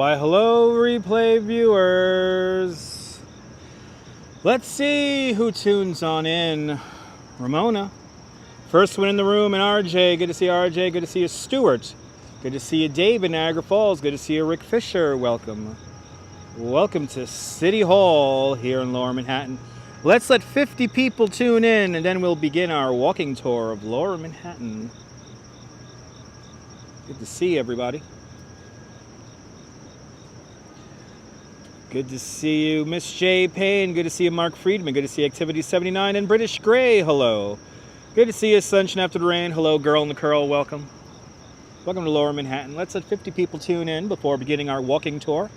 Why, hello, replay viewers. Let's see who tunes on in. Ramona, first one in the room, and RJ. Good to see you, RJ. Good to see you, Stuart. Good to see you, Dave in Niagara Falls. Good to see you, Rick Fisher. Welcome. Welcome to City Hall here in Lower Manhattan. Let's let 50 people tune in, and then we'll begin our walking tour of Lower Manhattan. Good to see everybody. Good to see you, Miss J. Payne. Good to see you, Mark Friedman. Good to see you, Activity 79 and British Gray. Hello. Good to see you, Sunshine After the Rain. Hello, Girl in the Curl. Welcome. Welcome to Lower Manhattan. Let's let 50 people tune in before beginning our walking tour.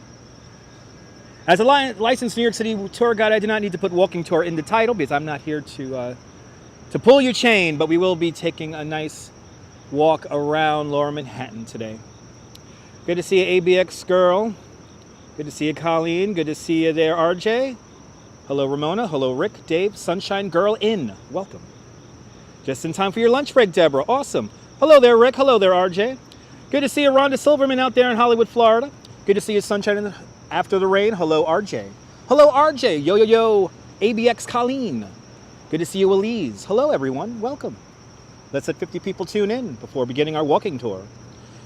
As a licensed New York City tour guide, I do not need to put walking tour in the title because I'm not here to pull your chain, but we will be taking a nice walk around Lower Manhattan today. Good to see you, ABX Girl. Good to see you, Colleen. Good to see you there, RJ. Hello, Ramona. Hello, Rick, Dave, Sunshine Girl in. Welcome. Just in time for your lunch break, Deborah. Awesome. Hello there, Rick. Hello there, RJ. Good to see you, Rhonda Silverman out there in Hollywood, Florida. Good to see you, Sunshine After the Rain. Hello, RJ. Hello, RJ. Yo, yo, yo. ABX Colleen. Good to see you, Elise. Hello, everyone. Welcome. Let's let 50 people tune in before beginning our walking tour.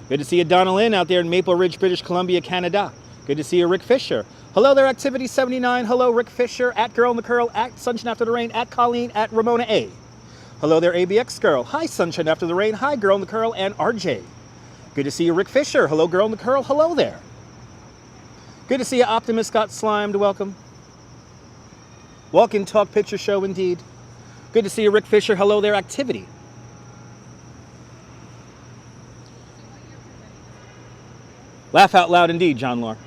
Good to see you, Donna Lynn, out there in Maple Ridge, British Columbia, Canada. Good to see you, Rick Fisher. Hello there, Activity 79. Hello, Rick Fisher. At Girl in the Curl. At Sunshine After the Rain. At Colleen. At Ramona A. Hello there, ABX Girl. Hi, Sunshine After the Rain. Hi, Girl in the Curl. And RJ. Good to see you, Rick Fisher. Hello, Girl in the Curl. Hello there. Good to see you, Optimus Got Slimed. Welcome. Walk and Talk Picture Show, indeed. Good to see you, Rick Fisher. Hello there, Activity. Laugh out loud indeed, John Lore.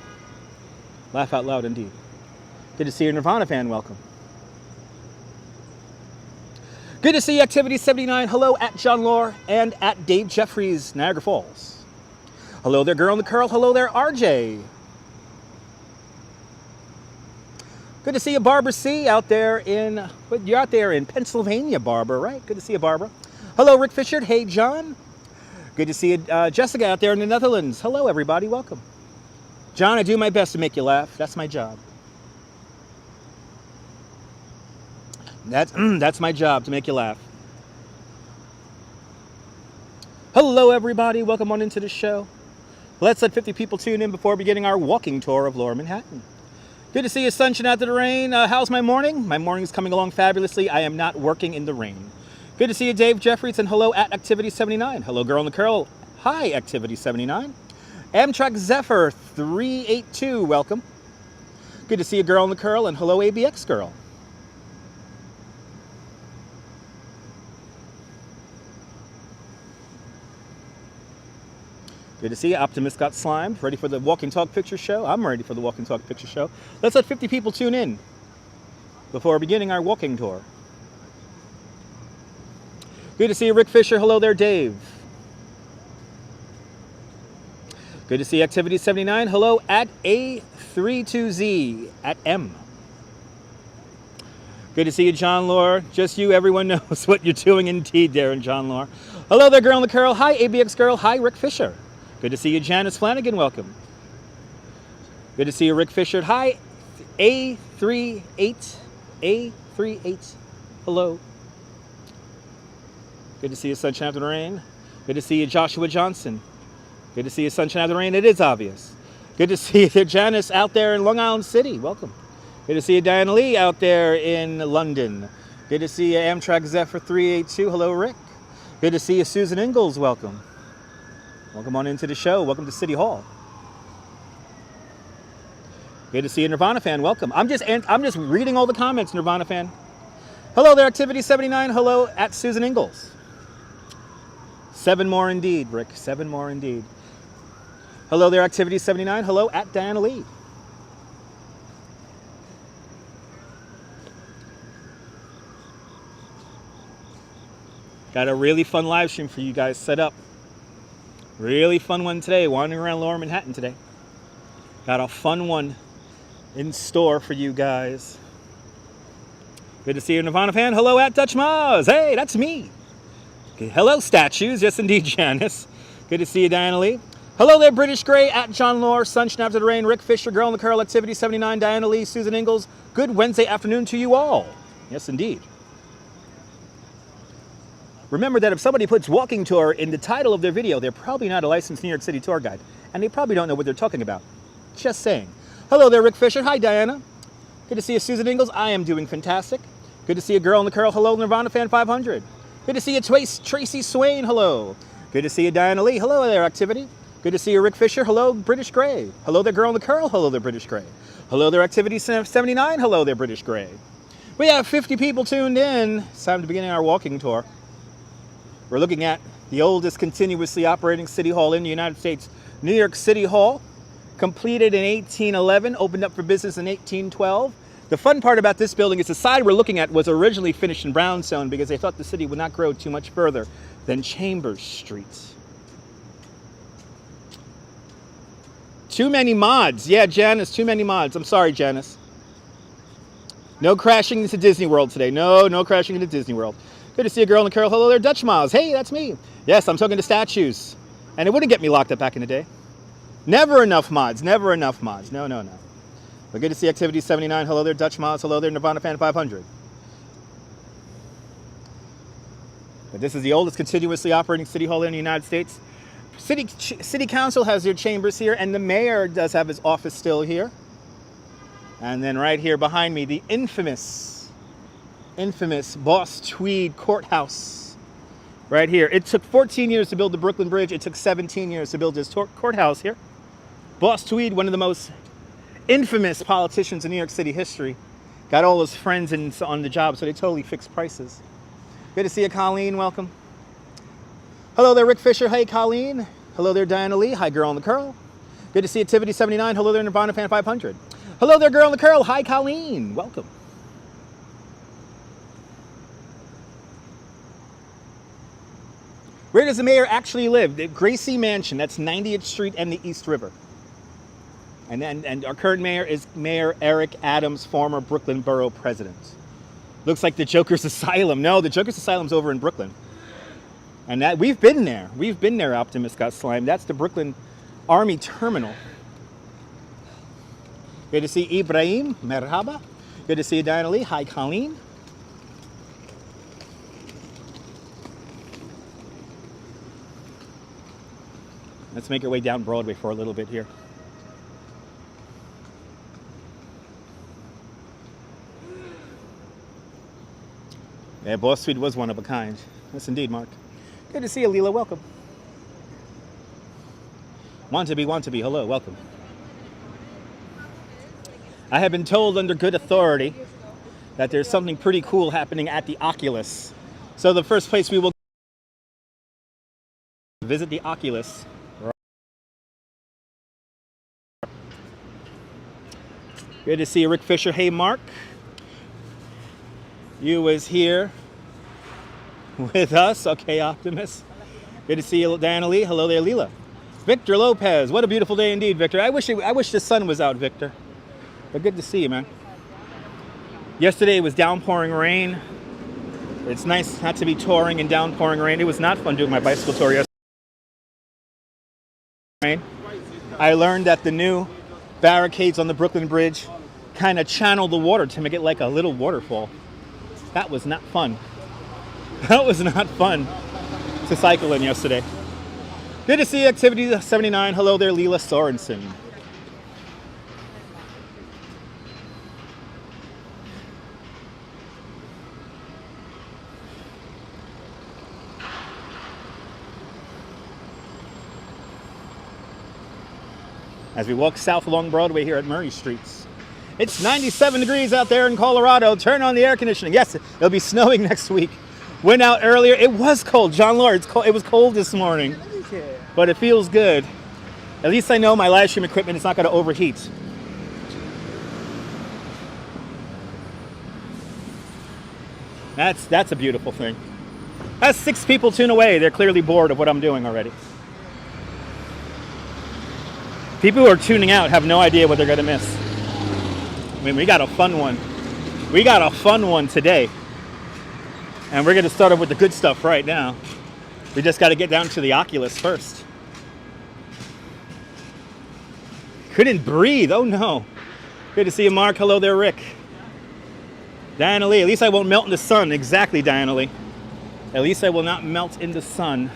Laugh out loud indeed. Good to see you, Nirvana fan. Welcome. Good to see you, Activity 79. Hello, at John Lore and at Dave Jeffries, Niagara Falls. Hello there, Girl in the Curl. Hello there, RJ. Good to see you, Barbara C. out there in, you're out there in Pennsylvania, Barbara, right? Good to see you, Barbara. Hello, Rick Fisher. Hey, John. Good to see you, Jessica out there in the Netherlands. Hello, everybody. Welcome. John, I do my best to make you laugh. That's my job. That's my job, to make you laugh. Hello, everybody. Welcome on into the show. Let's let 50 people tune in before beginning our walking tour of Lower Manhattan. Good to see you, Sunshine After the Rain. How's my morning? My morning is coming along fabulously. I am not working in the rain. Good to see you, Dave Jeffries, and hello at Activity 79. Hello, Girl in the Curl. Hi, Activity 79. Amtrak Zephyr 382, welcome. Good to see you, Girl in the Curl, and hello, ABX Girl. Good to see you, Optimus Got Slimed. Ready for the Walk and Talk Picture Show? I'm ready for the Walk and Talk Picture Show. Let's let 50 people tune in before beginning our walking tour. Good to see you, Rick Fisher. Hello there, Dave. Good to see Activity 79. Hello at A32Z at M. Good to see you, John Lore. Just you, everyone knows what you're doing indeed there in John Lore. Hello there, Girl in the Curl. Hi, ABX Girl. Hi, Rick Fisher. Good to see you, Janice Flanagan. Welcome. Good to see you, Rick Fisher. Hi, A38. A38. Hello. Good to see you, Sunshine After the Rain. Good to see you, Joshua Johnson. Good to see you, Sunshine After the Rain. It is obvious. Good to see you, Janice, out there in Long Island City. Welcome. Good to see you, Diana Lee, out there in London. Good to see you, Amtrak Zephyr 382. Hello, Rick. Good to see you, Susan Ingalls. Welcome. Welcome on into the show. Welcome to City Hall. Good to see you, Nirvana fan. Welcome. I'm just reading all the comments, Nirvana fan. Hello there, Activity 79. Hello at Susan Ingalls. 7 more indeed, Rick. 7 more indeed. Hello there, Activity 79. Hello at Diana Lee. Got a really fun live stream for you guys set up. Really fun one today. Wandering around Lower Manhattan today. Got a fun one in store for you guys. Good to see you, Nirvana fan. Hello at Dutch Maz. Hey, that's me. Okay, hello, statues. Yes, indeed, Janice. Good to see you, Diana Lee. Hello there, British Grey, at John Lore, Sunshine After the Rain, Rick Fisher, Girl in the Curl, Activity 79, Diana Lee, Susan Ingalls. Good Wednesday afternoon to you all. Yes, indeed. Remember that if somebody puts walking tour in the title of their video, they're probably not a licensed New York City tour guide, and they probably don't know what they're talking about. Just saying. Hello there, Rick Fisher. Hi, Diana. Good to see you, Susan Ingalls. I am doing fantastic. Good to see you, Girl in the Curl. Hello, Nirvana Fan 500. Good to see you, Tracy Swain. Hello. Good to see you, Diana Lee. Hello there, Activity. Good to see you, Rick Fisher. Hello, British Grey. Hello there, Girl in the Curl. Hello there, British Grey. Hello there, Activity 79. Hello there, British Grey. We have 50 people tuned in. It's time to begin our walking tour. We're looking at the oldest continuously operating city hall in the United States, New York City Hall, completed in 1811, opened up for business in 1812. The fun part about this building is the side we're looking at was originally finished in brownstone because they thought the city would not grow too much further than Chambers Street. Too many mods. Yeah, Janice, too many mods. I'm sorry, Janice. No crashing into Disney World today. No crashing into Disney World. Good to see a Girl in the Curl. Hello there, Dutch Miles. Hey, that's me. Yes, I'm talking to statues. And it wouldn't get me locked up back in the day. Never enough mods. Never enough mods. No. But good to see Activity 79. Hello there, Dutch Miles. Hello there, Nirvana Fan 500. But this is the oldest continuously operating city hall in the United States. City Council has their chambers here, and the mayor does have his office still here. And then right here behind me, the infamous Boss Tweed Courthouse. Right here. It took 14 years to build the Brooklyn Bridge. It took 17 years to build this courthouse here. Boss Tweed, one of the most infamous politicians in New York City history, got all his friends on the job, so they totally fixed prices. Good to see you, Colleen. Welcome. Hello there, Rick Fisher. Hey, Colleen. Hello there, Diana Lee. Hi, Girl in the Curl. Good to see Activity 79. Hello there, Nirvana Fan 500. Hello there, Girl in the Curl. Hi, Colleen. Welcome. Where does the mayor actually live? The Gracie Mansion. That's 90th Street and the East River. And our current mayor is Mayor Eric Adams, former Brooklyn Borough President. Looks like the Joker's Asylum. No, the Joker's Asylum's over in Brooklyn. And that we've been there. We've been there, Optimus got slime. That's the Brooklyn Army Terminal. Good to see Ibrahim. Merhaba. Good to see you, Diana Lee. Hi, Colleen. Let's make our way down Broadway for a little bit here. Yeah, Boss Tweed was one of a kind. Yes, indeed, Mark. Good to see you, Leela. Welcome. Want to be. Hello, welcome. I have been told under good authority that there's something pretty cool happening at the Oculus. So the first place we will visit the Oculus. Good to see you, Rick Fisher. Hey, Mark. You was here with us. Okay, Optimus. Good to see you, Diana Lee. Hello there, Leela. Victor Lopez. What a beautiful day indeed, Victor. I wish the sun was out, Victor. But good to see you, man. Yesterday it was downpouring rain. It's nice not to be touring in downpouring rain. It was not fun doing my bicycle tour yesterday. I learned that the new barricades on the Brooklyn Bridge kind of channel the water to make it like a little waterfall. That was not fun. That was not fun to cycle in yesterday. Good to see Activity 79. Hello there, Leela Sorensen. As we walk south along Broadway here at Murray Streets. It's 97 degrees out there in Colorado. Turn on the air conditioning. Yes, it'll be snowing next week. Went out earlier. It was cold. John Lord, it's cold. It was cold this morning. But it feels good. At least I know my live stream equipment is not going to overheat. That's a beautiful thing. That's 6 people tune away. They're clearly bored of what I'm doing already. People who are tuning out have no idea what they're going to miss. I mean, we got a fun one. We got a fun one today. And we're going to start off with the good stuff right now. We just got to get down to the Oculus first. Couldn't breathe. Oh no. Good to see you, Mark. Hello there, Rick. Diana Lee. At least I won't melt in the sun. Exactly, Diana Lee. At least I will not melt in the sun.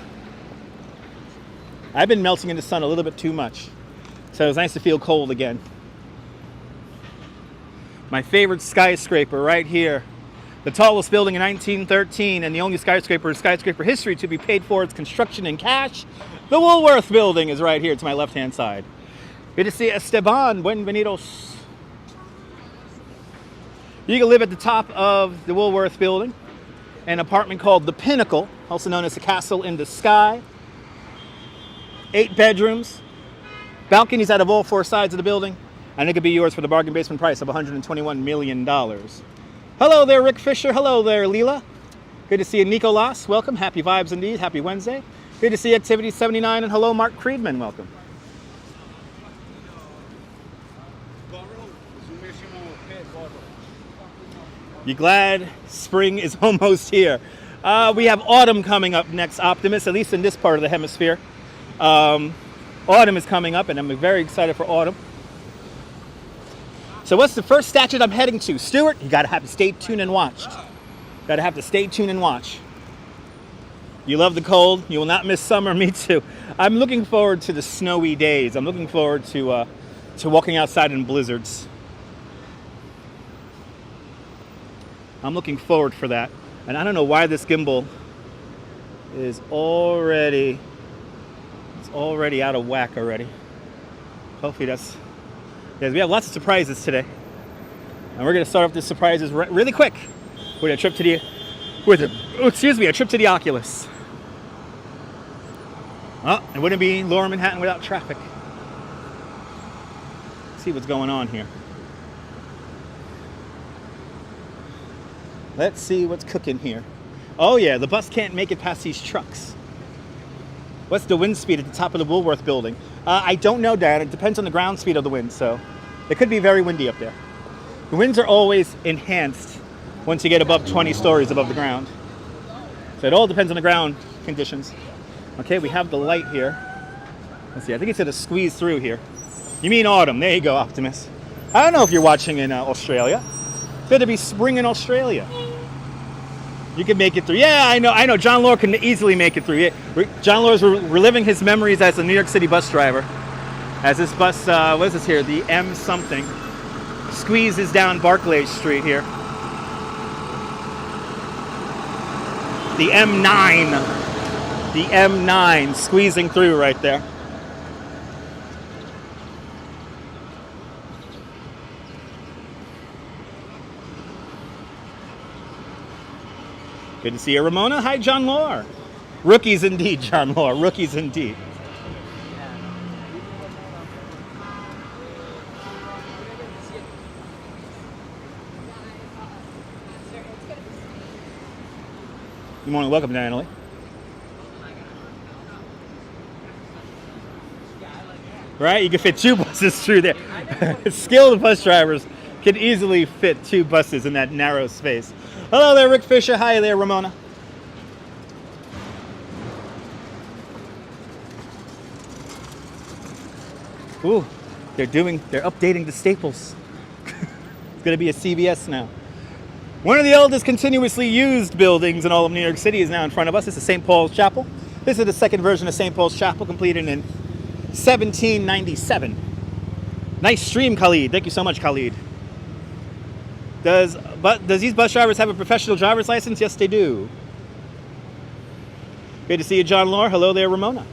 I've been melting in the sun a little bit too much. So it's nice to feel cold again. My favorite skyscraper right here. The tallest building in 1913 and the only skyscraper in skyscraper history to be paid for its construction in cash. The Woolworth building is right here to my left-hand side. Good to see Esteban. Buenvenidos. You can live at the top of the Woolworth building. An apartment called The Pinnacle, also known as the Castle in the Sky. 8 bedrooms. Balconies out of all 4 sides of the building. And it could be yours for the bargain basement price of $121 million. Hello there, Rick Fisher. Hello there, Leela. Good to see you, Nicolas. Welcome. Happy vibes indeed. Happy Wednesday. Good to see Activity 79. And hello, Mark Friedman. Welcome. You glad spring is almost here? We have autumn coming up next, Optimus, at least in this part of the hemisphere. Autumn is coming up, and I'm very excited for autumn. So what's the first statue I'm heading to? Stuart, you gotta have to stay tuned and watch. Gotta have to stay tuned and watch. You love the cold, you will not miss summer, me too. I'm looking forward to the snowy days. I'm looking forward to walking outside in blizzards. I'm looking forward for that. And I don't know why this gimbal is already out of whack already. Hopefully that's... Yes, we have lots of surprises today. And we're going to start off the surprises really quick with a trip to the... a trip to the Oculus. Oh, it wouldn't be Lower Manhattan without traffic. Let's see what's going on here. Let's see what's cooking here. Oh yeah, the bus can't make it past these trucks. What's the wind speed at the top of the Woolworth building? I don't know, Dad. It depends on the ground speed of the wind, so it could be very windy up there. The winds are always enhanced once you get above 20 stories above the ground. So it all depends on the ground conditions. Okay, we have the light here. Let's see, I think it's going to squeeze through here. You mean autumn. There you go, Optimus. I don't know if you're watching in Australia. It's going to be spring in Australia. You can make it through. Yeah, I know. John Law can easily make it through. John Law is reliving his memories as a New York City bus driver. As this bus, what is this here? The M something squeezes down Barclay Street here. The M9. The M9 squeezing through right there. Good to see you, Ramona. Hi, John Law. Rookies indeed, John Law. Rookies indeed. Good morning. Welcome, Diana Lee. Right? You can fit 2 buses through there. Skilled bus drivers can easily fit 2 buses in that narrow space. Hello there, Rick Fisher. Hi there, Ramona. Ooh, they're updating the Staples. It's going to be a CVS now. One of the oldest continuously used buildings in all of New York City is now in front of us. This is St. Paul's Chapel. This is the second version of St. Paul's Chapel, completed in 1797. Nice stream, Khalid. Thank you so much, Khalid. Does these bus drivers have a professional driver's license? Yes, they do. Good to see you, John Law. Hello there, Ramona.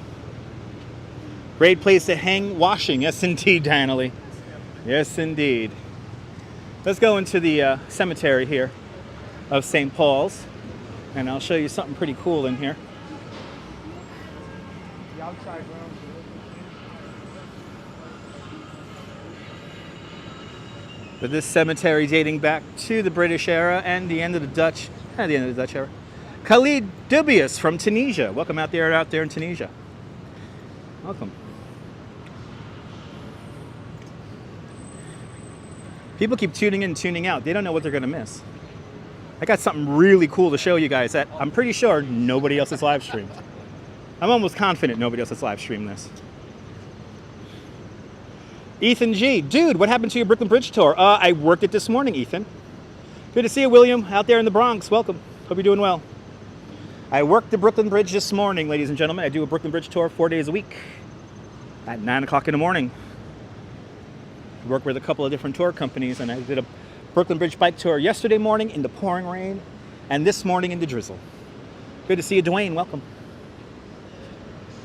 Great place to hang washing. Yes, indeed, Diana Lee. Yes, indeed. Let's go into the cemetery here of St. Paul's, and I'll show you something pretty cool in here. The outside room. But this cemetery dating back to the British era and the end of the Dutch era. Khalid Dubious from Tunisia. Welcome out there in Tunisia. Welcome. People keep tuning in and tuning out. They don't know what they're going to miss. I got something really cool to show you guys that I'm pretty sure nobody else has live streamed. I'm almost confident nobody else has live streamed this. Ethan G. Dude, what happened to your Brooklyn Bridge tour? I worked it this morning, Ethan. Good to see you, William, out there in the Bronx. Welcome. Hope you're doing well. I worked the Brooklyn Bridge this morning, ladies and gentlemen. I do a Brooklyn Bridge tour 4 days a week at 9 o'clock in the morning. I work with a couple of different tour companies, and I did a Brooklyn Bridge bike tour yesterday morning in the pouring rain and this morning in the drizzle. Good to see you, Dwayne. Welcome.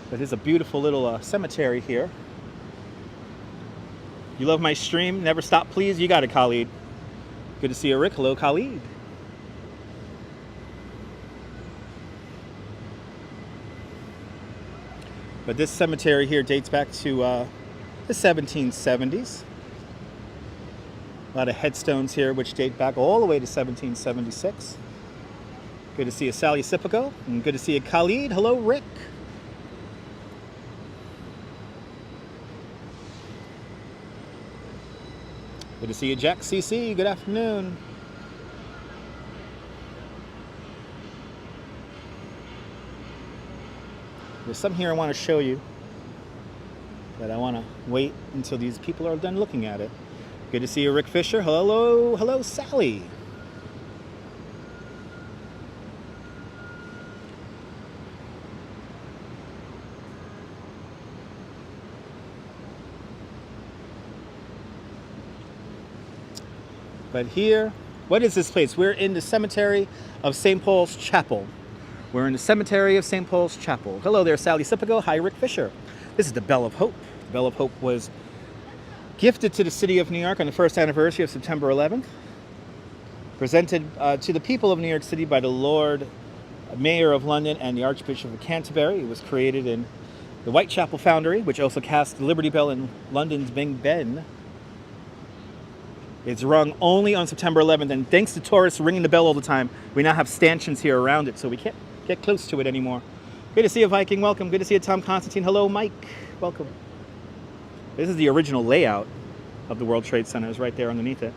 But there's a beautiful little cemetery here. You love my stream? Never stop, please. You got it, Khalid. Good to see you, Rick. Hello, Khalid. But this cemetery here dates back to the 1770s. A lot of headstones here which date back all the way to 1776. Good to see you, Sally Sipico. And good to see you, Khalid. Hello, Rick. Good to see you, Jack CC. Good afternoon. There's something here I want to show you, but I want to wait until these people are done looking at it. Good to see you, Rick Fisher. Hello, hello, Sally. But here, what is this place? We're in the cemetery of St. Paul's Chapel. We're in the cemetery of St. Paul's Chapel. Hello there, Sally Sipico. Hi, Rick Fisher. This is the Bell of Hope. The Bell of Hope was gifted to the city of New York on the first anniversary of September 11th. Presented to the people of New York City by the Lord Mayor of London and the Archbishop of Canterbury. It was created in the Whitechapel Foundry, which also cast the Liberty Bell in London's Big Ben. It's rung only on September 11th, and thanks to tourists ringing the bell all the time, we now have stanchions here around it, so we can't get close to it anymore. Good to see you, Viking. Welcome. Good to see you, Tom Constantine. Hello, Mike. Welcome. This is the original layout of the World Trade Center. Is right there underneath it.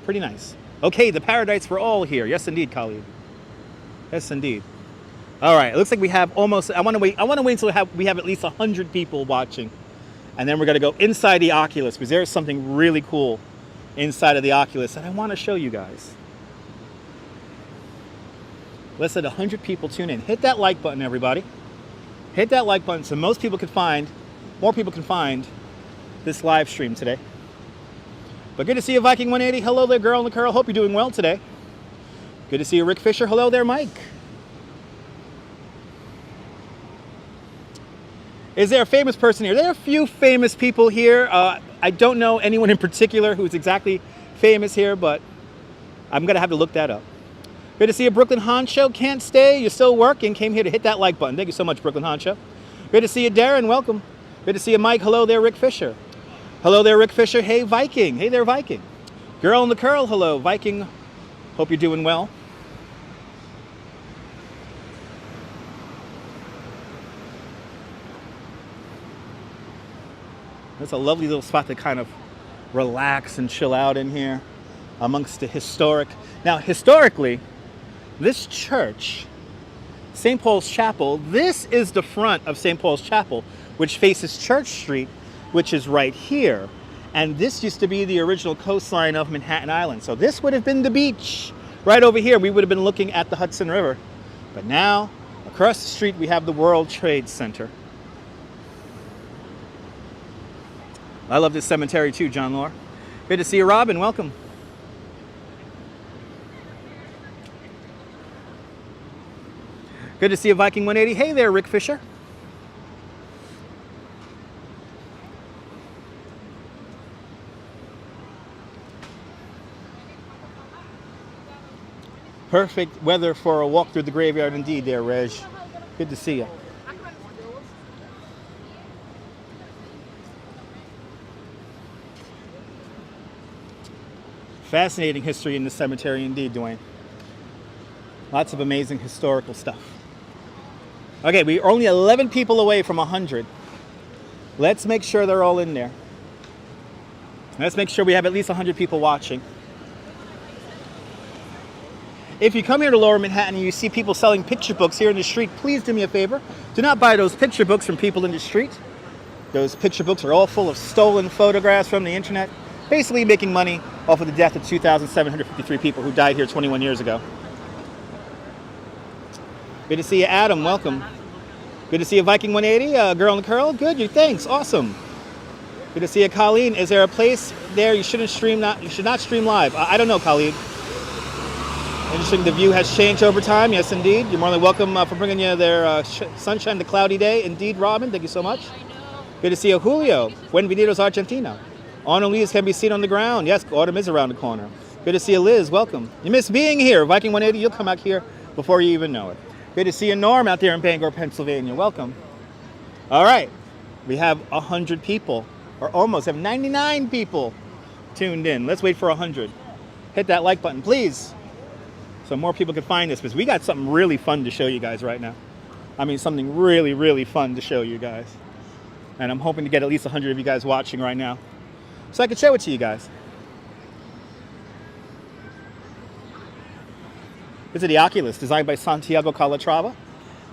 Pretty nice. Okay, the paradise for all here. Yes, indeed, Khalid. Yes, indeed. All right. It looks like we have almost. I want to wait until we have at least 100 people watching. And then we're going to go inside the Oculus, because there's something really cool inside of the Oculus that I want to show you guys. Let's let 100 people tune in. Hit that like button, everybody. Hit that like button so more people can find this live stream today. But good to see you, Viking 180. Hello there, girl in the curl. Hope you're doing well today. Good to see you, Rick Fisher. Hello there, Mike. Is there a famous person here? There are a few famous people here. I don't know anyone in particular who's exactly famous here, but I'm going to have to look that up. Good to see you, Brooklyn Honcho. Can't stay. You're still working. Came here to hit that like button. Thank you so much, Brooklyn Honcho. Good to see you, Darren. Welcome. Good to see you, Mike. Hello there, Rick Fisher. Hello there, Rick Fisher. Hey, Viking. Hey there, Viking. Girl in the curl. Hello, Viking. Hope you're doing well. It's a lovely little spot to kind of relax and chill out in here amongst the historic. Now, historically, this church, St. Paul's Chapel, this is the front of St. Paul's Chapel, which faces Church Street, which is right here. And this used to be the original coastline of Manhattan Island. So this would have been the beach right over here. We would have been looking at the Hudson River. But now, across the street, we have the World Trade Center. I love this cemetery too, John Lore. Good to see you, Robin. Welcome. Good to see you, Viking 180. Hey there, Rick Fisher. Perfect weather for a walk through the graveyard indeed there, Reg. Good to see you. Fascinating history in the cemetery indeed, Dwayne. Lots of amazing historical stuff. Okay, we're only 11 people away from 100. Let's make sure they're all in there. Let's make sure we have at least 100 people watching. If you come here to Lower Manhattan and you see people selling picture books here in the street, please do me a favor. Do not buy those picture books from people in the street. Those picture books are all full of stolen photographs from the internet, basically making money off of the death of 2,753 people who died here 21 years ago. Good to see you, Adam. Welcome. Good to see you, Viking 180. Girl in the curl. Good. Thanks. Awesome. Good to see you, Colleen. Is there a place there you shouldn't stream? You should not stream live. I don't know, Colleen. Interesting. The view has changed over time. Yes, indeed. You're more than welcome for bringing you their sunshine to cloudy day. Indeed, Robin. Thank you so much. Good to see you, Julio. Buenvenidos, Argentina. Autumn leaves can be seen on the ground. Yes, autumn is around the corner. Good to see you, Liz. Welcome. You miss being here. Viking 180, you'll come back here before you even know it. Good to see you, Norm, out there in Bangor, Pennsylvania. Welcome. All right. We have 100 people, or almost have 99 people tuned in. Let's wait for 100. Hit that like button, please, so more people can find this, because we got something really fun to show you guys right now. I mean, something really, really fun to show you guys. And I'm hoping to get at least 100 of you guys watching right now, so I can show it to you guys. This is the Oculus, designed by Santiago Calatrava.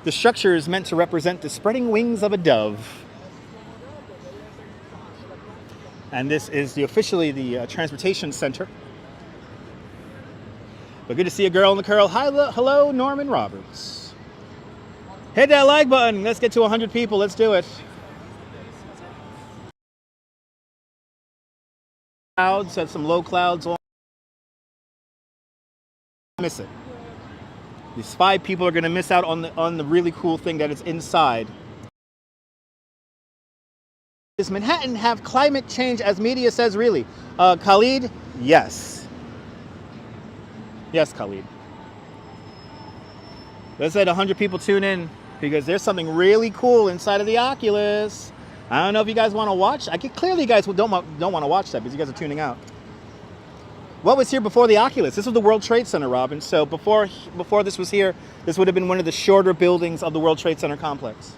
The structure is meant to represent the spreading wings of a dove. And this is officially the transportation center. But good to see a girl in the curl. Hi, hello, Norman Roberts. Hit that like button. Let's get to 100 people. Let's do it. Clouds, had some low clouds on. Miss it. These 5 people are going to miss out on the really cool thing that is inside. Does Manhattan have climate change as media says, really? Khalid, yes. Yes, Khalid. Let's let 100 people tune in, because there's something really cool inside of the Oculus. I don't know if you guys want to watch. Clearly you guys don't want to watch that because you guys are tuning out. What was here before the Oculus? This was the World Trade Center, Robin. So before this was here, this would have been one of the shorter buildings of the World Trade Center complex.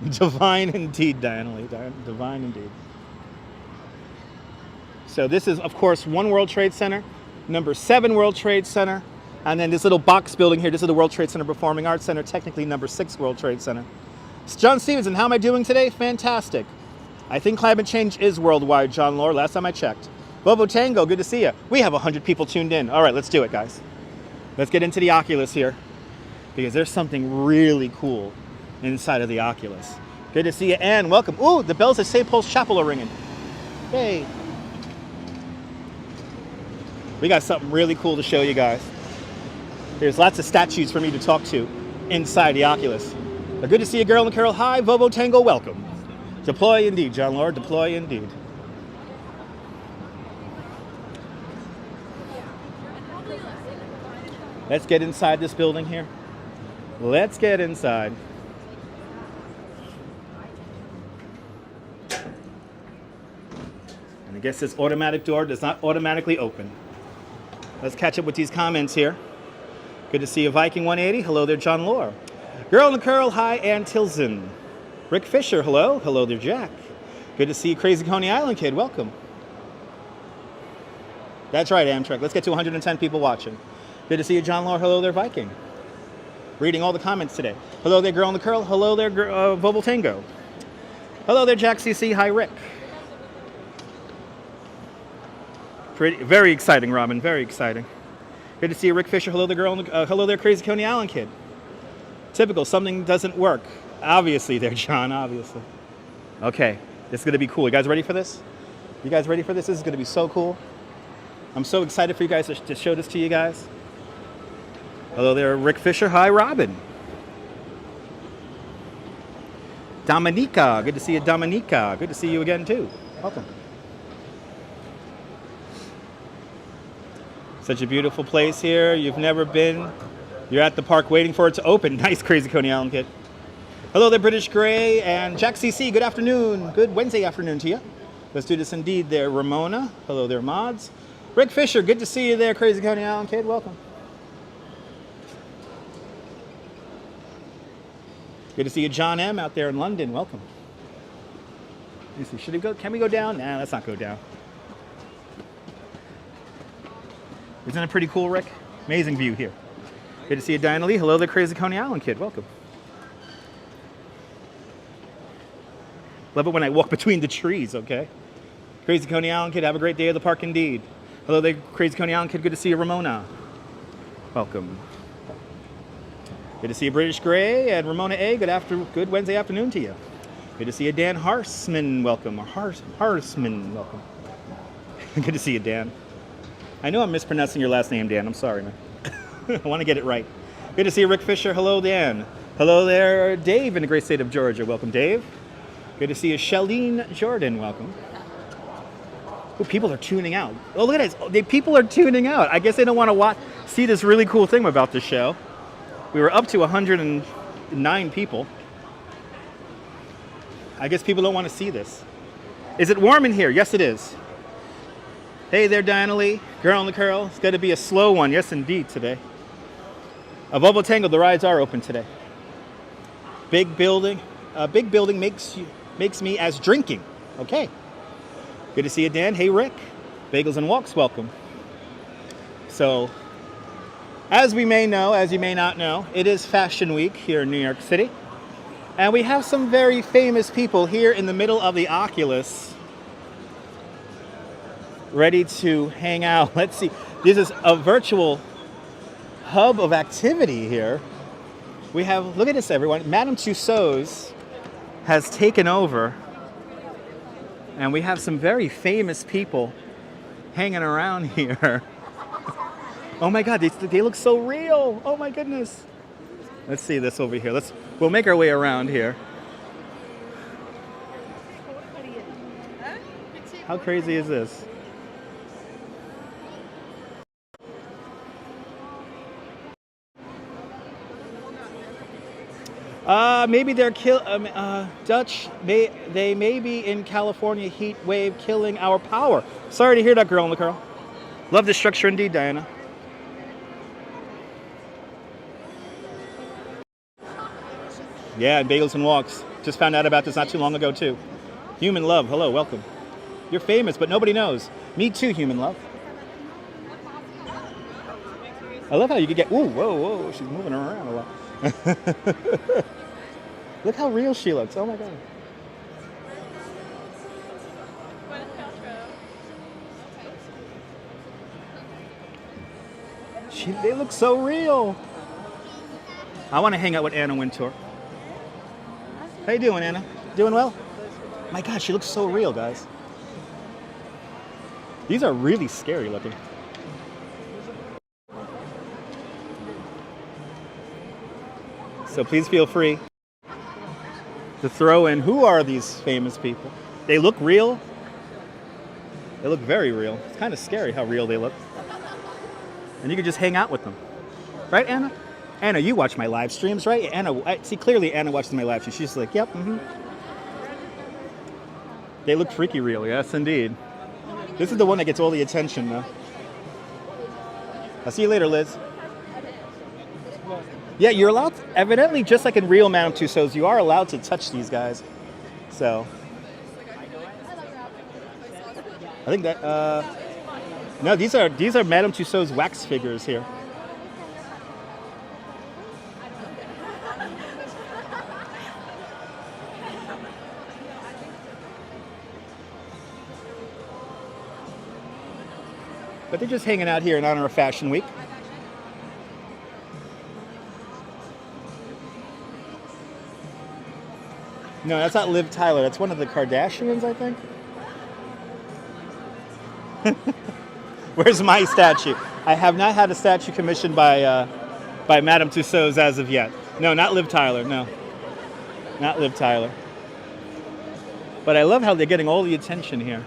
Divine indeed, Diana Lee. Divine indeed. So this is, of course, 1 World Trade Center, number 7 World Trade Center, and then this little box building here. This is the World Trade Center Performing Arts Center, technically number 6 World Trade Center. John Stevenson, how am I doing today? Fantastic. I think climate change is worldwide, John Lore, last time I checked. Bobo Tango, good to see you. We have 100 people tuned in. All right, let's do it, guys. Let's get into the Oculus here, because there's something really cool inside of the Oculus. Good to see you, Ann. Welcome. Ooh, the bells at St. Paul's Chapel are ringing. Hey. We got something really cool to show you guys. There's lots of statues for me to talk to inside the Oculus. But good to see you, girl in the curl. Hi, Bobo Tango. Welcome. Deploy indeed, John Lord. Deploy indeed. Let's get inside this building here. Let's get inside. And I guess this automatic door does not automatically open. Let's catch up with these comments here. Good to see you, Viking 180. Hello there, John Lore. Girl in the curl. Hi, Ann Tilson. Rick Fisher, hello. Hello there, Jack. Good to see you, Crazy Coney Island Kid. Welcome. That's right, Amtrak. Let's get to 110 people watching. Good to see you, John Lore. Hello there, Viking. Reading all the comments today. Hello there, Girl in the Curl. Hello there, Bobo Tango. Hello there, Jack CC. Hi, Rick. Very exciting, Robin. Very exciting. Good to see you, Rick Fisher. Hello there, hello there, Crazy Coney Island Kid. Typical. Something doesn't work. Obviously there, John, obviously. Okay, this is going to be cool. You guys ready for this? You guys ready for this? This is going to be so cool. I'm so excited for you guys to show this to you guys. Hello there, Rick Fisher. Hi, Robin. Dominica. Good to see you, Dominica. Good to see you again, too. Welcome. Such a beautiful place here. You've never been. You're at the park waiting for it to open. Nice, Crazy Coney Island Kid. Hello there, British Gray and Jack CC. Good afternoon. Good Wednesday afternoon to you. Let's do this indeed there, Ramona. Hello there, mods. Rick Fisher, good to see you there, Crazy Coney Island Kid. Welcome. Good to see you, John M. out there in London. Welcome. Let me see. Should we go? Can we go down? Nah, let's not go down. Isn't it pretty cool, Rick? Amazing view here. Good to see you, Diana Lee. Hello there, Crazy Coney Island Kid. Welcome. Love it when I walk between the trees, okay? Crazy Coney Island kid, have a great day at the park indeed. Hello there, Crazy Coney Island kid, good to see you, Ramona. Welcome. Good to see you, British Gray, and Ramona A, good Wednesday afternoon to you. Good to see you, Dan Harsman, welcome, or Harsman, welcome. Good to see you, Dan. I know I'm mispronouncing your last name, Dan, I'm sorry, man. I want to get it right. Good to see you, Rick Fisher, hello, Dan. Hello there, Dave in the great state of Georgia, welcome, Dave. Good to see you, Shalene Jordan, welcome. Oh, people are tuning out. Oh, look at this. People are tuning out. I guess they don't want to see this really cool thing about the show. We were up to 109 people. I guess people don't want to see this. Is it warm in here? Yes, it is. Hey there, Diana Lee. Girl in the curl. It's going to be a slow one. Yes, indeed, today. A Volvo Tango, the rides are open today. Big building makes me as drinking. Okay. Good to see you, Dan. Hey, Rick. Bagels and Walks, welcome. So, as we may know, as you may not know, it is Fashion Week here in New York City. And we have some very famous people here in the middle of the Oculus ready to hang out. Let's see. This is a virtual hub of activity here. We have, look at this, everyone. Madame Tussauds has taken over. And we have some very famous people hanging around here. Oh my God, they look so real. Oh my goodness. Let's see this over here. We'll make our way around here. How crazy is this? Maybe they're Dutch. They may be in California heat wave killing our power. Sorry to hear that, girl in the curl. Love the structure indeed, Diana. Yeah, Bagels and Walks. Just found out about this not too long ago too. Human Love, hello, welcome. You're famous, but nobody knows. Me too, Human Love. I love how you could get. Ooh, whoa, she's moving around a lot. Look how real she looks. Oh my God. They look so real. I want to hang out with Anna Wintour. How you doing, Anna? Doing well? My God, she looks so real, guys. These are really scary looking. So please feel free to throw in, who are these famous people? They look real. They look very real. It's kind of scary how real they look. And you could just hang out with them. Right, Anna? Anna, you watch my live streams, right? Anna, see, clearly Anna watches my live streams. She's like, yep, They look freaky real, yes, indeed. This is the one that gets all the attention, though. I'll see you later, Liz. Yeah, you're allowed, evidently, just like in real Madame Tussauds, you are allowed to touch these guys. So, I think that, no, these are Madame Tussauds wax figures here. But they're just hanging out here in honor of Fashion Week. No, that's not Liv Tyler. That's one of the Kardashians, I think. Where's my statue? I have not had a statue commissioned by Madame Tussauds as of yet. No, not Liv Tyler. No, not Liv Tyler. But I love how they're getting all the attention here.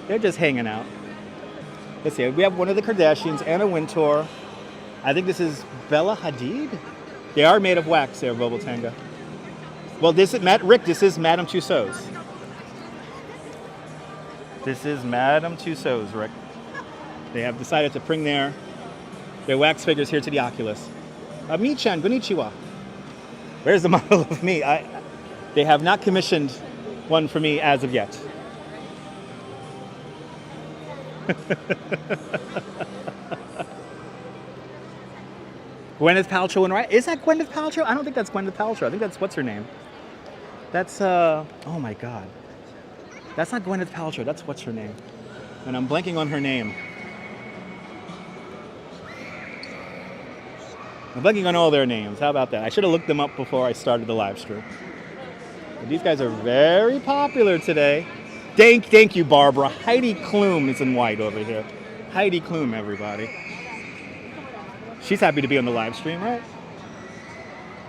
They're just hanging out. Let's see. We have one of the Kardashians, Anna Wintour. I think this is Bella Hadid. They are made of wax. There, Volvo Tango. Well, this is Rick. This is Madame Tussauds. This is Madame Tussauds, Rick. They have decided to bring their wax figures here to the Oculus. Mi-chan, konnichiwa. Where's the model of me? They have not commissioned one for me as of yet. Gwyneth Paltrow and Ryan. Is that Gwyneth Paltrow? I don't think that's Gwyneth Paltrow. I think that's, what's her name? That's, oh my God. That's not Gwyneth Paltrow, that's what's her name. And I'm blanking on her name. I'm blanking on all their names. How about that? I should have looked them up before I started the live stream. But these guys are very popular today. Thank you, Barbara. Heidi Klum is in white over here. Heidi Klum, everybody. She's happy to be on the live stream, right?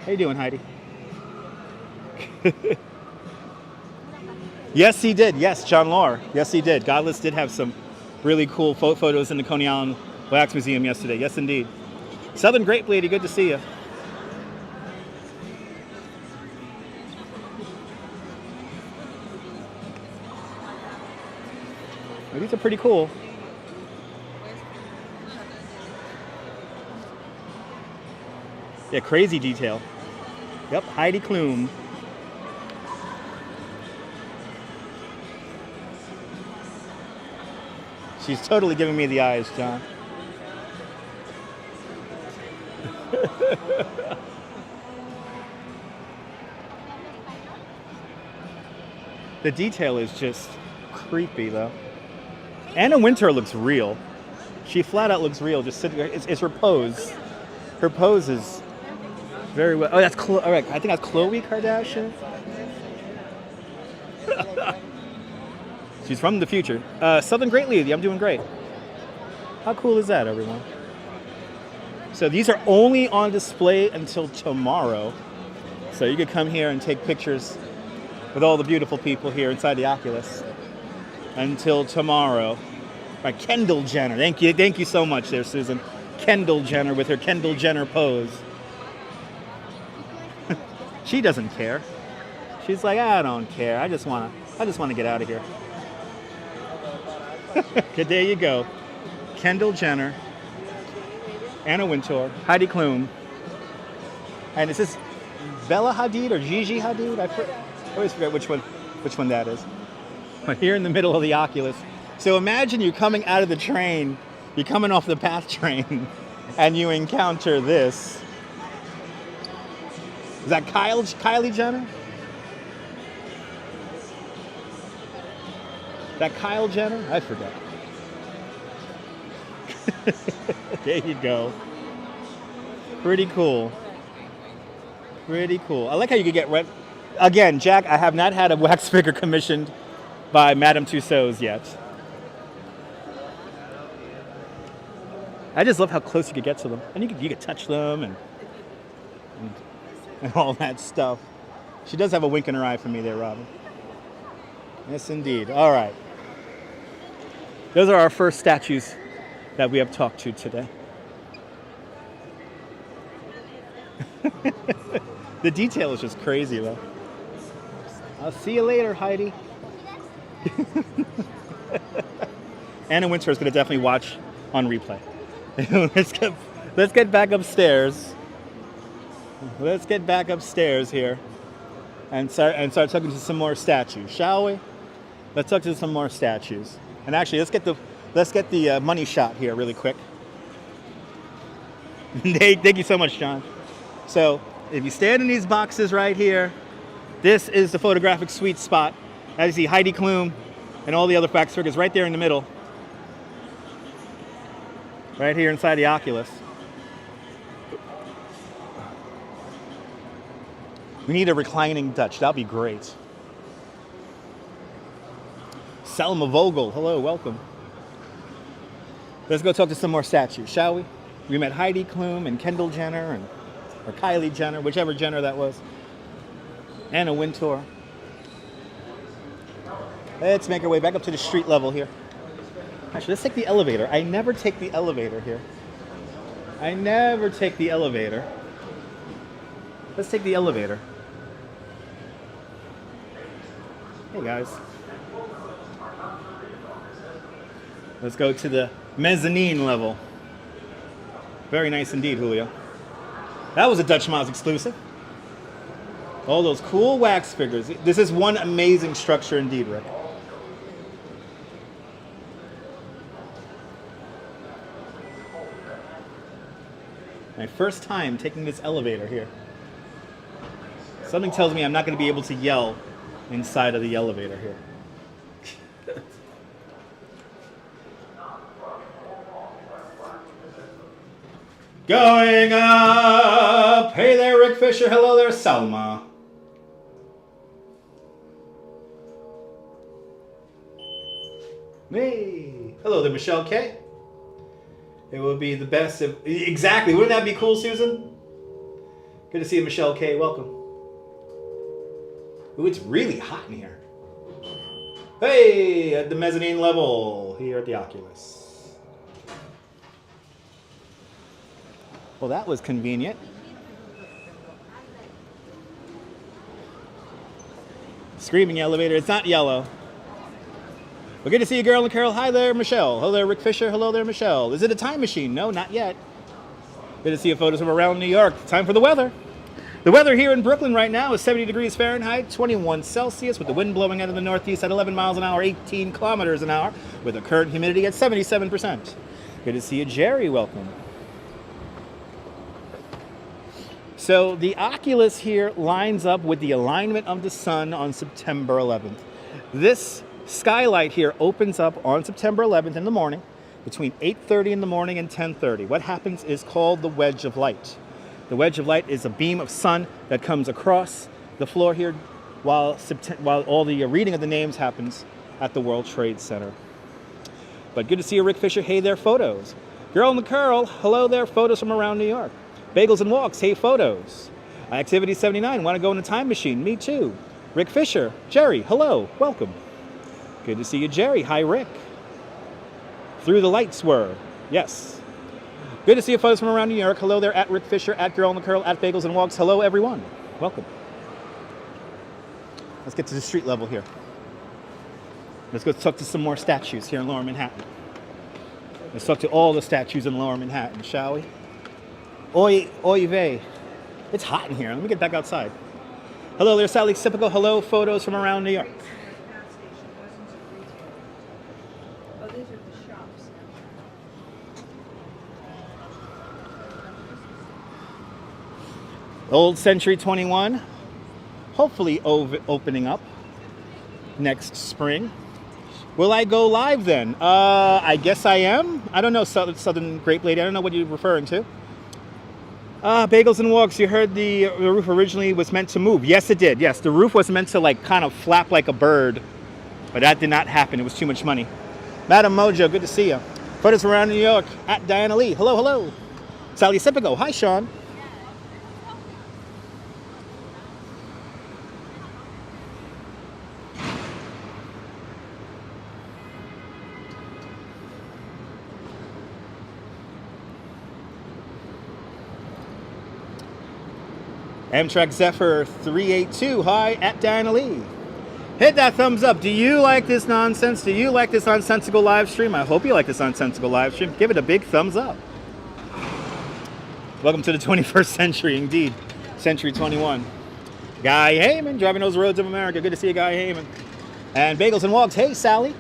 How you doing, Heidi? Yes, he did. Yes, John Lahr. Yes, he did. Godless did have some really cool photos in the Coney Island Wax Museum yesterday. Yes, indeed. Southern Grape Lady, good to see you. Well, these are pretty cool. Yeah, crazy detail. Yep, Heidi Klum. She's totally giving me the eyes, John. The detail is just creepy, though. Anna Wintour looks real. She flat out looks real, just sitting there. It's her pose. Her pose is very well. Oh, that's all right. I think that's Khloe Kardashian. She's from the future. Southern Great Lady, I'm doing great. How cool is that, everyone? So these are only on display until tomorrow. So you could come here and take pictures with all the beautiful people here inside the Oculus until tomorrow. Right, Kendall Jenner. Thank you so much there, Susan. Kendall Jenner with her Kendall Jenner pose. She doesn't care. She's like, I don't care. I just wanna get out of here. Okay, there you go. Kendall Jenner, Anna Wintour, Heidi Klum, and is this Bella Hadid or Gigi Hadid? I always forget which one that is. But here in the middle of the Oculus. So imagine you're coming out of the train, you're coming off the PATH train, and you encounter this. Is that Kylie Jenner? Is that Kyle Jenner? I forget. There you go. Pretty cool. Pretty cool. I like how you could get red. Again, Jack, I have not had a wax figure commissioned by Madame Tussauds yet. I just love how close you could get to them. And you could touch them and all that stuff. She does have a wink in her eye for me there, Robin. Yes, indeed. All right. Those are our first statues that we have talked to today. The detail is just crazy, though. I'll see you later, Heidi. Anna Wintour is going to definitely watch on replay. Let's get back upstairs. Let's get back upstairs here and start talking to some more statues, shall we? Let's talk to some more statues. And actually, let's get the money shot here really quick. Thank you so much, John. So if you stand in these boxes right here, this is the photographic sweet spot. As you see, Heidi Klum and all the other wax figures right there in the middle. Right here inside the Oculus. We need a reclining Dutch. That'd be great. Selma Vogel, hello, welcome. Let's go talk to some more statues, shall we? We met Heidi Klum and Kendall Jenner, or Kylie Jenner, whichever Jenner that was. Anna Wintour. Let's make our way back up to the street level here. Actually, let's take the elevator. I never take the elevator here. I never take the elevator. Let's take the elevator. Hey guys. Let's go to the mezzanine level. Very nice indeed, Julio. That was a Dutch Miles exclusive. All those cool wax figures. This is one amazing structure indeed, Rick. My first time taking this elevator here. Something tells me I'm not going to be able to yell inside of the elevator here. Going up! Hey there, Rick Fisher. Hello there, Salma. Hey. Hello there, Michelle K. It would be the best if... Exactly. Wouldn't that be cool, Susan? Good to see you, Michelle K. Welcome. Ooh, it's really hot in here. Hey, at the mezzanine level here at the Oculus. Well, that was convenient. Screaming elevator. It's not yellow. Well, good to see you, girl and Carol. Hi there, Michelle. Hello there, Rick Fisher. Hello there, Michelle. Is it a time machine? No, not yet. Good to see you photos from around New York. Time for the weather. The weather here in Brooklyn right now is 70 degrees Fahrenheit, 21 Celsius, with the wind blowing out of the northeast at 11 miles an hour, 18 kilometers an hour, with a current humidity at 77%. Good to see you, Jerry. Welcome. So the Oculus here lines up with the alignment of the sun on September 11th. This skylight here opens up on September 11th in the morning between 8:30 in the morning and 10:30. What happens is called the wedge of light. The wedge of light is a beam of sun that comes across the floor here while all the reading of the names happens at the World Trade Center. But good to see you, Rick Fisher. Hey there, photos. Girl in the curl. Hello there, photos from around New York. Bagels and Walks, hey, photos. Activity 79, want to go in a time machine? Me too. Rick Fisher, Jerry, hello, welcome. Good to see you, Jerry. Hi, Rick. Through the lights were, yes. Good to see you, photos from around New York. Hello there, at Rick Fisher, at Girl in the Curl, at Bagels and Walks. Hello, everyone. Welcome. Let's get to the street level here. Let's go talk to some more statues here in Lower Manhattan. Let's talk to all the statues in Lower Manhattan, shall we? Oy vey. It's hot in here. Let me get back outside. Hello there, Sally Sipico. Hello, photos from around New York. Oh, these are the shops. Old Century 21. Hopefully opening up next spring. Will I go live then? I guess I am. I don't know, Southern Grape Lady. I don't know what you're referring to. Bagels and Walks, you heard the roof originally was meant to move. Yes, it did. Yes, the roof was meant to like kind of flap like a bird, but that did not happen. It was too much money. Madam Mojo, good to see you. Photos from around New York, at Diana Lee. Hello, hello. Sally Sipico. Hi, Sean. Amtrak Zephyr 382, hi, at Diana Lee. Hit that thumbs up. Do you like this nonsense? Do you like this nonsensical live stream? I hope you like this nonsensical live stream. Give it a big thumbs up. Welcome to the 21st century, indeed. Century 21. Guy Heyman, driving those roads of America. Good to see you, Guy Heyman. And Bagels and Walks, hey, Sally.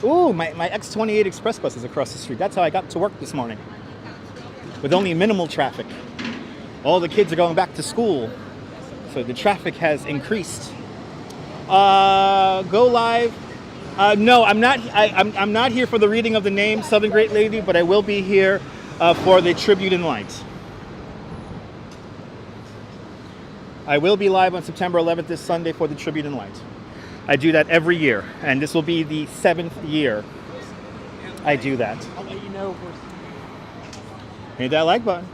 Ooh, my X28 Express bus is across the street. That's how I got to work this morning. With only minimal traffic. All the kids are going back to school, so the traffic has increased. Go live. No, I'm not. I'm not here for the reading of the name, Southern Great Lady, but I will be here for the tribute in light. I will be live on September 11th this Sunday for the tribute in light. I do that every year, and this will be the 7th year I do that. I'll let you know. Hit that like button.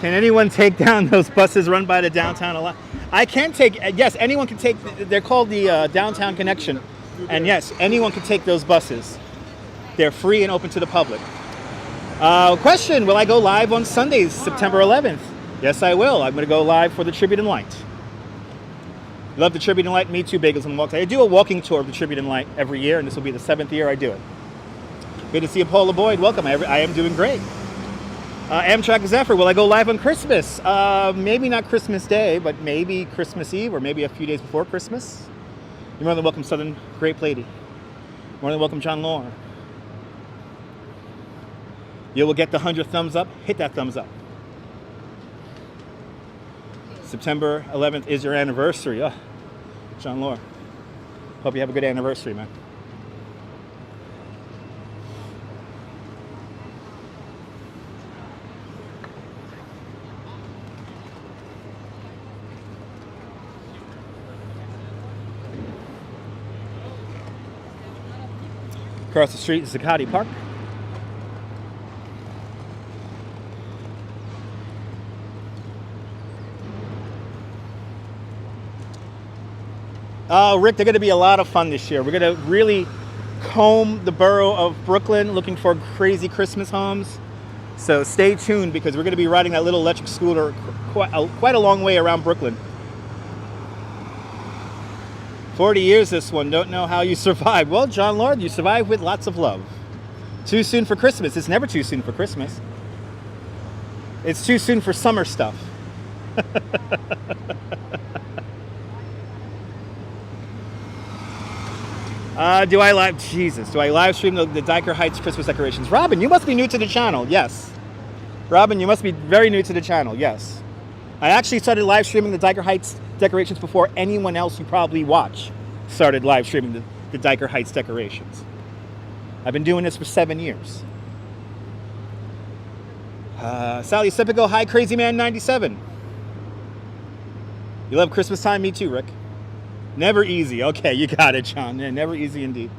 Can anyone take down those buses run by the downtown a lot? I can take, yes, anyone can take, they're called the Downtown Connection. And yes, anyone can take those buses. They're free and open to the public. Question, will I go live on Sundays, September 11th? Yes, I will. I'm going to go live for the Tribute in Light. Love the Tribute in Light. Me too, Bagels and Walks. I do a walking tour of the Tribute in Light every year, and this will be the 7th year I do it. Good to see you, Paula Boyd. Welcome. I am doing great. Amtrak Zephyr, will I go live on Christmas? Maybe not Christmas Day, but maybe Christmas Eve or maybe a few days before Christmas. You're more than welcome, Southern Grape Lady. More than welcome, John Lore. You will get the 100th thumbs up. Hit that thumbs up. September 11th is your anniversary. Oh, John Lore. Hope you have a good anniversary, man. Across the street is Zuccotti Park. Rick, they're going to be a lot of fun this year. We're going to really comb the borough of Brooklyn looking for crazy Christmas homes. So stay tuned because we're going to be riding that little electric scooter quite a long way around Brooklyn. 40 years this one. Don't know how you survived. Well, John Lord, you survived with lots of love. Too soon for Christmas. It's never too soon for Christmas. It's too soon for summer stuff. Do I live stream the Dyker Heights Christmas decorations? Robin, you must be new to the channel. Yes. Robin, you must be very new to the channel. Yes. I actually started live streaming the Dyker Heights decorations before anyone else you probably watch started live streaming the Dyker Heights decorations. I've been doing this for 7 years. Sally Sepico, hi Crazy Man 97. You love Christmas time? Me too, Rick. Never easy. Okay, you got it, John. Yeah, never easy indeed.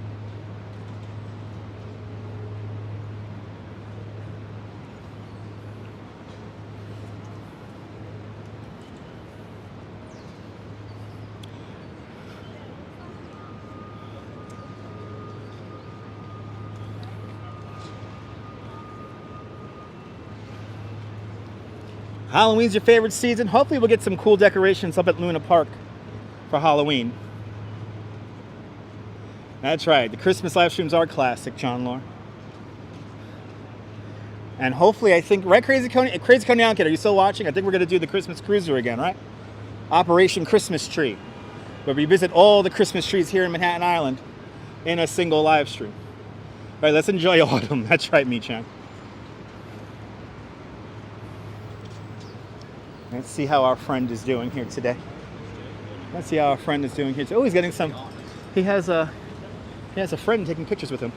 Halloween's your favorite season. Hopefully we'll get some cool decorations up at Luna Park for Halloween. That's right. The Christmas live streams are classic, John Lore. And hopefully, I think, right, Crazy Coney Kid, are you still watching? I think we're going to do the Christmas Cruiser again, right? Operation Christmas Tree, where we visit all the Christmas trees here in Manhattan Island in a single live stream. All right, let's enjoy autumn. That's right, Michan. Let's see how our friend is doing here today. Oh, he's getting some. He has a friend taking pictures with him.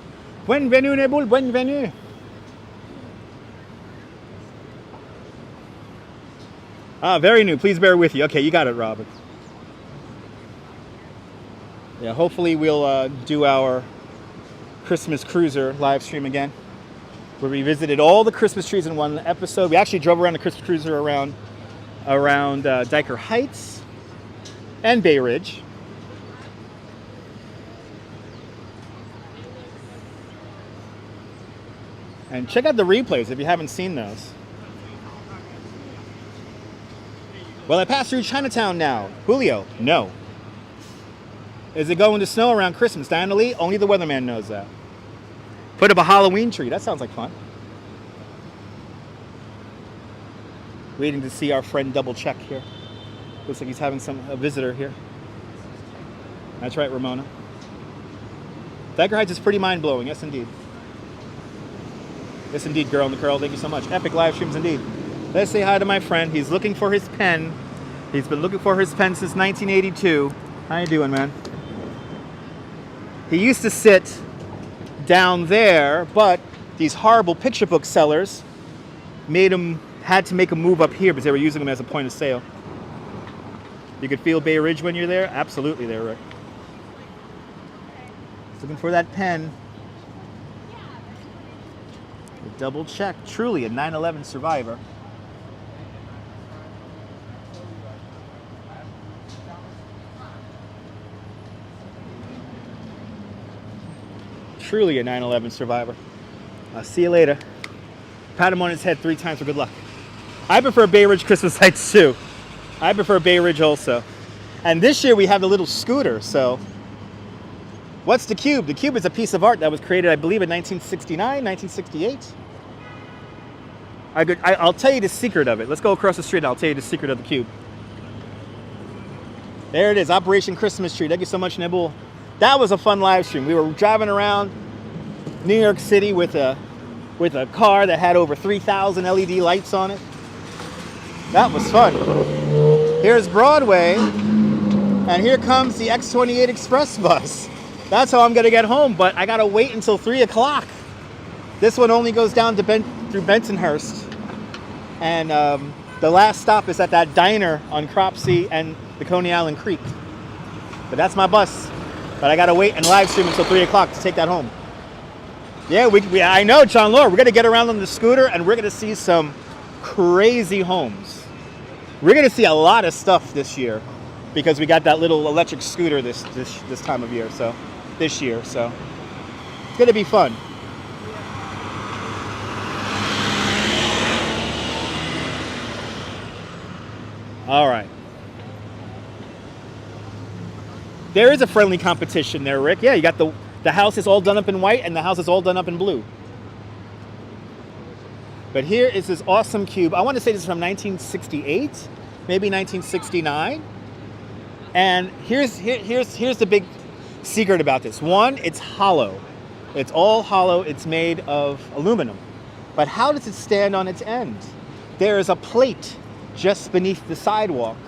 Bienvenue, Nebul, bienvenue. Very new. Please bear with you. Okay, you got it, Robert. Yeah, hopefully we'll do our Christmas Cruiser live stream again, where we visited all the Christmas trees in one episode. We actually drove around the Christmas Cruiser around Dyker Heights and Bay Ridge. And check out the replays if you haven't seen those. Well, I passed through Chinatown now. Julio, no. Is it going to snow around Christmas? Diana Lee, only the weatherman knows that. Put up a Halloween tree. That sounds like fun. Waiting to see our friend double check here. Looks like he's having a visitor here. That's right, Ramona. Dyker Heights is pretty mind-blowing. Yes, indeed. Yes, indeed, girl in the curl. Thank you so much. Epic live streams, indeed. Let's say hi to my friend. He's looking for his pen. He's been looking for his pen since 1982. How you doing, man? He used to sit down there, but these horrible picture book sellers had to make a move up here because they were using them as a point of sale. You could feel Bay Ridge when you're there? Absolutely there, Rick. Looking for that pen. Double check. Truly a 9/11 survivor. Truly a 9/11 survivor. I'll see you later. Pat him on his head 3 times for good luck. I prefer Bay Ridge Christmas lights too. I prefer Bay Ridge also. And this year we have a little scooter, so. What's the cube? The cube is a piece of art that was created, I believe, in 1969, 1968. I'll tell you the secret of it. Let's go across the street and I'll tell you the secret of the cube. There it is, Operation Christmas Tree. Thank you so much, Nibble. That was a fun live stream. We were driving around New York City with a car that had over 3,000 LED lights on it. That was fun. Here's Broadway, and here comes the X28 Express bus. That's how I'm gonna get home, but I gotta wait until 3 o'clock. This one only goes down to through Bensonhurst. And the last stop is at that diner on Cropsey and the Coney Island Creek. But that's my bus. But I gotta wait and live stream until 3 o'clock to take that home. Yeah, I know, John Laura. We're gonna get around on the scooter and we're gonna see some crazy homes. We're gonna see a lot of stuff this year because we got that little electric scooter this time of year. So this year, so it's gonna be fun. All right. There is a friendly competition there, Rick. Yeah, you got the house is all done up in white and the house is all done up in blue. But here is this awesome cube. I want to say this is from 1968, maybe 1969. And here's the big secret about this. One, it's hollow. It's all hollow. It's made of aluminum. But how does it stand on its end? There is a plate just beneath the sidewalk,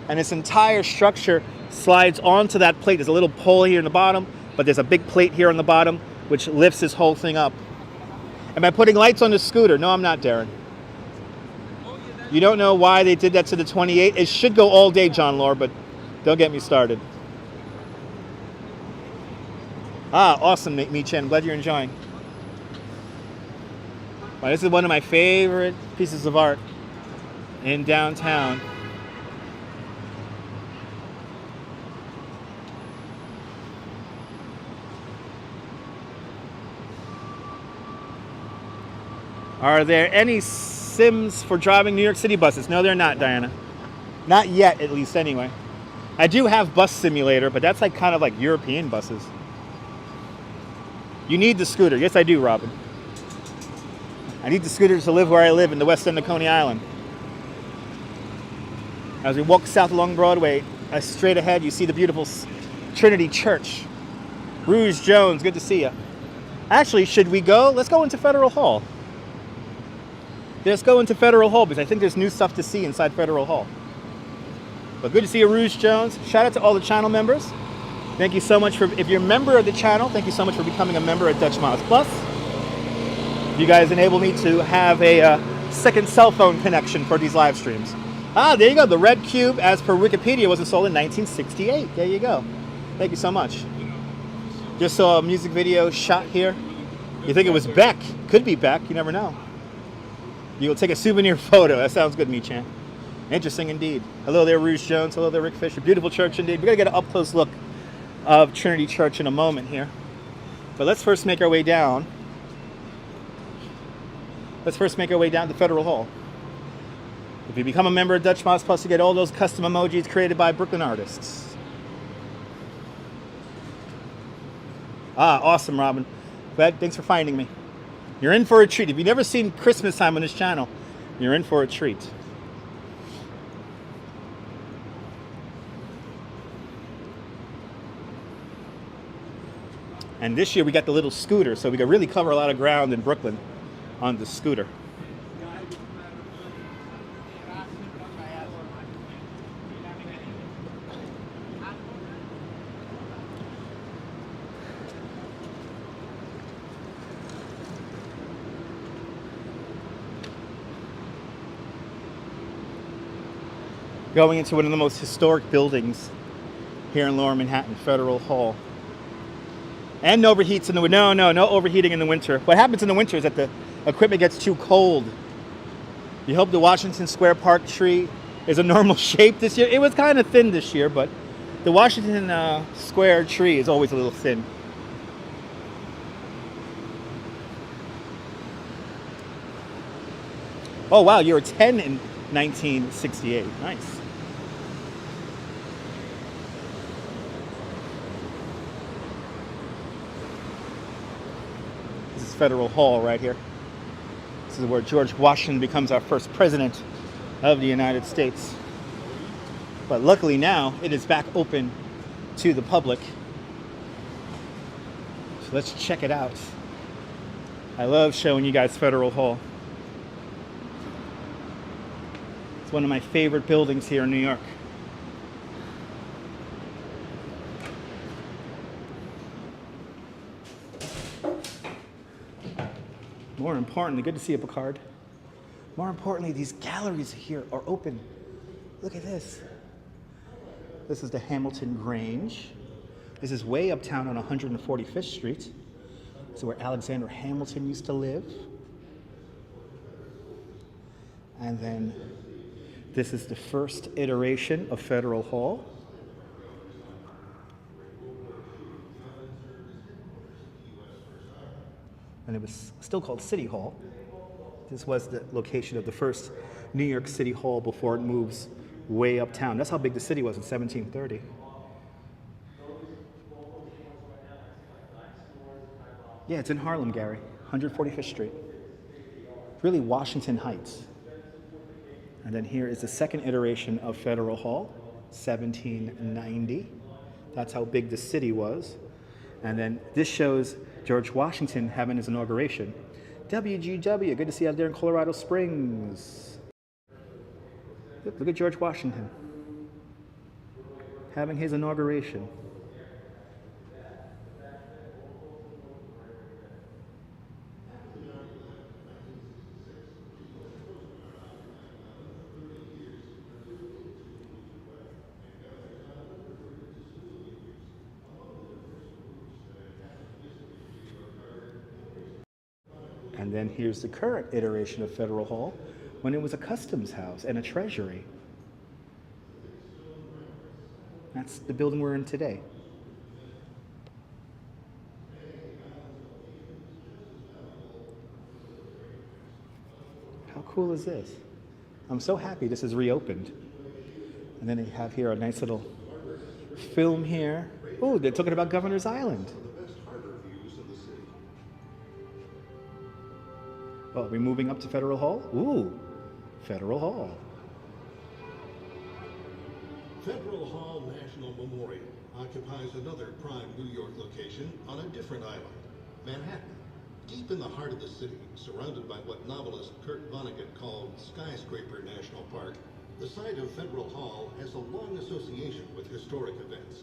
and this entire structure slides onto that plate. There's a little pole here in the bottom, but there's a big plate here on the bottom which lifts this whole thing up. Am I putting lights on the scooter? No, I'm not, Darren. You don't know why they did that to the 28? It should go all day, John Law, but don't get me started. Ah, awesome, Mi-Chen. Glad you're enjoying. Well, this is one of my favorite pieces of art in downtown. Are there any sims for driving New York City buses? No, they're not, Diana. Not yet, at least, anyway. I do have Bus Simulator, but that's like kind of like European buses. You need the scooter. Yes, I do, Robin. I need the scooter to live where I live in the west end of Coney Island. As we walk south along Broadway, straight ahead, you see the beautiful Trinity Church. Rouge Jones, good to see you. Actually, should we go? Let's go into Federal Hall. Let's go into Federal Hall because I think there's new stuff to see inside Federal Hall. But good to see you, Rouge Jones. Shout out to all the channel members. Thank you so much for, if you're a member of the channel, thank you so much for becoming a member at Dutch Miles Plus. You guys enable me to have a second cell phone connection for these live streams. Ah, there you go. The red cube, as per Wikipedia, was installed in 1968. There you go. Thank you so much. Just saw a music video shot here. You think it was Beck? Could be Beck. You never know. You'll take a souvenir photo. That sounds good, Mi-Chan. Interesting indeed. Hello there, Rouge Jones. Hello there, Rick Fisher. Beautiful church indeed. We're going to get an up-close look of Trinity Church in a moment here. But let's first make our way down. Let's first make our way down to Federal Hall. If you become a member of Dutch Miles Plus, you get all those custom emojis created by Brooklyn artists. Ah, awesome, Robin. Glad, thanks for finding me. You're in for a treat. If you've never seen Christmas time on this channel, you're in for a treat. And this year we got the little scooter, so we could really cover a lot of ground in Brooklyn on the scooter. Going into one of the most historic buildings here in Lower Manhattan, Federal Hall. And no overheats in the winter. No overheating in the winter. What happens in the winter is that the equipment gets too cold. You hope the Washington Square Park tree is a normal shape this year. It was kind of thin this year, but the Washington Square tree is always a little thin. Oh wow, you were 10 in 1968. Nice. Federal Hall right here. This is where George Washington becomes our first president of the United States. But luckily now it is back open to the public. So let's check it out. I love showing you guys Federal Hall. It's one of my favorite buildings here in New York. More importantly, good to see you, Picard. More importantly, these galleries here are open. Look at this. This is the Hamilton Grange. This is way uptown on 145th Street. This is where Alexander Hamilton used to live. And then this is the first iteration of Federal Hall. And it was still called City Hall. This was the location of the first New York City Hall before it moves way uptown. That's how big the city was in 1730. Yeah, it's in Harlem, Gary, 145th Street. Really Washington Heights. And then here is the second iteration of Federal Hall, 1790. That's how big the city was. And then this shows George Washington having his inauguration. WGW, good to see you out there in Colorado Springs. Look at George Washington having his inauguration. And then here's the current iteration of Federal Hall when it was a customs house and a treasury. That's the building we're in today. How cool is this? I'm so happy this is reopened. And then they have here a nice little film here. Oh, they're talking about Governor's Island. Oh, are we moving up to Federal Hall? Ooh, Federal Hall. Federal Hall National Memorial occupies another prime New York location on a different island, Manhattan. Deep in the heart of the city, surrounded by what novelist Kurt Vonnegut called Skyscraper National Park, the site of Federal Hall has a long association with historic events.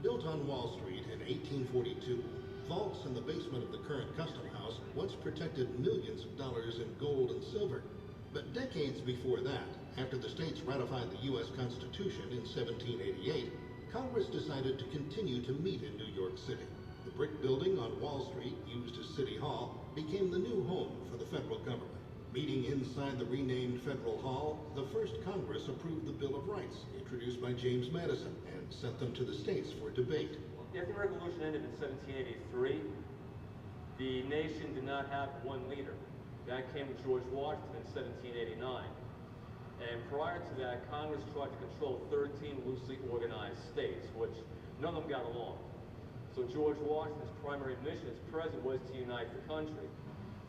Built on Wall Street in 1842, vaults in the basement of the current Custom House once protected millions of dollars in gold and silver. But decades before that, after the states ratified the U.S. Constitution in 1788, Congress decided to continue to meet in New York City. The brick building on Wall Street, used as City Hall, became the new home for the federal government. Meeting inside the renamed Federal Hall, the first Congress approved the Bill of Rights, introduced by James Madison, and sent them to the states for debate. After the revolution ended in 1783, the nation did not have one leader. That came with George Washington in 1789. And prior to that, Congress tried to control 13 loosely organized states, which none of them got along. So George Washington's primary mission as president was to unite the country.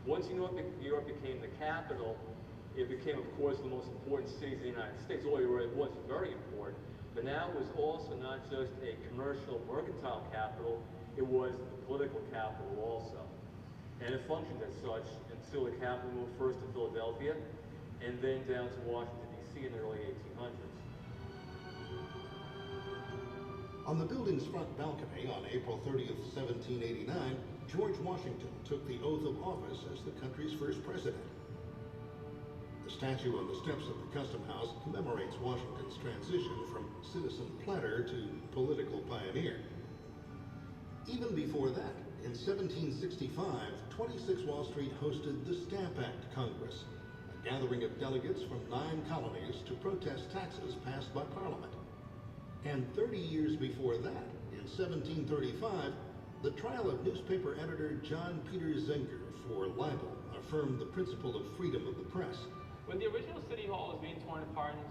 Once New York became the capital, it became, of course, the most important cities in the United States. Well, it was very important. But now it was also not just a commercial mercantile capital, it was the political capital also. And it functioned as such until the capital moved first to Philadelphia and then down to Washington, D.C. in the early 1800s. On the building's front balcony on April 30th, 1789, George Washington took the oath of office as the country's first president. The statue on the steps of the Custom House commemorates Washington's transition from citizen planter to political pioneer. Even before that, in 1765, 26 Wall Street hosted the Stamp Act Congress, a gathering of delegates from 9 colonies to protest taxes passed by Parliament. And 30 years before that, in 1735, the trial of newspaper editor John Peter Zenger for libel affirmed the principle of freedom of the press. When the original City Hall was being torn apart and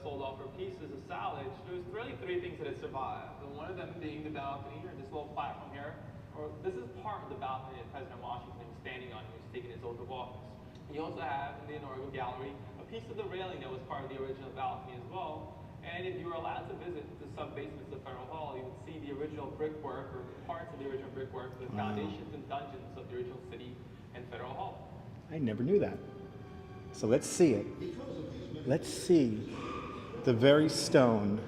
sold off for pieces of salvage, there was really 3 things that had survived. And one of them being the balcony, or this little platform here. Or this is part of the balcony that President Washington was standing on when he was taking his oath of office. You also have in the inaugural gallery a piece of the railing that was part of the original balcony as well. And if you were allowed to visit the sub-basements of Federal Hall, you would see the original brickwork, or parts of the original brickwork, the foundations and dungeons of the original city and Federal Hall. I never knew that. So let's see it. Let's see the very stone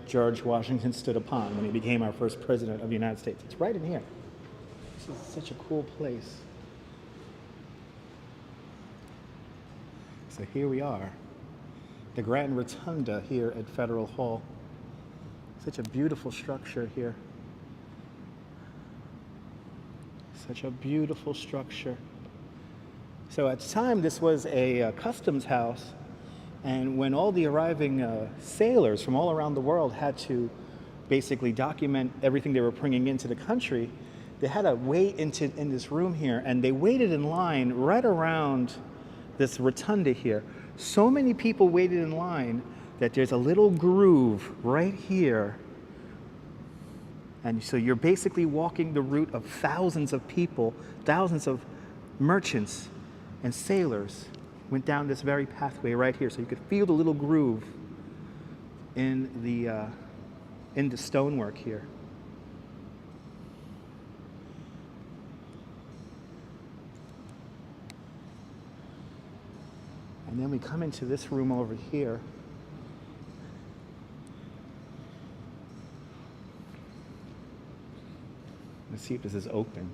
George Washington stood upon when he became our first president of the United States. It's right in here. This is such a cool place. So here we are, the Grand Rotunda here at Federal Hall. Such a beautiful structure here. Such a beautiful structure. So at the time, this was a customs house, and when all the arriving sailors from all around the world had to basically document everything they were bringing into the country, they had to wait in this room here, and they waited in line right around this rotunda here. So many people waited in line that there's a little groove right here. And so you're basically walking the route of thousands of people, thousands of merchants and sailors went down this very pathway right here. So you could feel the little groove in the stonework here. And then we come into this room over here. Let's see if this is open.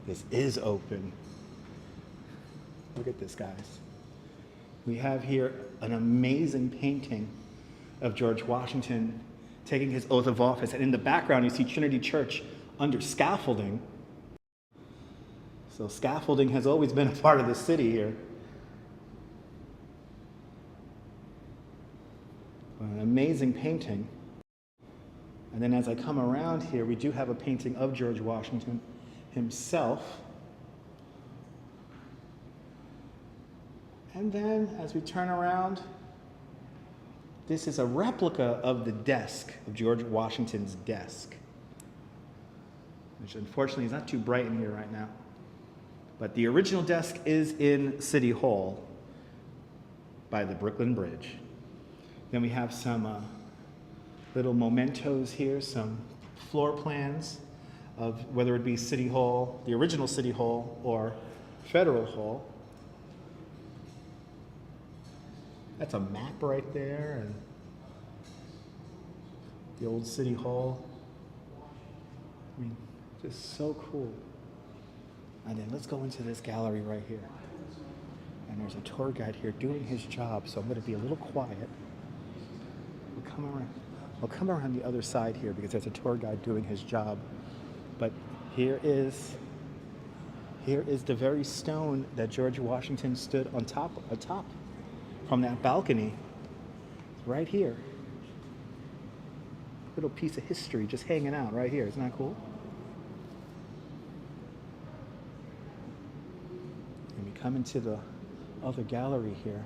This is open. Look at this, guys. We have here an amazing painting of George Washington taking his oath of office. And in the background, you see Trinity Church under scaffolding. So scaffolding has always been a part of the city here. An amazing painting. And then as I come around here, we do have a painting of George Washington himself. And then as we turn around, this is a replica of the desk, of George Washington's desk, which unfortunately is not too bright in here right now. But the original desk is in City Hall by the Brooklyn Bridge. Then we have some little mementos here, some floor plans of whether it be City Hall, the original City Hall, or Federal Hall. That's a map right there, and the old City Hall. I mean, just so cool. And then let's go into this gallery right here. And there's a tour guide here doing his job, so I'm going to be a little quiet. I'll come around the other side here because there's a tour guide doing his job. But here is the very stone that George Washington stood atop from that balcony. Right here. Little piece of history just hanging out right here. Isn't that cool? And we come into the other gallery here.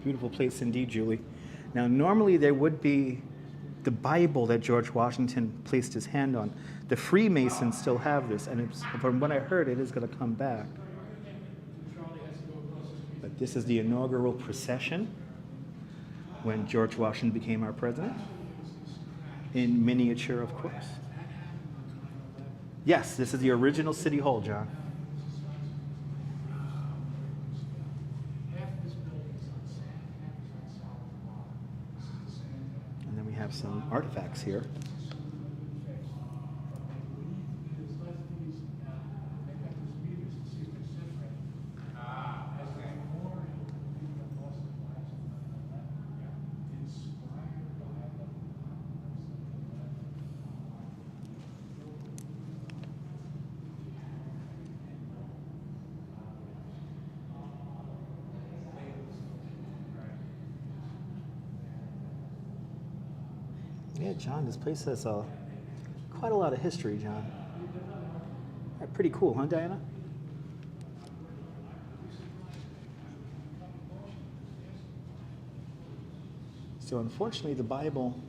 Beautiful place indeed, Julie. Now, normally there would be the Bible that George Washington placed his hand on. The Freemasons still have this, and from what I heard, it is going to come back. But this is the inaugural procession when George Washington became our president, in miniature, of course. Yes, this is the original City Hall, John. Have some artifacts here. Yeah, John, this place has quite a lot of history, John. Pretty cool, huh, Diana? So unfortunately, the Bible,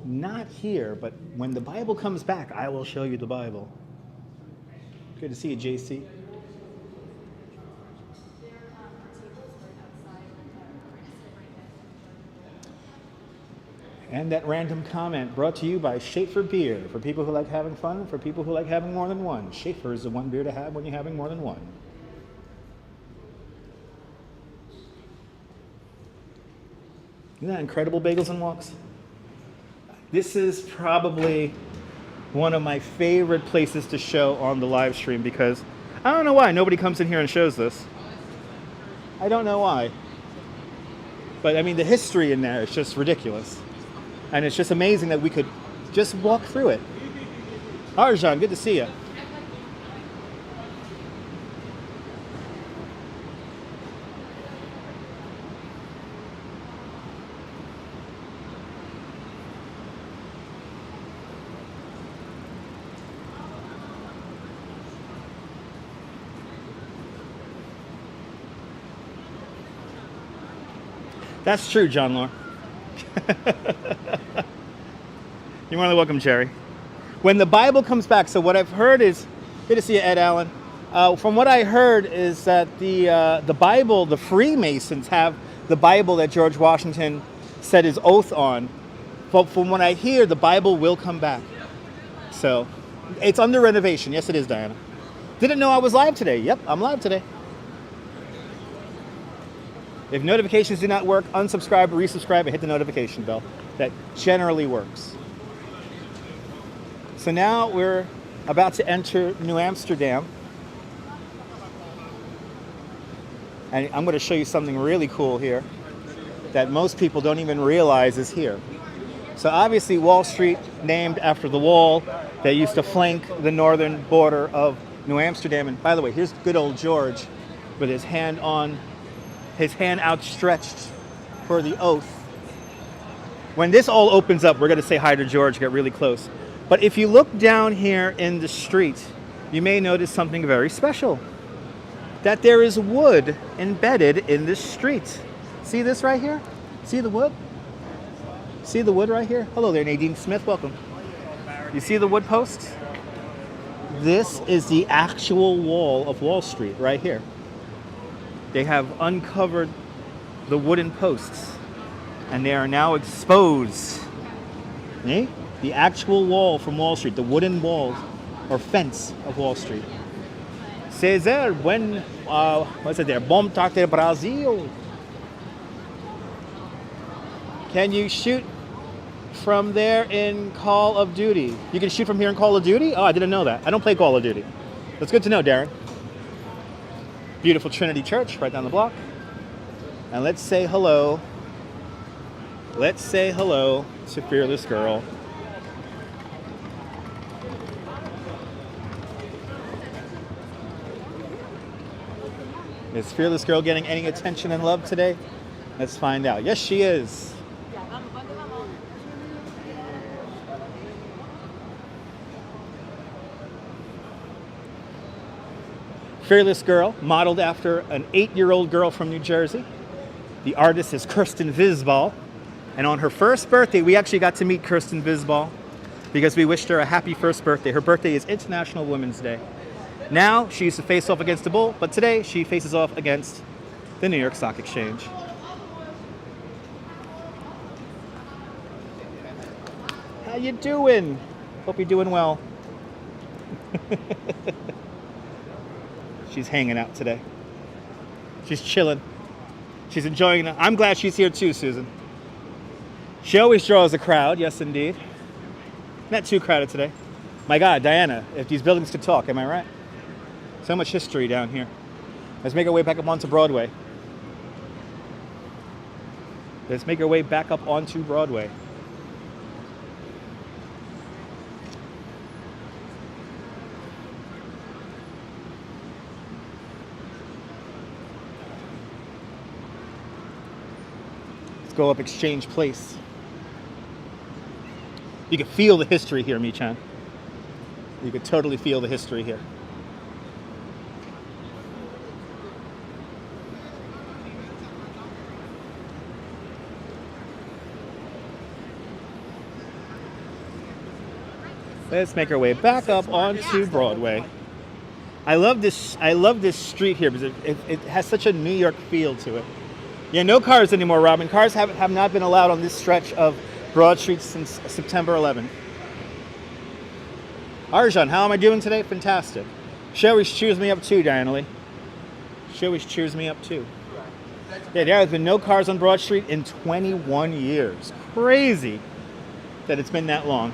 not here, but when the Bible comes back, I will show you the Bible. Good to see you, JC. And that random comment brought to you by Schaefer Beer, for people who like having fun, for people who like having more than one. Schaefer is the one beer to have when you're having more than one. Isn't that incredible, Bagels and Walks? This is probably one of my favorite places to show on the live stream because I don't know why nobody comes in here and shows this. I don't know why. But I mean, the history in there is just ridiculous. And it's just amazing that we could just walk through it. Arjan, good to see you. That's true, John Lore. You're more than welcome, Jerry. When the Bible comes back, so what I've heard is, good to see you, Ed Allen. From what I heard is that the Bible, the Freemasons have the Bible that George Washington said his oath on. But from what I hear, the Bible will come back. So it's under renovation. Yes, it is, Diana. Didn't know I was live today. Yep, I'm live today. If notifications do not work, unsubscribe, resubscribe, and hit the notification bell. That generally works. So now we're about to enter New Amsterdam. And I'm going to show you something really cool here that most people don't even realize is here. So obviously Wall Street, named after the wall that used to flank the northern border of New Amsterdam. And by the way, here's good old George with his hand outstretched for the oath. When this all opens up, we're going to say hi to George, get really close. But if you look down here in the street, you may notice something very special. That there is wood embedded in this street. See this right here? See the wood? See the wood right here? Hello there, Nadine Smith, welcome. You see the wood posts? This is the actual wall of Wall Street right here. They have uncovered the wooden posts and they are now exposed. See? The actual wall from Wall Street, the wooden wall or fence of Wall Street. César, what's it there? Bom tarde Brasil. Can you shoot from there in Call of Duty? You can shoot from here in Call of Duty? Oh, I didn't know that. I don't play Call of Duty. That's good to know, Darren. Beautiful Trinity Church right down the block. And let's say hello. Let's say hello to Fearless Girl. Is Fearless Girl getting any attention and love today? Let's find out. Yes, she is. Fearless Girl, modeled after an 8-year-old girl from New Jersey. The artist is Kirsten Visbal. And on her first birthday, we actually got to meet Kirsten Visbal because we wished her a happy first birthday. Her birthday is International Women's Day. Now, she used to face off against the bull, but today she faces off against the New York Stock Exchange. How you doing? Hope you're doing well. She's hanging out today. She's chilling. She's enjoying it. I'm glad she's here too, Susan. She always draws a crowd, yes indeed. Not too crowded today. My God, Diana, if these buildings could talk, am I right? So much history down here. Let's make our way back up onto Broadway. Let's make our way back up onto Broadway. Let's go up Exchange Place. You can feel the history here, Mi-chan. You can totally feel the history here. Let's make our way back up onto Broadway. I love this street here because it has such a New York feel to it. Yeah, no cars anymore, Robin. Cars have not been allowed on this stretch of Broad Street since September 11th. Arjan, how am I doing today? Fantastic. She always cheers me up too, Diana Lee. She always cheers me up too. Yeah, there has been no cars on Broad Street in 21 years. Crazy that it's been that long.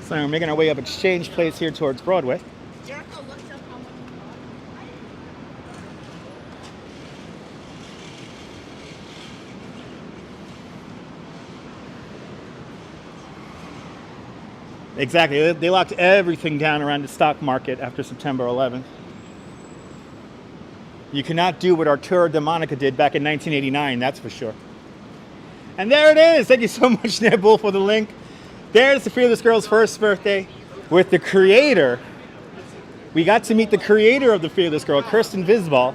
So we're making our way up Exchange Place here towards Broadway. Jericho looked up how much Exactly. They locked everything down around the stock market after September 11th. You cannot do what Arturo DeMonica did back in 1989, that's for sure. And there it is. Thank you so much, Nebul, for the link. There's the Fearless Girl's first birthday with the creator. We got to meet the creator of the Fearless Girl, Kirsten Visbal,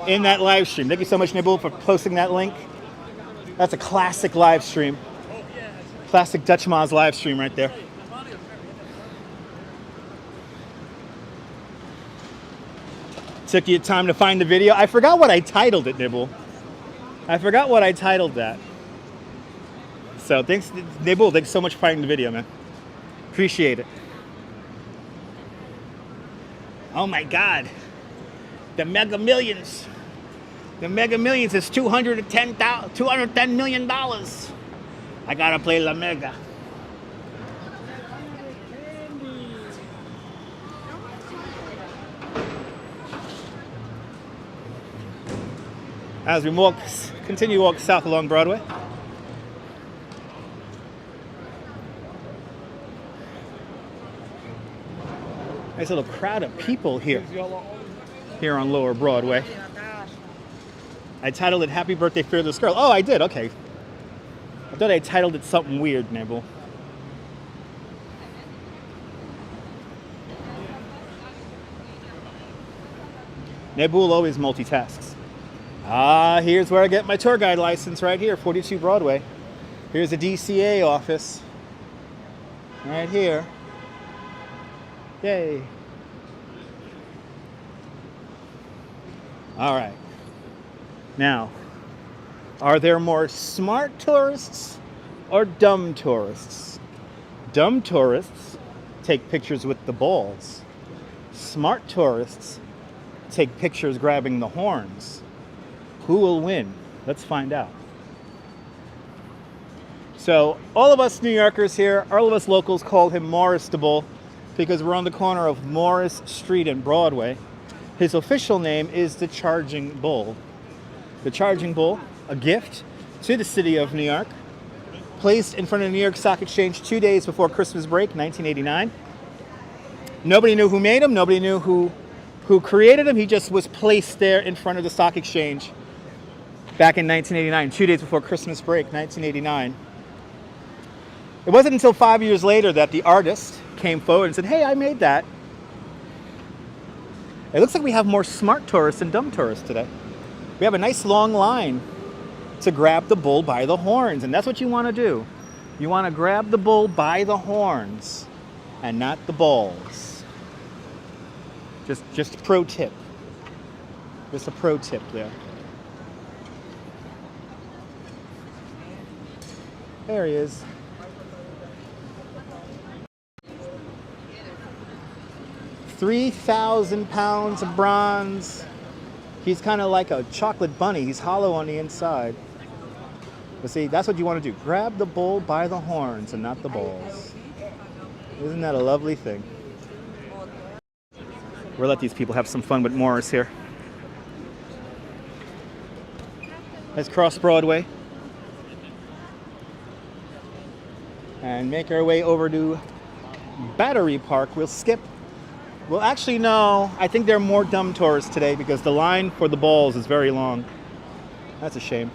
in that live stream. Thank you so much, Nebul, for posting that link. That's a classic live stream. Classic Dutch Moz live stream right there. Took you time to find the video. I forgot what I titled it, Nibble. I forgot what I titled that. So thanks, Nibble. Thanks so much for finding the video, man. Appreciate it. Oh my God. The Mega Millions. The Mega Millions is $210 million. I gotta play La Mega. As we continue to walk south along Broadway. Nice little crowd of people here on Lower Broadway. I titled it Happy Birthday Fearless Girl. Oh, I did, okay. I thought I titled it something weird, Nebul. Nebul always multitasks. Ah, here's where I get my tour guide license right here, 42 Broadway. Here's the DCA office. Right here. Yay. All right. Now, are there more smart tourists or dumb tourists? Dumb tourists take pictures with the balls. Smart tourists take pictures grabbing the horns. Who will win? Let's find out. So all of us New Yorkers here, all of us locals call him Morris the Bull because we're on the corner of Morris Street and Broadway. His official name is the Charging Bull. The Charging Bull, a gift to the city of New York, placed in front of the New York Stock Exchange 2 days before Christmas break, 1989. Nobody knew who made him. Nobody knew who created him. He just was placed there in front of the Stock Exchange back in 1989, 2 days before Christmas break, 1989. It wasn't until 5 years later that the artist came forward and said, hey, I made that. It looks like we have more smart tourists than dumb tourists today. We have a nice long line to grab the bull by the horns, and that's what you want to do. You want to grab the bull by the horns and not the balls. Just a pro tip. Just a pro tip there. There he is. £3,000 of bronze. He's kind of like a chocolate bunny. He's hollow on the inside. But see, that's what you want to do. Grab the bull by the horns and not the balls. Isn't that a lovely thing? We'll let these people have some fun with Morris here. Let's cross Broadway and make our way over to Battery Park. We'll skip. Well, actually, no. I think there are more dumb tourists today because the line for the balls is very long. That's a shame.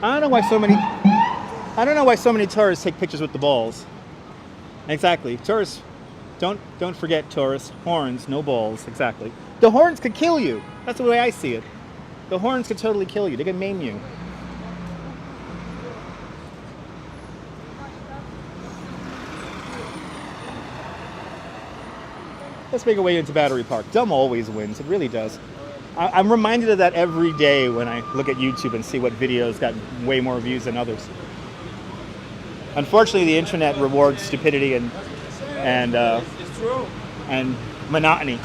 I don't know why so many tourists take pictures with the balls. Exactly. Tourists, don't forget tourists. Horns, no balls. Exactly. The horns could kill you. That's the way I see it. The horns could totally kill you. They can maim you. Let's make our way into Battery Park. Dumb always wins. It really does. I'm reminded of that every day when I look at YouTube and see what videos got way more views than others. Unfortunately, the internet rewards stupidity and monotony.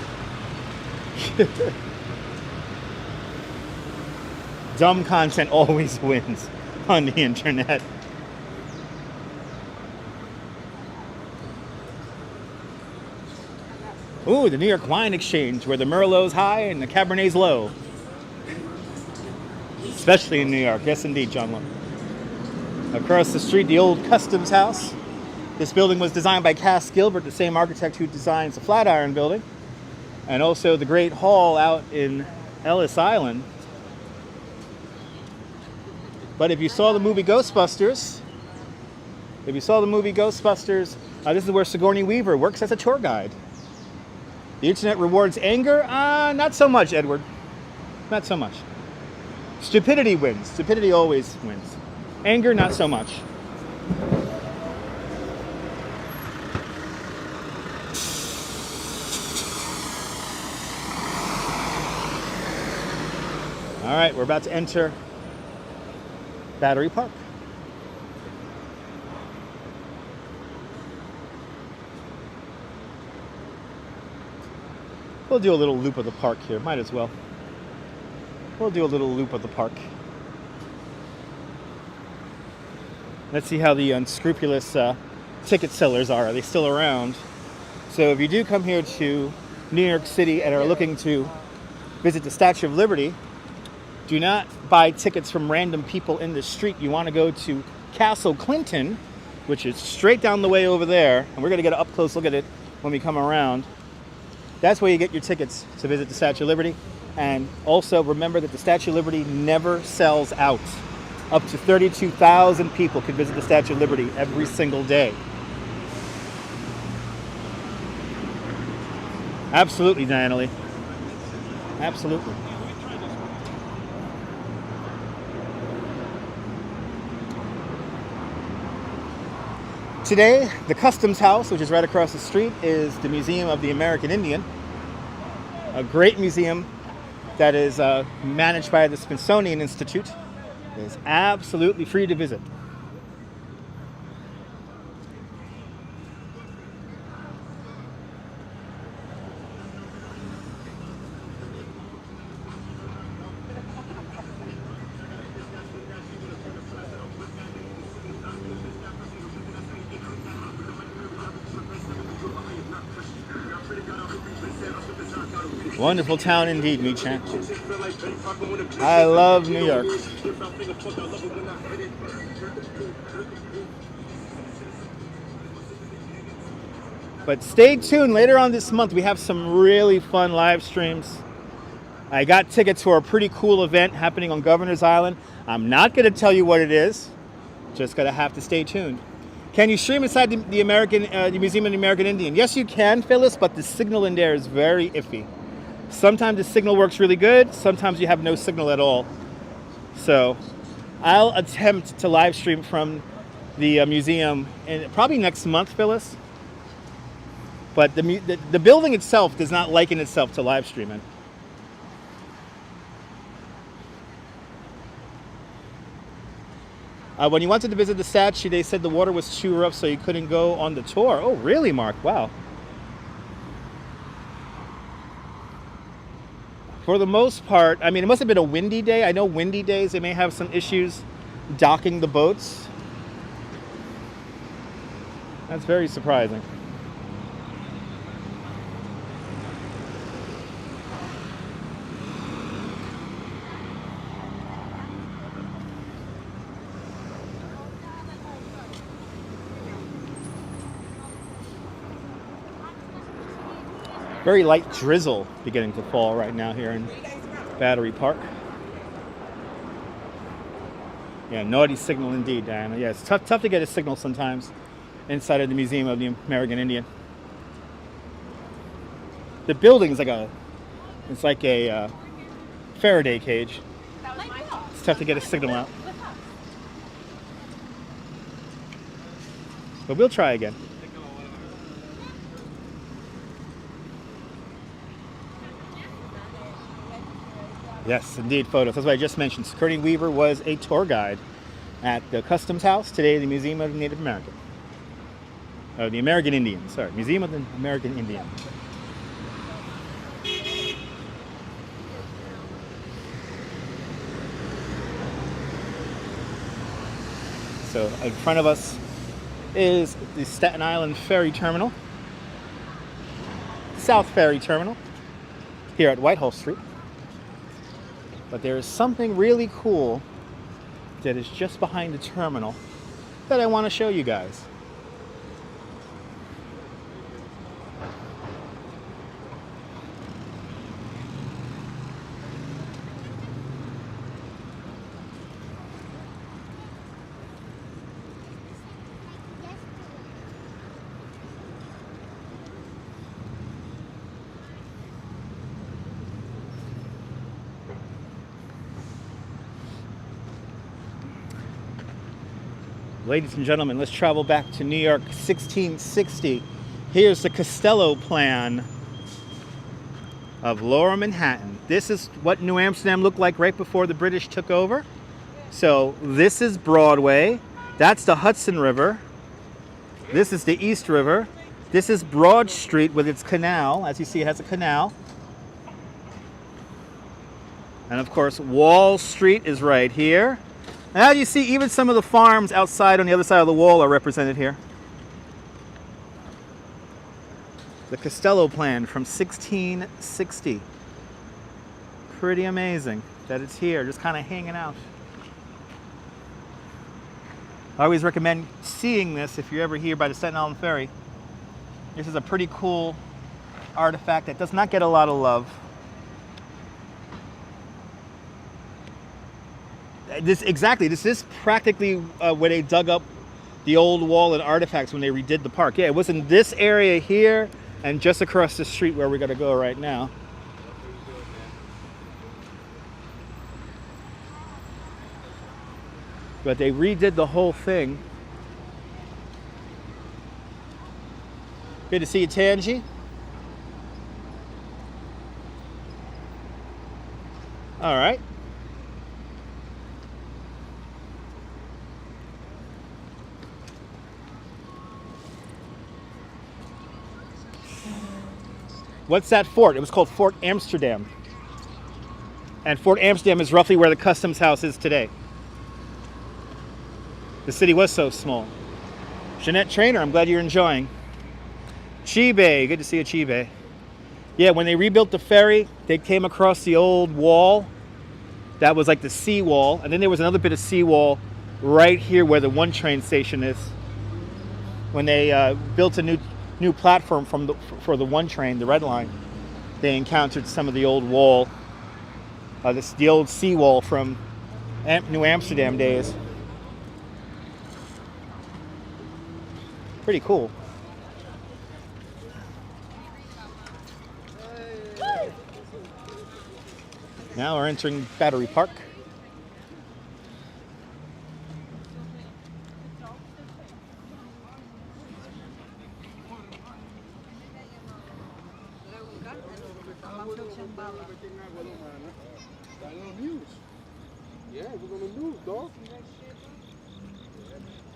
Dumb content always wins. on the internet. Ooh, the New York Wine Exchange, where the Merlot's high and the Cabernet's low. Especially in New York. Yes, indeed, John Lowe. Across the street, the old Customs House. This building was designed by Cass Gilbert, the same architect who designs the Flatiron Building. And also the Great Hall out in Ellis Island. But if you saw the movie Ghostbusters, this is where Sigourney Weaver works as a tour guide. The internet rewards anger? Not so much, Edward. Not so much. Stupidity wins. Stupidity always wins. Anger, not so much. All right, we're about to enter Battery Park. We'll do a little loop of the park here, might as well. We'll do a little loop of the park. Let's see how the unscrupulous ticket sellers are. Are they still around? So if you do come here to New York City and are looking to visit the Statue of Liberty, do not buy tickets from random people in the street. You want to go to Castle Clinton, which is straight down the way over there. And we're going to get an up-close look at it when we come around. That's where you get your tickets to visit the Statue of Liberty. And also remember that the Statue of Liberty never sells out. Up to 32,000 people could visit the Statue of Liberty every single day. Absolutely, Diana Lee. Absolutely. Today, the Customs House, which is right across the street, is the Museum of the American Indian. A great museum that is managed by the Smithsonian Institute. It is absolutely free to visit. Wonderful town indeed, Michan. I love New York. But stay tuned. Later on this month, we have some really fun live streams. I got tickets for a pretty cool event happening on Governor's Island. I'm not going to tell you what it is. Just going to have to stay tuned. Can you stream inside the Museum of the American Indian? Yes, you can, Phyllis, but the signal in there is very iffy. Sometimes the signal works really good. Sometimes you have no signal at all. So I'll attempt to live stream from the museum probably next month, Phyllis. But the building itself does not liken itself to live streaming. When you wanted to visit the statue, they said the water was too rough, so you couldn't go on the tour. Oh, really, Mark? Wow. For the most part, I mean, it must have been a windy day. I know windy days, they may have some issues docking the boats. That's very surprising. Very light drizzle beginning to fall right now here in Battery Park. Yeah, naughty signal indeed, Diana. Yeah, it's tough to get a signal sometimes inside of the Museum of the American Indian. The building is like a Faraday cage. It's tough to get a signal out. But we'll try again. Yes, indeed, photos. That's what I just mentioned. Sigourney Weaver was a tour guide at the Customs House, today the Museum of the Native American. The American Indian, sorry. Museum of the American Indian. So in front of us is the Staten Island Ferry Terminal, South Ferry Terminal, here at Whitehall Street. But there is something really cool that is just behind the terminal that I want to show you guys. Ladies and gentlemen, let's travel back to New York 1660. Here's the Costello plan of Lower Manhattan. This is what New Amsterdam looked like right before the British took over. So this is Broadway. That's the Hudson River. This is the East River. This is Broad Street with its canal. As you see, it has a canal. And of course, Wall Street is right here. And as you see, even some of the farms outside on the other side of the wall are represented here. The Costello plan from 1660. Pretty amazing that it's here, just kind of hanging out. I always recommend seeing this if you're ever here by the Staten Island Ferry. This is a pretty cool artifact that does not get a lot of love. This is practically where they dug up the old wall and artifacts when they redid the park. Yeah, it was in this area here and just across the street where we're going to go right now. But they redid the whole thing. Good to see you, Tangi. All right. What's that fort? It was called Fort Amsterdam. And Fort Amsterdam is roughly where the Customs House is today. The city was so small. Jeanette Trainer, I'm glad you're enjoying. Chibe, good to see you, Chibe. Yeah, when they rebuilt the ferry, they came across the old wall. That was like the seawall. And then there was another bit of seawall right here where the one train station is. When they built a new platform for the one train, the Red Line, they encountered some of the old wall, the old seawall from New Amsterdam days. Pretty cool. Now we're entering Battery Park.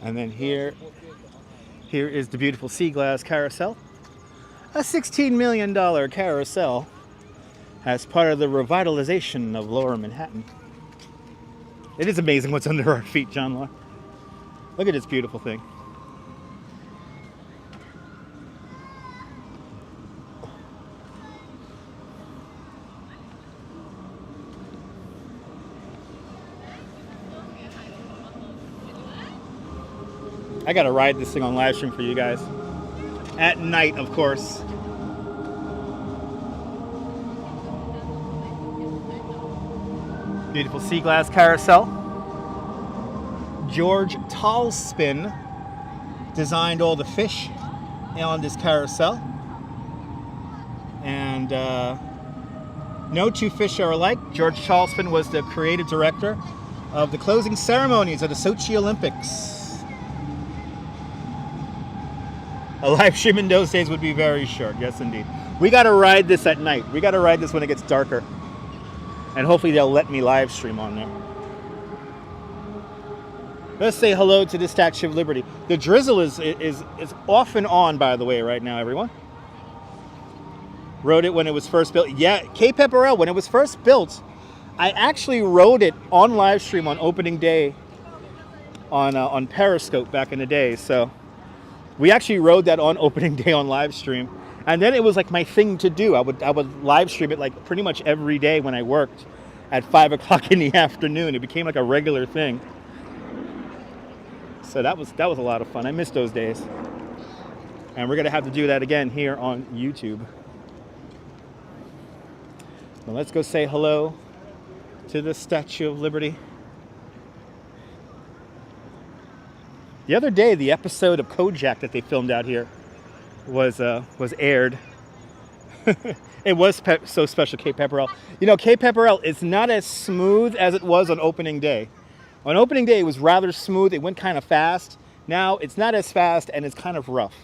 And then here is the beautiful SeaGlass Carousel. A $16 million carousel as part of the revitalization of Lower Manhattan. It is amazing what's under our feet, John Law. Look at this beautiful thing. I gotta ride this thing on live stream for you guys. At night, of course. Beautiful SeaGlass Carousel. George Talspin designed all the fish on this carousel. And no two fish are alike. George Talspin was the creative director of the closing ceremonies of the Sochi Olympics. A live stream in those days would be very short, yes indeed. We gotta ride this at night. We gotta ride this when it gets darker. And hopefully they'll let me live stream on there. Let's say hello to the Statue of Liberty. The drizzle is off and on, by the way, right now, everyone. Rode it when it was first built. Yeah, Cape Pepperell, when it was first built, I actually rode it on live stream on opening day on Periscope back in the day. So we actually rode that on opening day on live stream, and then it was like my thing to do. I would live stream it like pretty much every day when I worked at 5 o'clock in the afternoon. It became like a regular thing. So that was a lot of fun. I miss those days, and we're gonna have to do that again here on YouTube. Well, let's go say hello to the Statue of Liberty. The other day, the episode of Kojak that they filmed out here was aired. It was so special, Cape Pepperell. You know, Cape Pepperell is not as smooth as it was on opening day. On opening day, it was rather smooth. It went kind of fast. Now, it's not as fast, and it's kind of rough.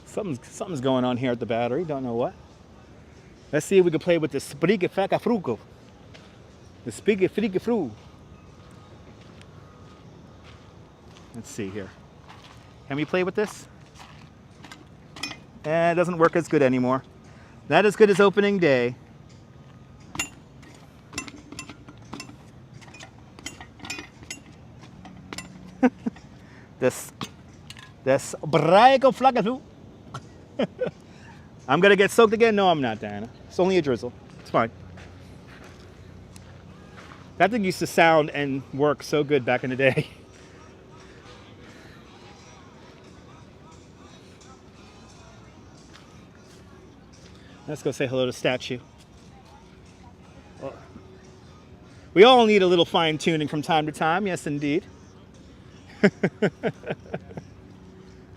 Something's going on here at the battery. Don't know what. Let's see if we can play with the Sprigefakafruko. The Sprigefrigefru. Let's see here. Can we play with this? It doesn't work as good anymore. Not as good as opening day. This Sprigefakafru. I'm gonna get soaked again? No, I'm not, Diana. It's only a drizzle. It's fine. That thing used to sound and work so good back in the day. Let's go say hello to Statue. We all need a little fine tuning from time to time. Yes, indeed.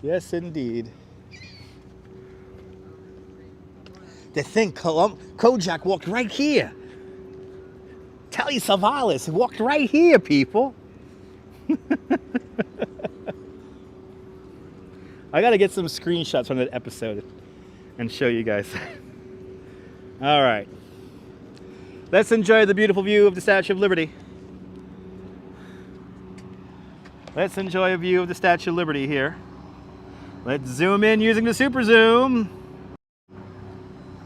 Yes, indeed. To think Kojak walked right here. Telly Savalas walked right here, people. I got to get some screenshots from that episode and show you guys. All right. Let's enjoy the beautiful view of the Statue of Liberty. Let's enjoy a view of the Statue of Liberty here. Let's zoom in using the super zoom.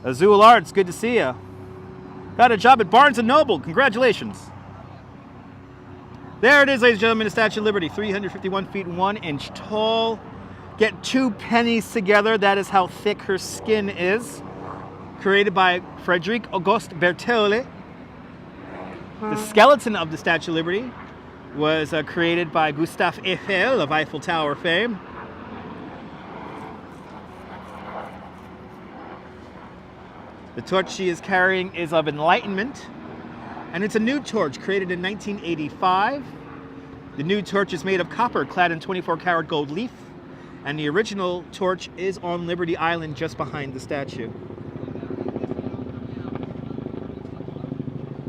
Azul Arts, good to see you. Got a job at Barnes & Noble. Congratulations. There it is, ladies and gentlemen, the Statue of Liberty, 351 feet 1 inch tall. Get 2 pennies together. That is how thick her skin is. Created by Frederic Auguste Berthollet. The skeleton of the Statue of Liberty was created by Gustave Eiffel of Eiffel Tower fame. The torch she is carrying is of enlightenment, and it's a new torch created in 1985. The new torch is made of copper clad in 24-karat gold leaf, and the original torch is on Liberty Island just behind the statue.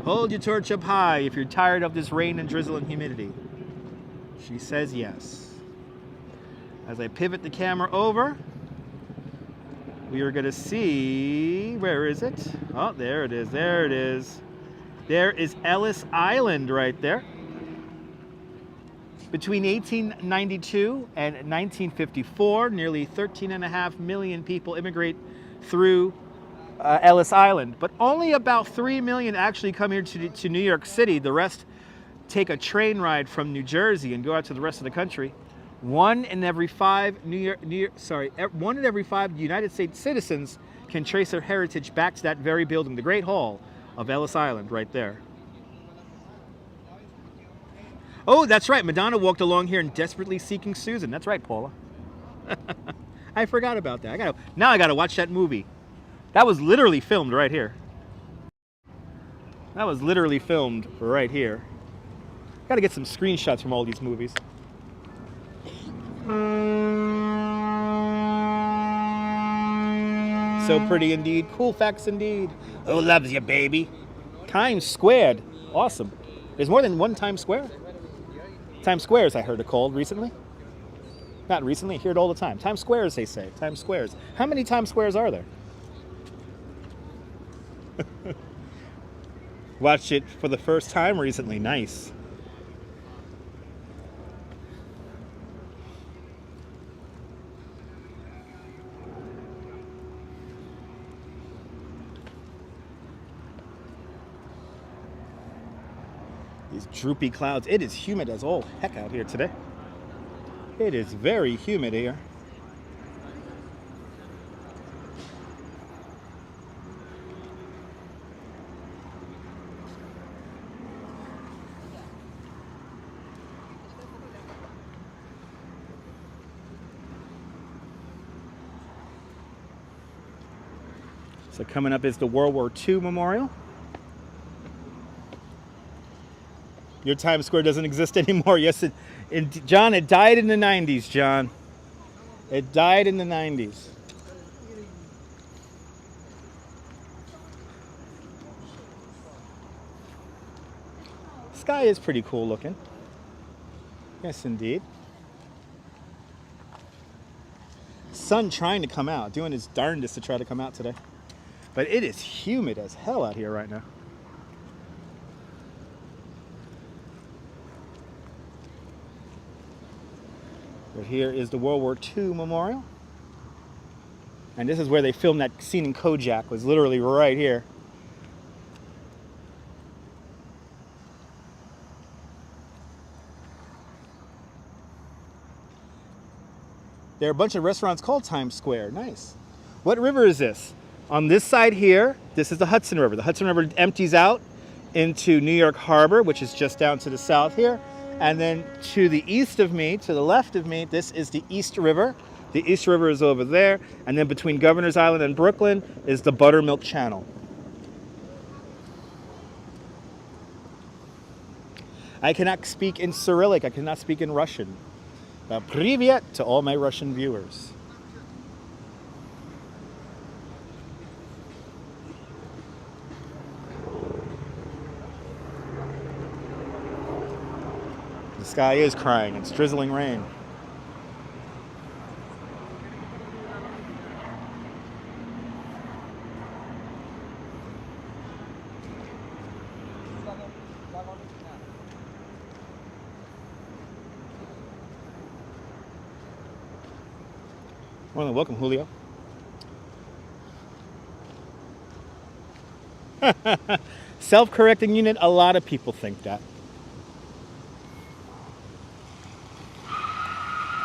Hold your torch up high if you're tired of this rain and drizzle and humidity. She says yes. As I pivot the camera over, we are going to see, where is it? Oh, there it is, there it is. There is Ellis Island right there. Between 1892 and 1954, nearly 13.5 million people immigrate through Ellis Island. But only about 3 million actually come here to New York City. The rest take a train ride from New Jersey and go out to the rest of the country. One in every five United States citizens can trace their heritage back to that very building, the Great Hall of Ellis Island, right there. Oh, that's right. Madonna walked along here and desperately seeking Susan. That's right, Paula. I forgot about that. Now I gotta watch that movie. That was literally filmed right here. That was literally filmed right here. Gotta get some screenshots from all these movies. So pretty indeed. Cool facts indeed. Oh, loves you, baby. Times Squared. Awesome. There's more than one Times Square? Times Squares, I heard it called recently. Not recently, I hear it all the time. Times Squares, they say. Times Squares. How many Times Squares are there? Watched it for the first time recently. Nice. These droopy clouds. It is humid as all heck out here today. It is very humid here. So coming up is the World War II Memorial. Your Times Square doesn't exist anymore. Yes, John, it died in the 90s, John. It died in the 90s. Sky is pretty cool looking. Yes, indeed. Sun trying to come out, doing his darndest to try to come out today. But it is humid as hell out here right now. But here is the World War II Memorial. And this is where they filmed that scene in Kojak, was literally right here. There are a bunch of restaurants called Times Square. Nice. What river is this? On this side here, this is the Hudson River. The Hudson River empties out into New York Harbor, which is just down to the south here. And then to the east of me, to the left of me, this is the East River. The East River is over there. And then between Governor's Island and Brooklyn is the Buttermilk Channel. I cannot speak in Cyrillic. I cannot speak in Russian. Privyet to all my Russian viewers. The sky is crying. It's drizzling rain. Well, welcome, Julio. Self-correcting unit, a lot of people think that.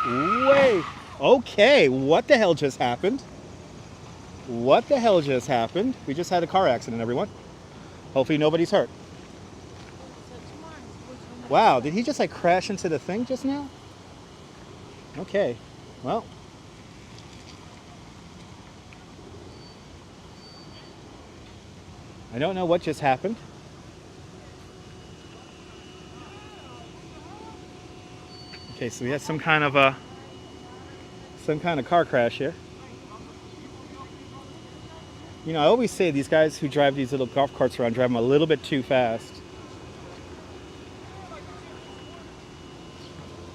Wait, okay, what the hell just happened? What the hell just happened? We just had a car accident, everyone. Hopefully nobody's hurt. Wow, did he just like crash into the thing just now? Okay, well. I don't know what just happened. Okay, so we had some kind of car crash here. You know, I always say these guys who drive these little golf carts around drive them a little bit too fast.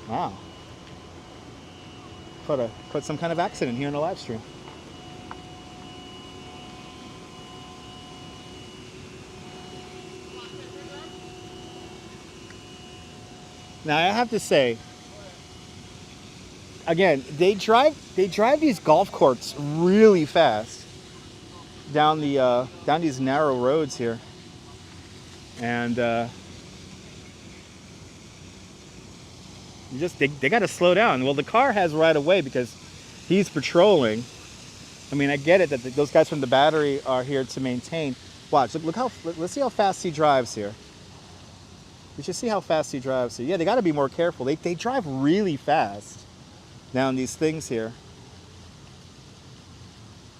Wow. Put some kind of accident here in the live stream. Now I have to say, again, they drive these golf carts really fast down these narrow roads here, and they got to slow down. Well, the car has right away because he's patrolling. I mean, I get it that those guys from the battery are here to maintain. Watch, let's see how fast he drives here. You should see how fast he drives here. Yeah, they got to be more careful. They drive really fast down these things here.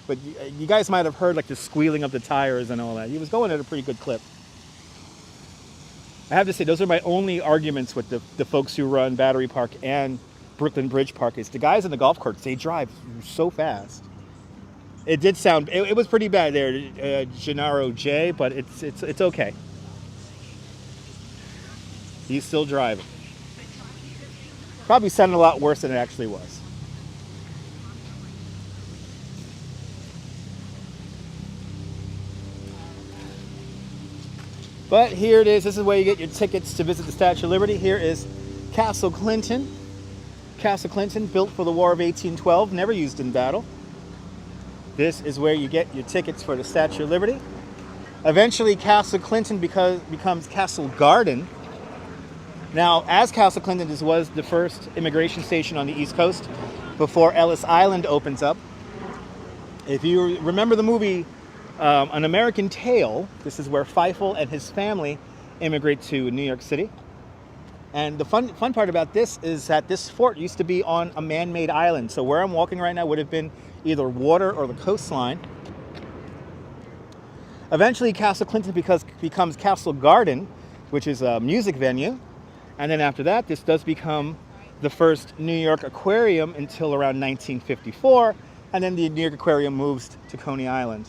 But you guys might have heard like the squealing of the tires and all that. He was going at a pretty good clip. I have to say, those are my only arguments with the folks who run Battery Park and Brooklyn Bridge Park. Is the guys in the golf carts, they drive so fast. It did sound, it was pretty bad there, Gennaro J, but it's okay. He's still driving. Probably sounded a lot worse than it actually was. But here it is. This is where you get your tickets to visit the Statue of Liberty. Here is Castle Clinton. Castle Clinton, built for the War of 1812, never used in battle. This is where you get your tickets for the Statue of Liberty. Eventually, Castle Clinton becomes Castle Garden, Now, as Castle Clinton, this was the first immigration station on the East Coast before Ellis Island opens up. If you remember the movie An American Tale, this is where Feifel and his family immigrate to New York City. And the fun part about this is that this fort used to be on a man-made island. So where I'm walking right now would have been either water or the coastline. Eventually, Castle Clinton becomes Castle Garden, which is a music venue. And then after that, this does become the first New York aquarium until around 1954. And then the New York Aquarium moves to Coney Island.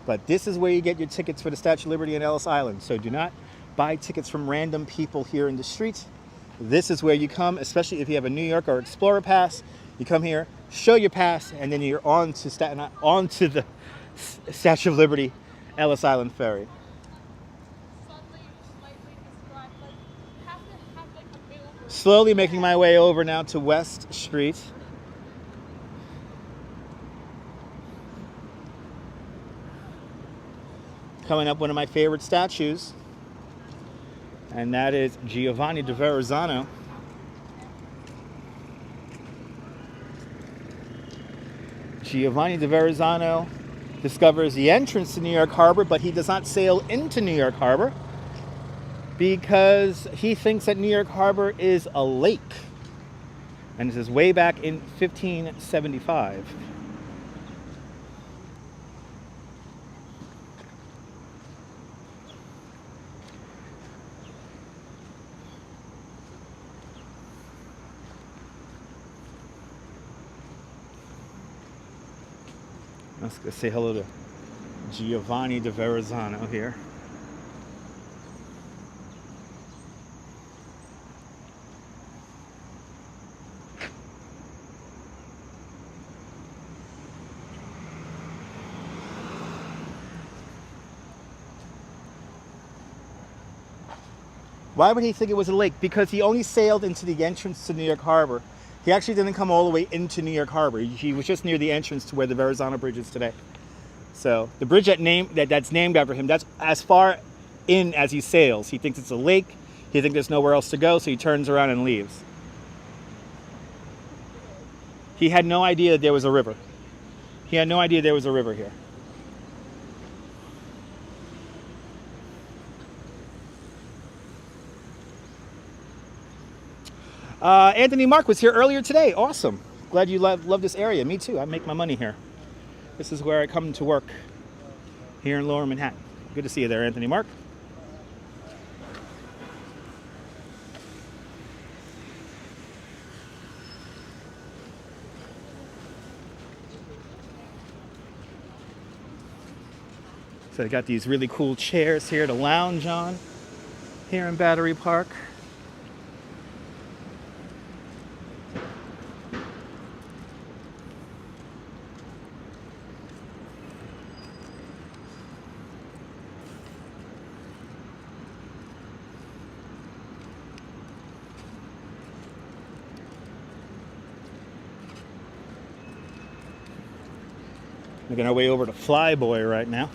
But this is where you get your tickets for the Statue of Liberty and Ellis Island. So do not buy tickets from random people here in the street. This is where you come, especially if you have a New York or Explorer pass. You come here, show your pass, and then you're on to the Statue of Liberty, Ellis Island Ferry. Slowly making my way over now to West Street. Coming up one of my favorite statues, and that is Giovanni da Verrazzano. Giovanni da Verrazzano discovers the entrance to New York Harbor, but he does not sail into New York Harbor because he thinks that New York Harbor is a lake. And this is way back in 1575. Let's go say hello to Giovanni da Verrazzano here. Why would he think it was a lake? Because he only sailed into the entrance to New York Harbor. He actually didn't come all the way into New York Harbor. He was just near the entrance to where the Verrazzano Bridge is today. So the bridge that's named after him, that's as far in as he sails. He thinks it's a lake. He thinks there's nowhere else to go, so he turns around and leaves. He had no idea there was a river. He had no idea there was a river here. Anthony Mark was here earlier today. Awesome. Glad you love this area. Me too. I make my money here. This is where I come to work here in Lower Manhattan. Good to see you there, Anthony Mark. So I got these really cool chairs here to lounge on here in Battery Park. Making our way over to Flyboy right now.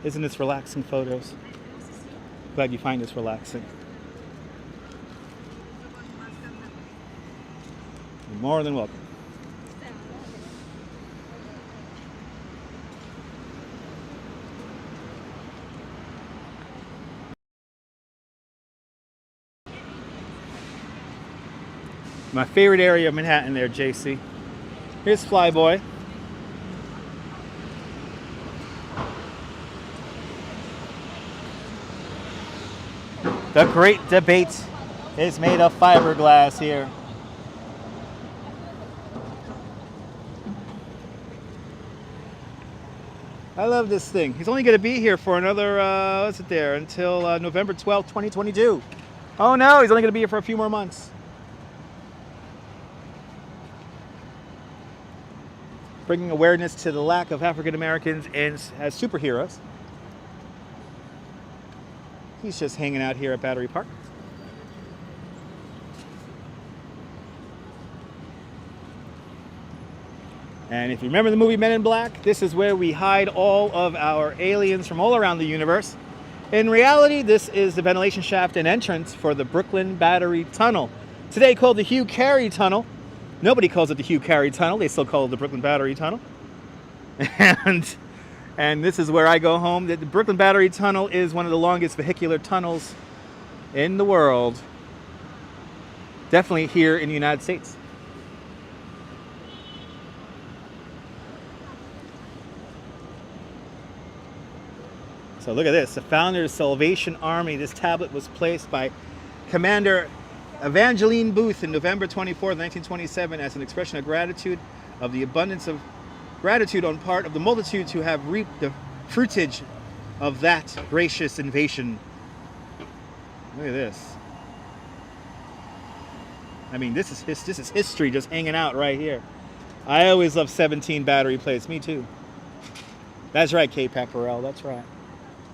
Isn't this relaxing photos? Glad you find this relaxing. You're more than welcome. My favorite area of Manhattan there, JC. Here's Flyboy. The great debate is made of fiberglass here. I love this thing. He's only going to be here for another, what's it there, until November 12th, 2022. Oh no, he's only going to be here for a few more months. Bringing awareness to the lack of African Americans as superheroes. He's just hanging out here at Battery Park. And if you remember the movie Men in Black, this is where we hide all of our aliens from all around the universe. In reality, this is the ventilation shaft and entrance for the Brooklyn Battery Tunnel. Today called the Hugh Carey Tunnel. Nobody calls it the Hugh Carey Tunnel. They still call it the Brooklyn Battery Tunnel. And this is where I go home. The Brooklyn Battery Tunnel is one of the longest vehicular tunnels in the world. Definitely here in the United States. So look at this, the founder of the Salvation Army. This tablet was placed by Commander Evangeline Booth in November 24, 1927 as an expression of gratitude, of the abundance of gratitude on part of the multitudes who have reaped the fruitage of that gracious invasion. Look at this. I mean, this is history just hanging out right here. I always love 17 battery plates. Me too. That's right, Kay Pepperell. That's right.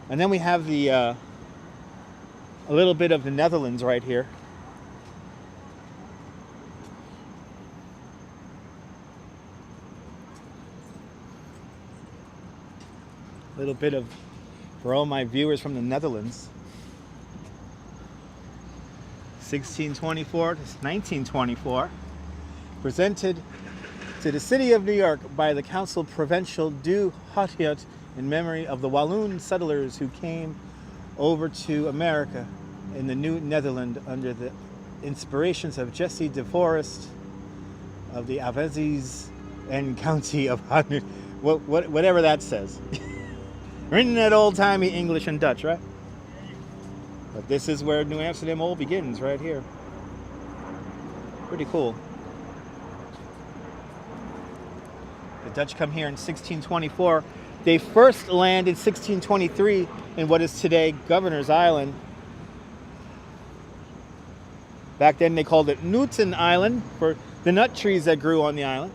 And then we have the a little bit of the Netherlands right here. A little bit of, for all my viewers from the Netherlands. 1624 to 1924. Presented to the city of New York by the Council Provincial du Haut-Haut in memory of the Walloon settlers who came over to America in the New Netherland under the inspirations of Jesse de Forest of the Avezes and County of whatever that says. Written in that old-timey English and Dutch, right? But this is where New Amsterdam all begins, right here. Pretty cool. The Dutch come here in 1624. They first land in 1623 in what is today Governor's Island. Back then they called it Newton Island for the nut trees that grew on the island.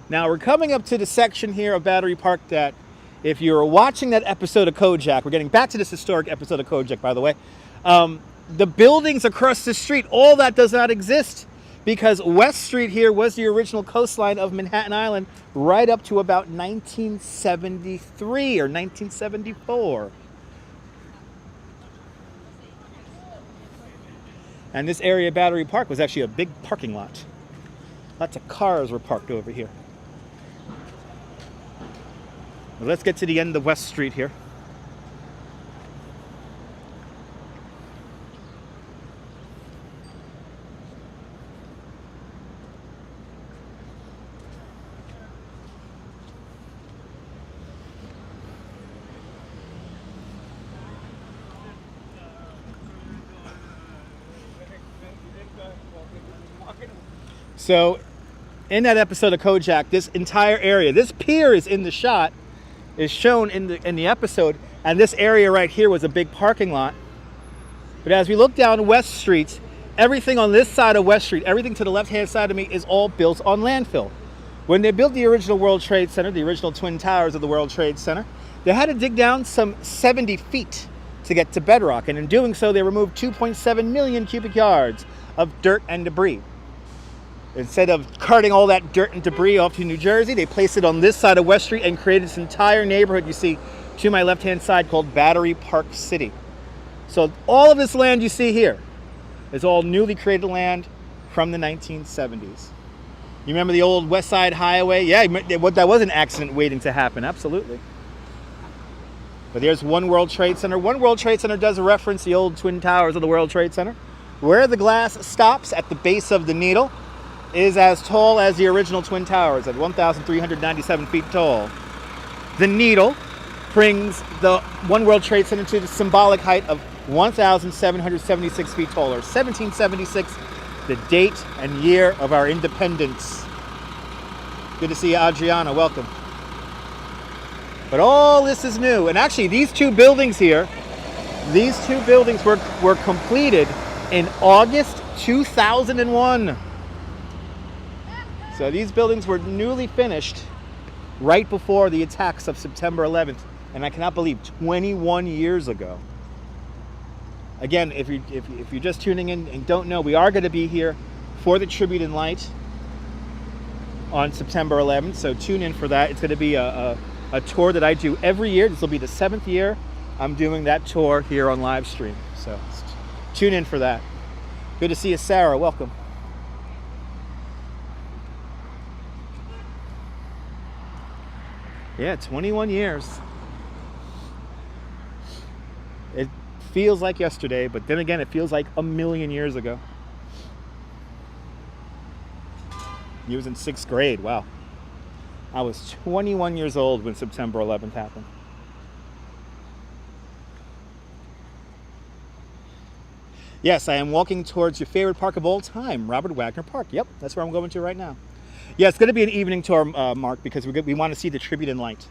Now we're coming up to the section here of Battery Park that if you're watching that episode of Kojak, we're getting back to this historic episode of Kojak, by the way, the buildings across the street, all that does not exist because West Street here was the original coastline of Manhattan Island right up to about 1973 or 1974. And this area of Battery Park was actually a big parking lot. Lots of cars were parked over here. Well, let's get to the end of West Street here. So, in that episode of Kojak, this entire area, this pier is in the shot, is shown in the episode, and this area right here was a big parking lot. But as we look down West Street, everything on this side of West Street, everything to the left-hand side of me is all built on landfill. When they built the original World Trade Center, the original Twin Towers of the World Trade Center, they had to dig down some 70 feet to get to bedrock, and in doing so, they removed 2.7 million cubic yards of dirt and debris. Instead of carting all that dirt and debris off to New Jersey, they placed it on this side of West Street and created this entire neighborhood you see to my left-hand side called Battery Park City. So all of this land you see here is all newly created land from the 1970s. You remember the old West Side Highway? Yeah, that was an accident waiting to happen, absolutely. But there's One World Trade Center. One World Trade Center does reference the old Twin Towers of the World Trade Center. Where the glass stops at the base of the needle is as tall as the original Twin Towers at 1,397 feet tall. The needle brings the One World Trade Center to the symbolic height of 1,776 feet tall, or 1776, the date and year of our independence. Good to see you, Adriana. Welcome. But all this is new. And actually, these two buildings here, were completed in August 2001. So these buildings were newly finished right before the attacks of September 11th. And I cannot believe 21 years ago. Again, if you're just tuning in and don't know, we are going to be here for the Tribute in Light on September 11th. So tune in for that. It's going to be a tour that I do every year. This will be the 7th year I'm doing that tour here on live stream. So tune in for that. Good to see you, Sarah. Welcome. Yeah, 21 years. It feels like yesterday, but then again, it feels like a million years ago. He was in 6th grade. Wow. I was 21 years old when September 11th happened. Yes, I am walking towards your favorite park of all time, Robert Wagner Park. Yep, that's where I'm going to right now. Yeah, it's going to be an evening tour, Mark, because we want to see the Tribute in Light.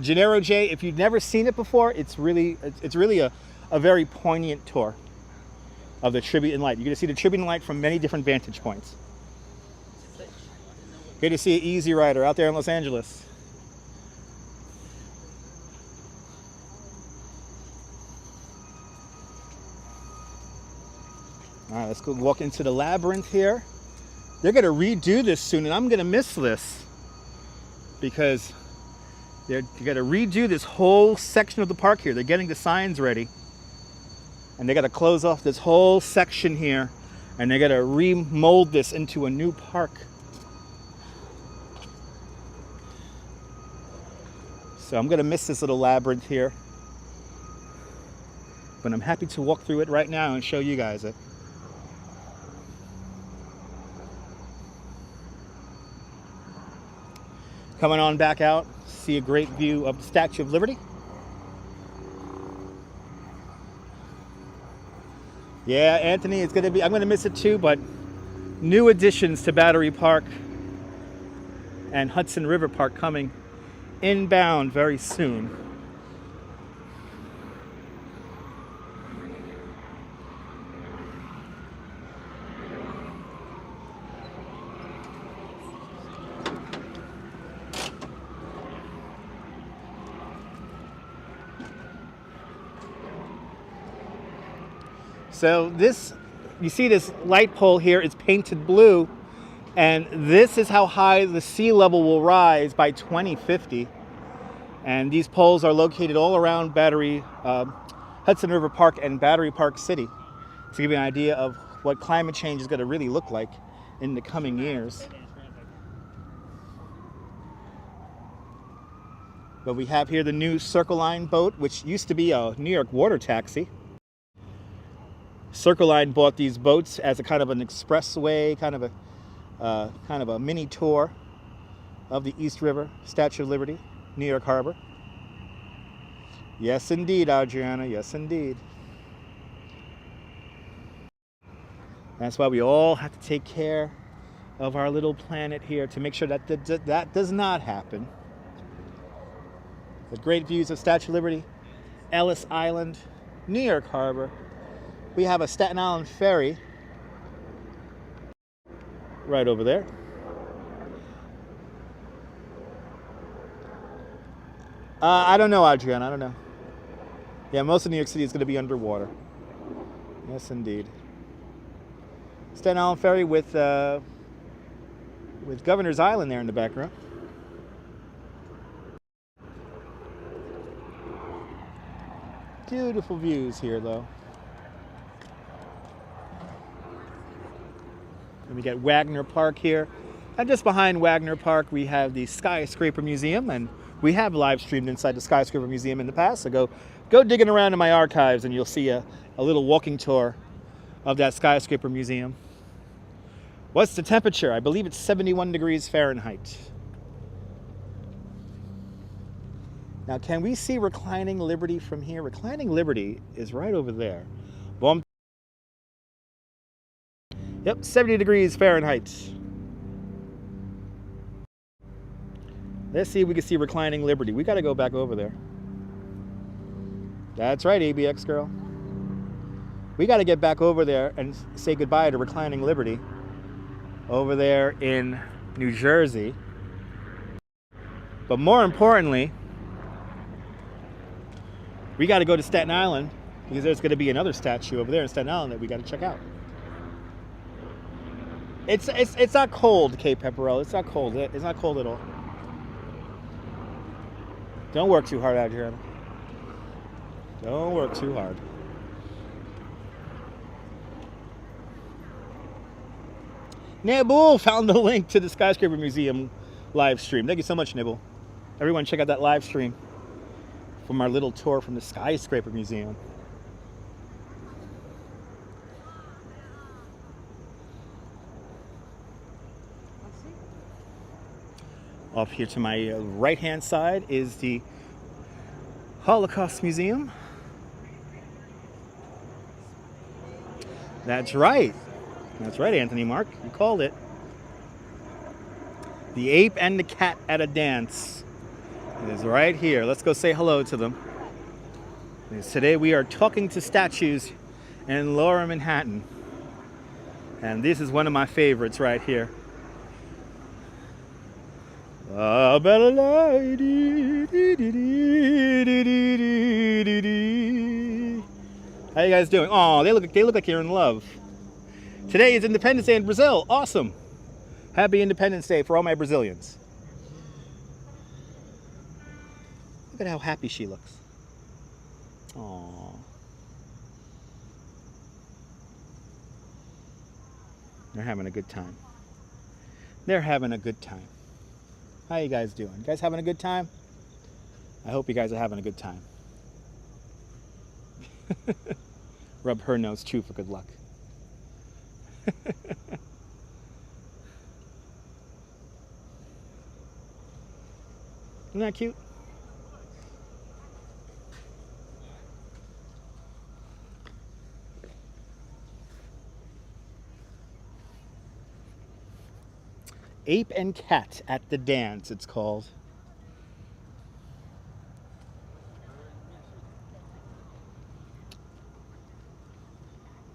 Gennaro J, if you've never seen it before, it's really a very poignant tour of the Tribute in Light. You're going to see the Tribute in Light from many different vantage points. Good to see you, Easy Rider, out there in Los Angeles. All right, let's go walk into the labyrinth here. They're going to redo this soon, and I'm going to miss this because they're going to redo this whole section of the park here. They're getting the signs ready, and they got to close off this whole section here, and they got to remold this into a new park. So I'm going to miss this little labyrinth here, but I'm happy to walk through it right now and show you guys it. Coming on back out, see a great view of the Statue of Liberty. Yeah, Anthony, it's gonna be, I'm gonna miss it too, but new additions to Battery Park and Hudson River Park coming inbound very soon. So this, you see this light pole here, it's painted blue, and this is how high the sea level will rise by 2050. And these poles are located all around Hudson River Park and Battery Park City, to give you an idea of what climate change is going to really look like in the coming years. But we have here the new Circle Line boat, which used to be a New York water taxi. Circle Line bought these boats as a kind of an expressway, kind of a mini tour of the East River, Statue of Liberty, New York Harbor. Yes, indeed, Adriana. Yes, indeed. That's why we all have to take care of our little planet here to make sure that that does not happen. The great views of Statue of Liberty, Ellis Island, New York Harbor. We have a Staten Island ferry right over there. I don't know, Adriana. I don't know. Yeah, most of New York City is going to be underwater. Yes, indeed. Staten Island ferry with Governor's Island there in the background. Beautiful views here, though. And we get Wagner Park here. And just behind Wagner Park, we have the Skyscraper Museum. And we have live streamed inside the Skyscraper Museum in the past. So go digging around in my archives and you'll see a little walking tour of that Skyscraper Museum. What's the temperature? I believe it's 71 degrees Fahrenheit. Now, can we see Reclining Liberty from here? Reclining Liberty is right over there. Boom. Yep, 70 degrees Fahrenheit. Let's see if we can see Reclining Liberty. We got to go back over there. That's right, ABX girl. We got to get back over there and say goodbye to Reclining Liberty over there in New Jersey. But more importantly, We got to go to Staten Island because there's going to be another statue over there in Staten Island that we got to check out. It's not cold, Cape Pepperell. It's not cold. It's not cold at all. Don't work too hard out here. Don't work too hard. Nibble found the link to the Skyscraper Museum live stream. Thank you so much, Nibble. Everyone check out that live stream from our little tour from the Skyscraper Museum. Off here to my right-hand side is the Holocaust Museum. That's right. That's right, Anthony Mark. You called it. The ape and the cat at a dance. It is right here. Let's go say hello to them. Because today we are talking to statues in Lower Manhattan. And this is one of my favorites right here. How you guys doing? Oh, they look like you're in love. Today is Independence Day in Brazil. Awesome. Happy Independence Day for all my Brazilians. Look at how happy she looks. Aww. They're having a good time. They're having a good time. How you guys doing? You guys having a good time? I hope you guys are having a good time. Rub her nose too for good luck. Isn't that cute? Ape and Cat at the Dance, it's called.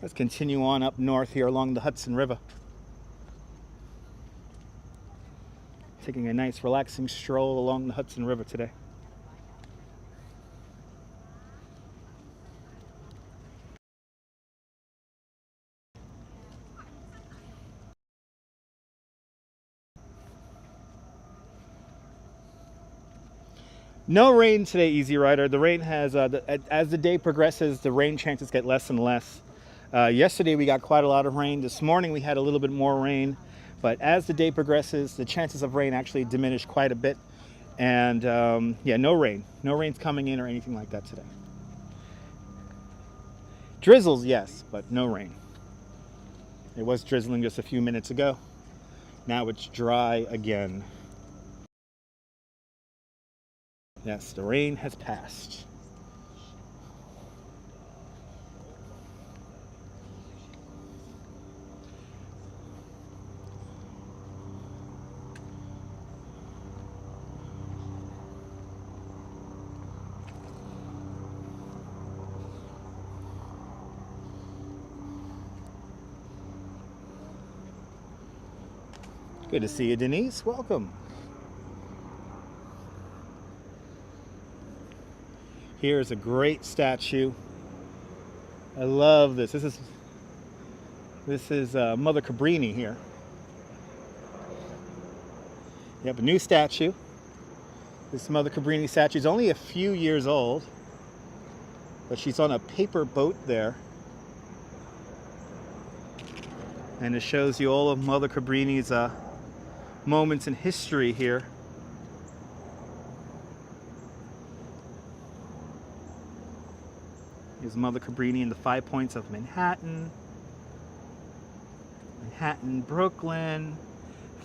Let's continue on up north here along the Hudson River. Taking a nice relaxing stroll along the Hudson River today. No rain today, Easy Rider. The rain has, as the day progresses, the rain chances get less and less. Yesterday we got quite a lot of rain. This morning we had a little bit more rain. But as the day progresses, the chances of rain actually diminish quite a bit. And yeah, no rain. No rain's coming in or anything like that today. Drizzles, yes, but no rain. It was drizzling just a few minutes ago. Now it's dry again. Yes, the rain has passed. Good to see you, Denise. Welcome. Here's a great statue. I love this. This is Mother Cabrini here. You have a new statue. This Mother Cabrini statue is only a few years old, but she's on a paper boat there. And it shows you all of Mother Cabrini's moments in history here. Here's Mother Cabrini in the 5 points of Manhattan. Manhattan, Brooklyn,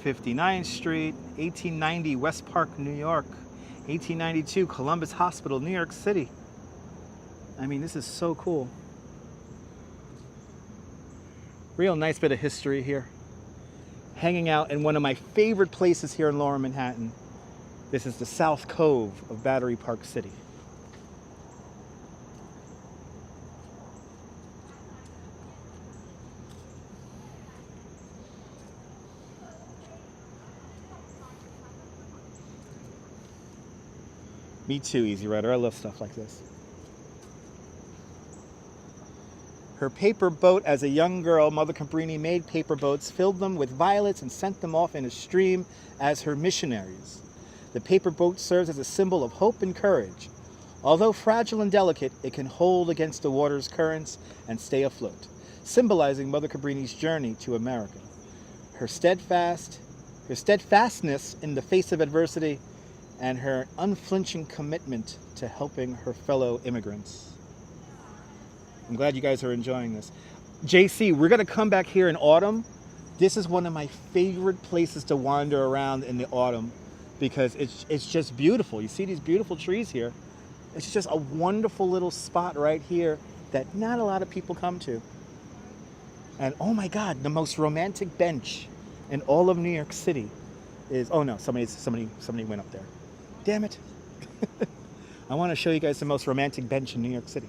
59th Street, 1890 West Park, New York, 1892 Columbus Hospital, New York City. I mean, this is so cool. Real nice bit of history here. Hanging out in one of my favorite places here in Lower Manhattan. This is the South Cove of Battery Park City. Me too, Easy Rider. I love stuff like this. Her paper boat. As a young girl, Mother Cabrini made paper boats, filled them with violets, and sent them off in a stream as her missionaries. The paper boat serves as a symbol of hope and courage. Although fragile and delicate, it can hold against the water's currents and stay afloat, symbolizing Mother Cabrini's journey to America. Her steadfastness in the face of adversity, and her unflinching commitment to helping her fellow immigrants. I'm glad you guys are enjoying this. JC, we're gonna come back here in autumn. This is one of my favorite places to wander around in the autumn because it's just beautiful. You see these beautiful trees here. It's just a wonderful little spot right here that not a lot of people come to. And oh my God, the most romantic bench in all of New York City is, oh no, somebody went up there. Damn it. I want to show you guys the most romantic bench in New York City.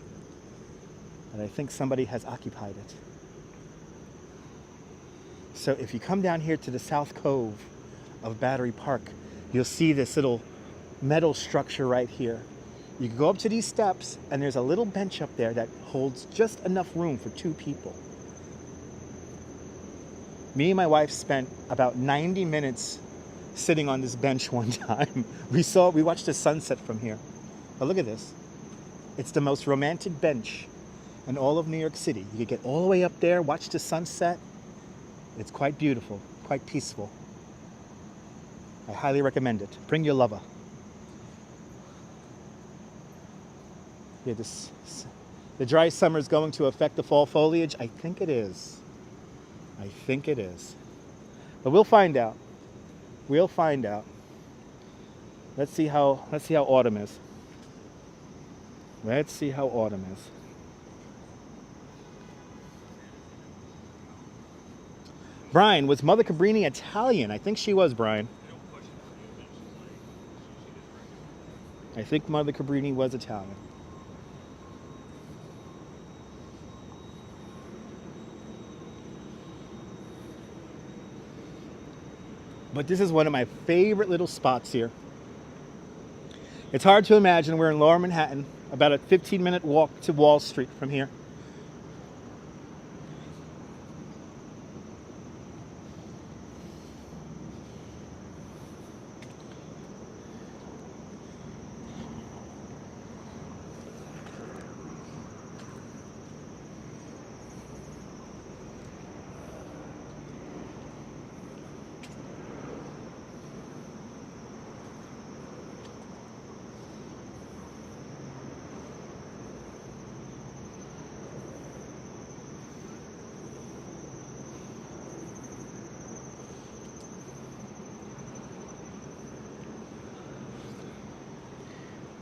And I think somebody has occupied it. So if you come down here to the South Cove of Battery Park, you'll see this little metal structure right here. You can go up to these steps and there's a little bench up there that holds just enough room for 2 people. Me and my wife spent about 90 minutes sitting on this bench one time. We watched the sunset from here. But look at this. It's the most romantic bench in all of New York City. You could get all the way up there, watch the sunset. It's quite beautiful, quite peaceful. I highly recommend it. Bring your lover. Yeah, the dry summer is going to affect the fall foliage. I think it is. I think it is. But we'll find out. We'll find out. Let's see how autumn is. Let's see how autumn is. Brian, was Mother Cabrini Italian? I think she was, Brian. I think Mother Cabrini was Italian. But this is one of my favorite little spots here. It's hard to imagine we're in Lower Manhattan, about a 15-minute walk to Wall Street from here.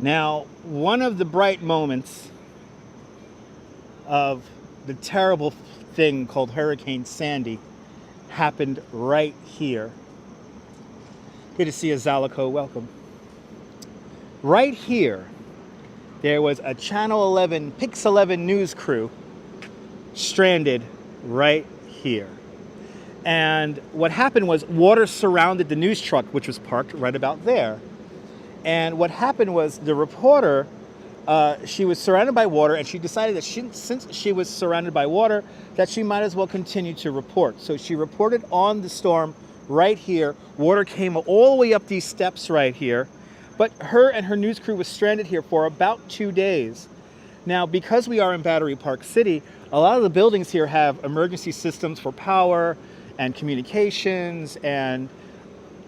Now, one of the bright moments of the terrible thing called Hurricane Sandy happened right here. Good to see you, Zalico. Welcome. Right here, there was a Channel 11, Pix 11 news crew stranded right here. And what happened was water surrounded the news truck, which was parked right about there. And what happened was the reporter, she was surrounded by water, and she decided that since she was surrounded by water, that she might as well continue to report. So she reported on the storm right here. Water came all the way up these steps right here. But her and her news crew was stranded here for about 2 days. Now, because we are in Battery Park City, a lot of the buildings here have emergency systems for power and communications, and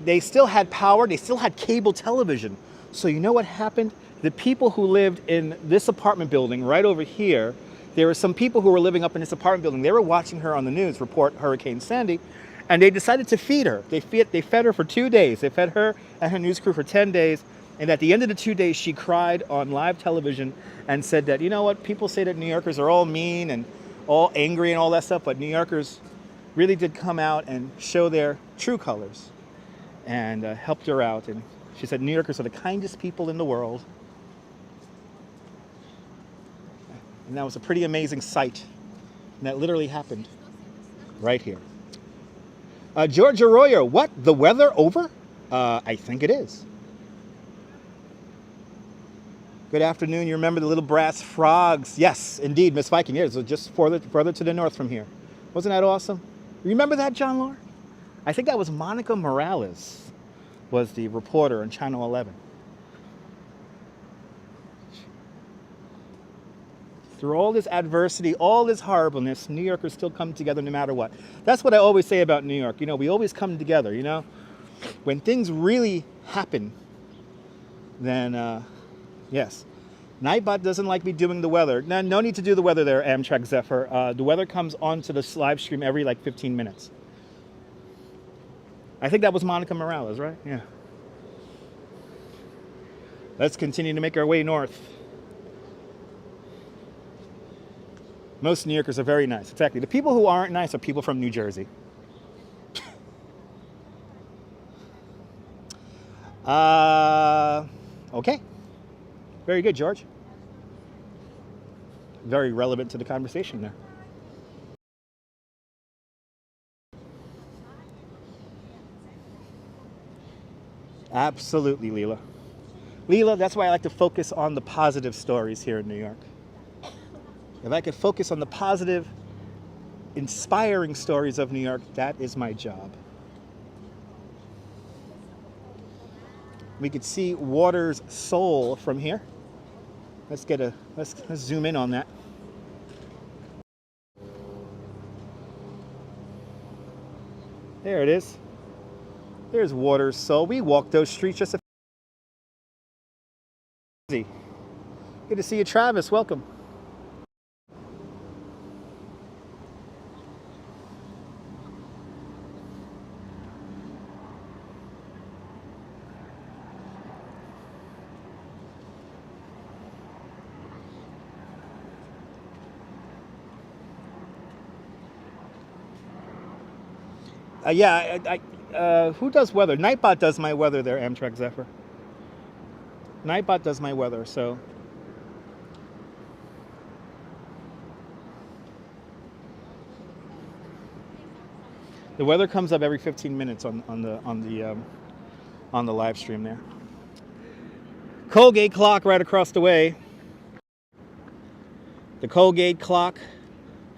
they still had power, they still had cable television. So you know what happened? The people who lived in this apartment building right over here, there were some people who were living up in this apartment building. They were watching her on the news report Hurricane Sandy, and they decided to feed her. They fed her for 2 days. They fed her and her news crew for 10 days. And at the end of the 2 days, she cried on live television and said that, you know what, people say that New Yorkers are all mean and all angry and all that stuff, but New Yorkers really did come out and show their true colors. And helped her out. And she said, New Yorkers are the kindest people in the world. And that was a pretty amazing sight. And that literally happened right here. George Arroyo, what? The weather over? I think it is. Good afternoon. You remember the little brass frogs? Yes, indeed, Miss Viking. Yes, so just further to the north from here. Wasn't that awesome? Remember that, John Lore? I think that was Monica Morales, was the reporter on Channel 11. Through all this adversity, all this horribleness, New Yorkers still come together no matter what. That's what I always say about New York. You know, we always come together, you know. When things really happen, then, yes. Nightbot doesn't like me doing the weather. No need to do the weather there, Amtrak Zephyr. The weather comes onto the live stream every, like, 15 minutes. I think that was Monica Morales, right? Yeah. Let's continue to make our way north. Most New Yorkers are very nice. Exactly. The people who aren't nice are people from New Jersey. Okay. Very good, George. Very relevant to the conversation there. Absolutely, Leela. Leela, that's why I like to focus on the positive stories here in New York. If I could focus on the positive, inspiring stories of New York, that is my job. We could see water's soul from here. Let's zoom in on that. There it is. There's water's soul. We walked those streets just a few. Good to see you, Travis. Welcome. Who does weather? Nightbot does my weather there, Amtrak Zephyr. Nightbot does my weather, so. The weather comes up every 15 minutes on the live stream there. Colgate clock right across the way. The Colgate clock,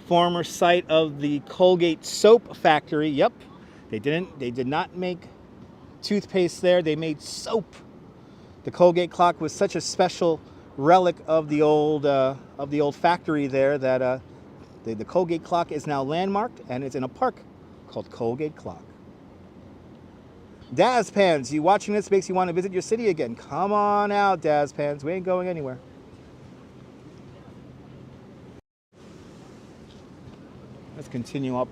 former site of the Colgate soap factory. Yep. They did not make toothpaste there. They made soap. The Colgate clock was such a special relic of the old factory there that the Colgate clock is now landmarked, and it's in a park called Colgate Clock. Dazpans, you watching this makes you want to visit your city again. Come on out, Dazpans. We ain't going anywhere. Let's continue up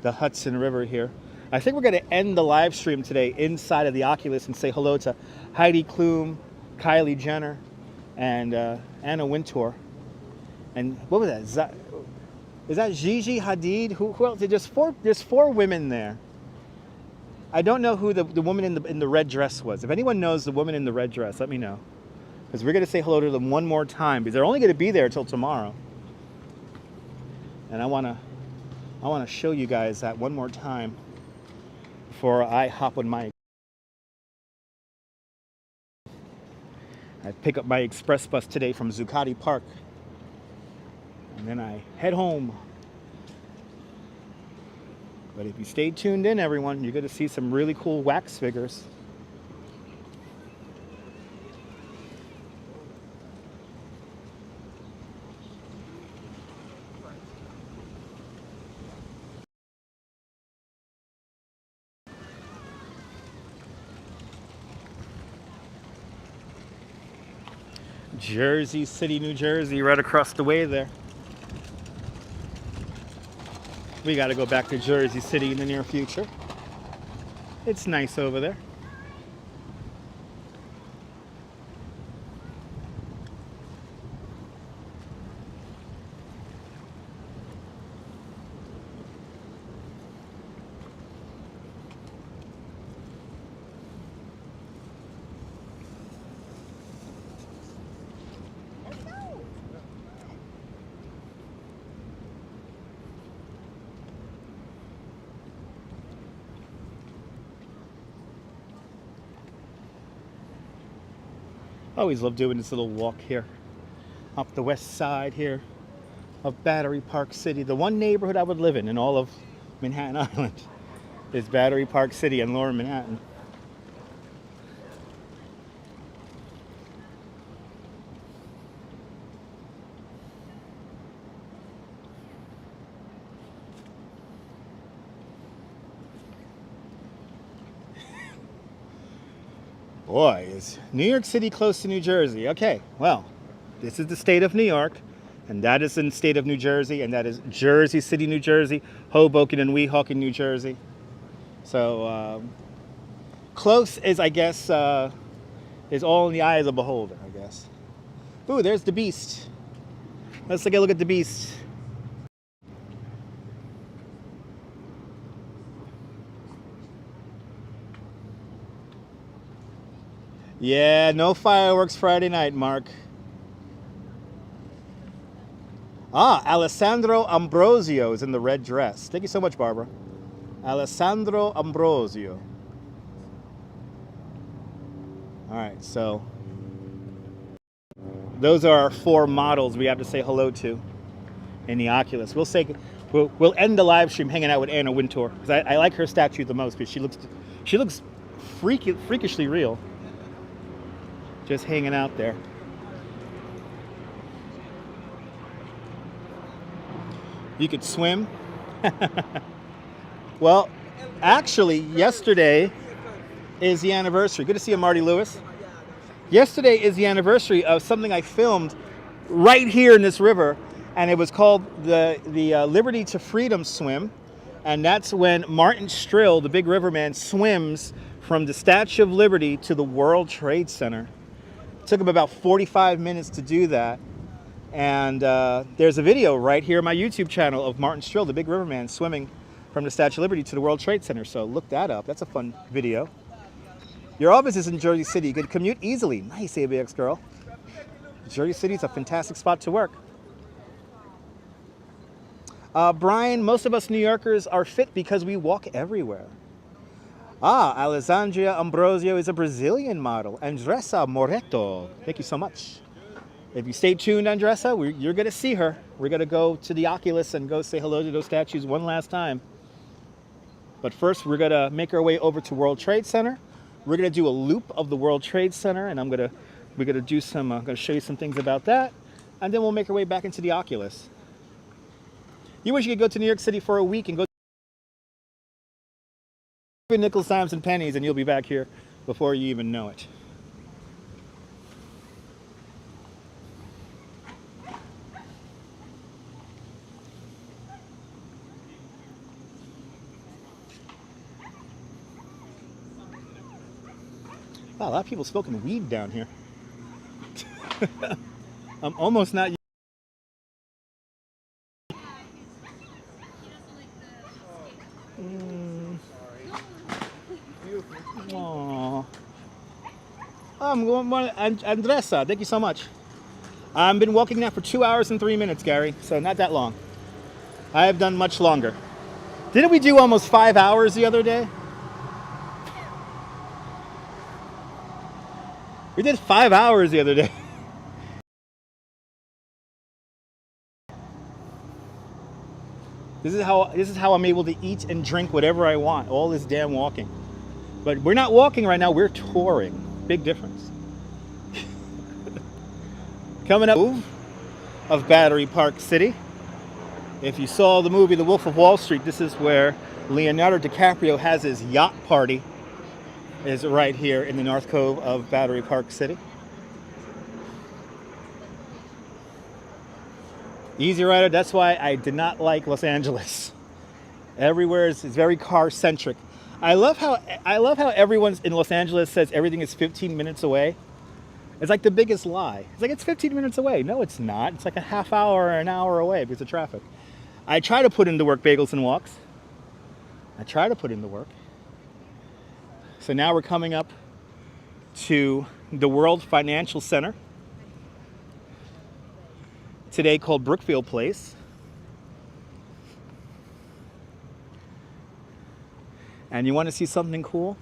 the Hudson River here. I think we're going to end the live stream today inside of the Oculus and say hello to Heidi Klum, Kylie Jenner, and Anna Wintour. And what was that? Is that Gigi Hadid? Who else? There's four women there. I don't know who the woman in the red dress was. If anyone knows the woman in the red dress, let me know. Because we're going to say hello to them one more time, because they're only going to be there till tomorrow. And I want to show you guys that one more time before I hop on my. I pick up my express bus today from Zuccotti Park, and then I head home. But if you stay tuned in, everyone, you're going to see some really cool wax figures. Jersey City, New Jersey, right across the way there. We got to go back to Jersey City in the near future. It's nice over there. Always love doing this little walk here up the west side here of Battery Park City. The one neighborhood I would live in all of Manhattan Island is Battery Park City and Lower Manhattan. Boy, is New York City close to New Jersey? Okay, well, this is the state of New York, and that is in the state of New Jersey, and that is Jersey City, New Jersey, Hoboken and Weehawken, New Jersey. So, close is, I guess, is all in the eye of the beholder, I guess. Ooh, there's the Beast. Let's take a look at the Beast. Yeah, no fireworks Friday night, Mark. Ah, Alessandro Ambrosio is in the red dress. Thank you so much, Barbara. Alessandro Ambrosio. All right, so those are our 4 models we have to say hello to in the Oculus. We'll end the live stream hanging out with Anna Wintour because I like her statue the most because she looks freakishly real. Just hanging out there. You could swim. Well, actually, yesterday is the anniversary. Good to see you, Marty Lewis. Yesterday is the anniversary of something I filmed right here in this river, and it was called the Liberty to Freedom Swim, and that's when Martin Strill, the big riverman, swims from the Statue of Liberty to the World Trade Center. It took him about 45 minutes to do that. And there's a video right here on my YouTube channel of Martin Strill, the big riverman, swimming from the Statue of Liberty to the World Trade Center. So look that up. That's a fun video. Your office is in Jersey City. You could commute easily. Nice, ABX girl. Jersey City is a fantastic spot to work. Brian, most of us New Yorkers are fit because we walk everywhere. Ah, Alessandria Ambrosio is a Brazilian model. Andressa Moreto. Thank you so much. If you stay tuned, Andressa, you're going to see her. We're going to go to the Oculus and go say hello to those statues one last time. But first, we're going to make our way over to World Trade Center. We're going to do a loop of the World Trade Center, and we're going to do some. I'm going to show you some things about that, and then we'll make our way back into the Oculus. You wish you could go to New York City for a week and go to nickels, dimes, and pennies, and you'll be back here before you even know it. Wow, a lot of people smoking weed down here. I'm almost not. Aww. I'm going, Andressa, thank you so much. I've been walking now for 2 hours and 3 minutes, Gary, so not that long. I have done much longer. Didn't we do almost 5 hours the other day? We did 5 hours the other day. This is how I'm able to eat and drink whatever I want. All this damn walking. But we're not walking right now, we're touring. Big difference. Coming up of Battery Park City. If you saw the movie The Wolf of Wall Street, this is where Leonardo DiCaprio has his yacht party. Is right here in the North Cove of Battery Park City. Easy Rider, that's why I did not like Los Angeles. Everywhere is very car-centric. I love how everyone in Los Angeles says everything is 15 minutes away. It's like the biggest lie. It's like it's 15 minutes away. No, it's not. It's like a half hour or an hour away because of traffic. I try to put in the work, bagels and walks. I try to put in the work. So now we're coming up to the World Financial Center, today called Brookfield Place. And you want to see something cool?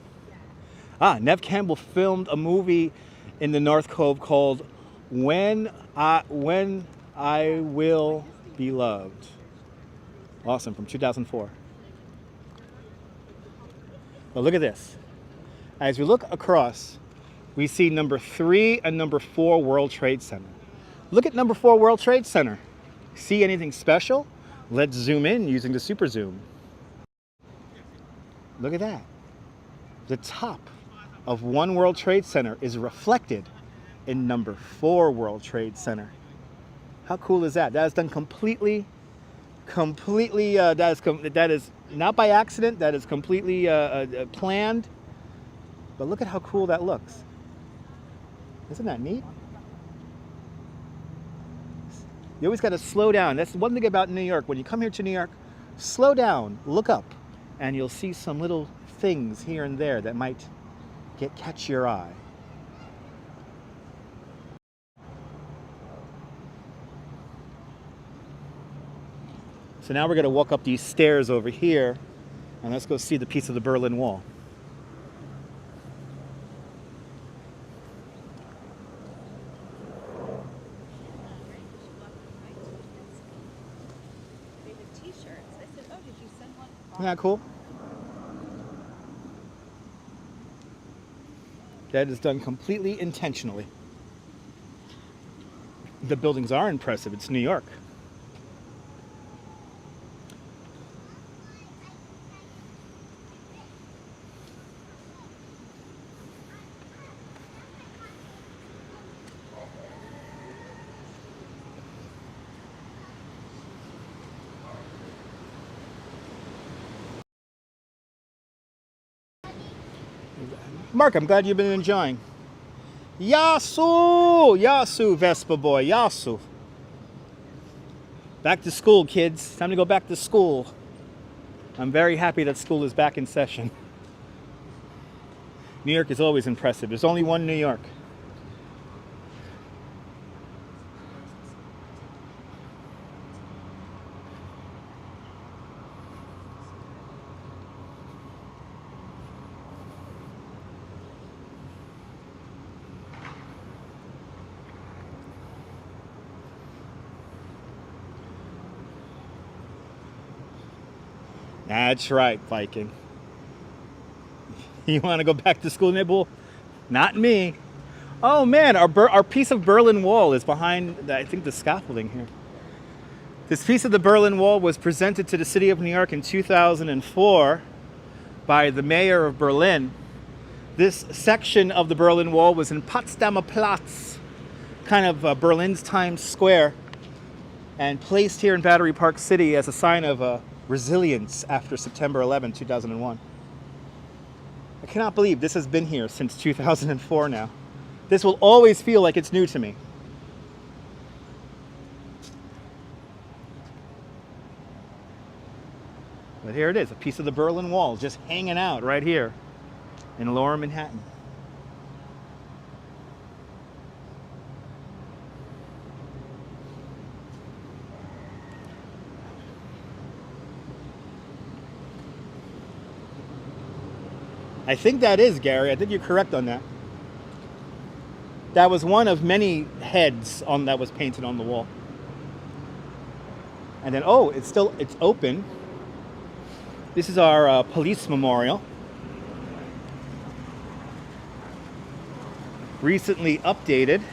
Ah, Nev Campbell filmed a movie in the North Cove called When I Will Be Loved. Awesome, from 2004. But look at this. As we look across, we see number 3 and number 4 World Trade Center. Look at number 4 World Trade Center. See anything special? Let's zoom in using the super zoom. Look at that. The top of 1 World Trade Center is reflected in number 4 World Trade Center. How cool is that? That is done completely, that is not by accident, that is completely planned. But look at how cool that looks. Isn't that neat? You always got to slow down. That's one thing about New York. When you come here to New York, slow down, look up, and you'll see some little things here and there that might catch your eye. So now we're going to walk up these stairs over here, and let's go see the piece of the Berlin Wall. Isn't that cool? That is done completely intentionally. The buildings are impressive. It's New York. Mark, I'm glad you've been enjoying. Yasu! Yasu, Vespa boy, Yasu. Back to school, kids. Time to go back to school. I'm very happy that school is back in session. New York is always impressive. There's only one New York. That's right, Viking. You want to go back to school, Nibble? Not me. Oh man, our piece of Berlin Wall is behind, I think, the scaffolding here. This piece of the Berlin Wall was presented to the city of New York in 2004 by the mayor of Berlin. This section of the Berlin Wall was in Potsdamer Platz, kind of Berlin's Times Square, and placed here in Battery Park City as a sign of resilience after September 11, 2001. I cannot believe this has been here since 2004 now. This will always feel like it's new to me. But here it is, a piece of the Berlin Wall just hanging out right here in Lower Manhattan. I think that is, Gary. I think you're correct on that. That was one of many heads that was painted on the wall. And then, oh, it's open. This is our police memorial. Recently updated.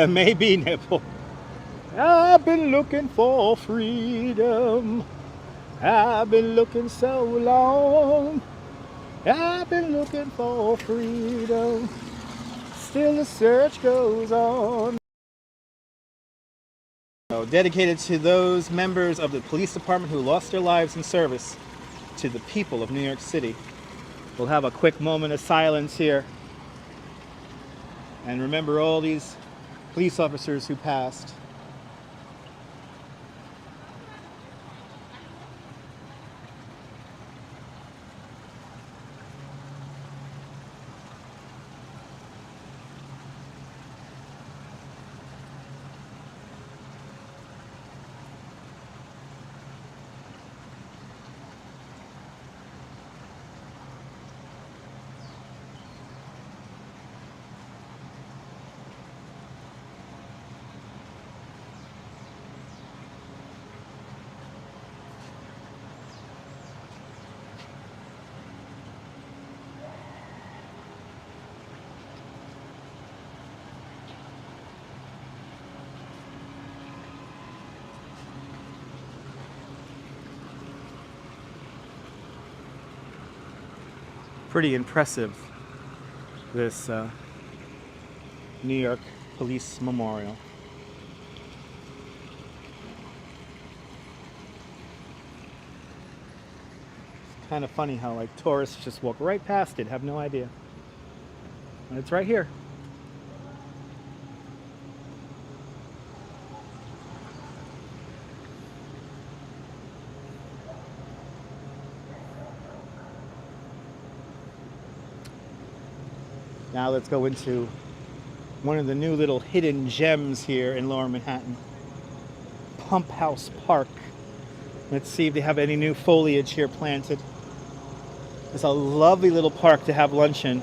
Maybe, Nipple. I've been looking for freedom. I've been looking so long. I've been looking for freedom. Still the search goes on. So, dedicated to those members of the police department who lost their lives in service to the people of New York City. We'll have a quick moment of silence here. And remember all these police officers who passed. Pretty impressive, this New York Police Memorial. It's kind of funny how like tourists just walk right past it, have no idea. And it's right here. Now let's go into one of the new little hidden gems here in Lower Manhattan. Pump House Park. Let's see if they have any new foliage here planted. It's a lovely little park to have lunch in.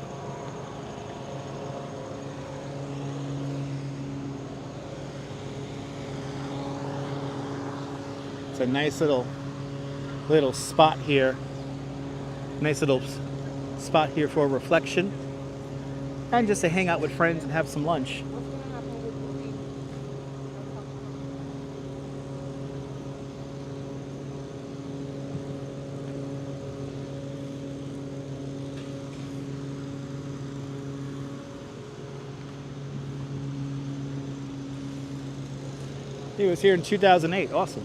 It's a nice little spot here. Nice little spot here for reflection. And just to hang out with friends and have some lunch. He was here in 2008. Awesome.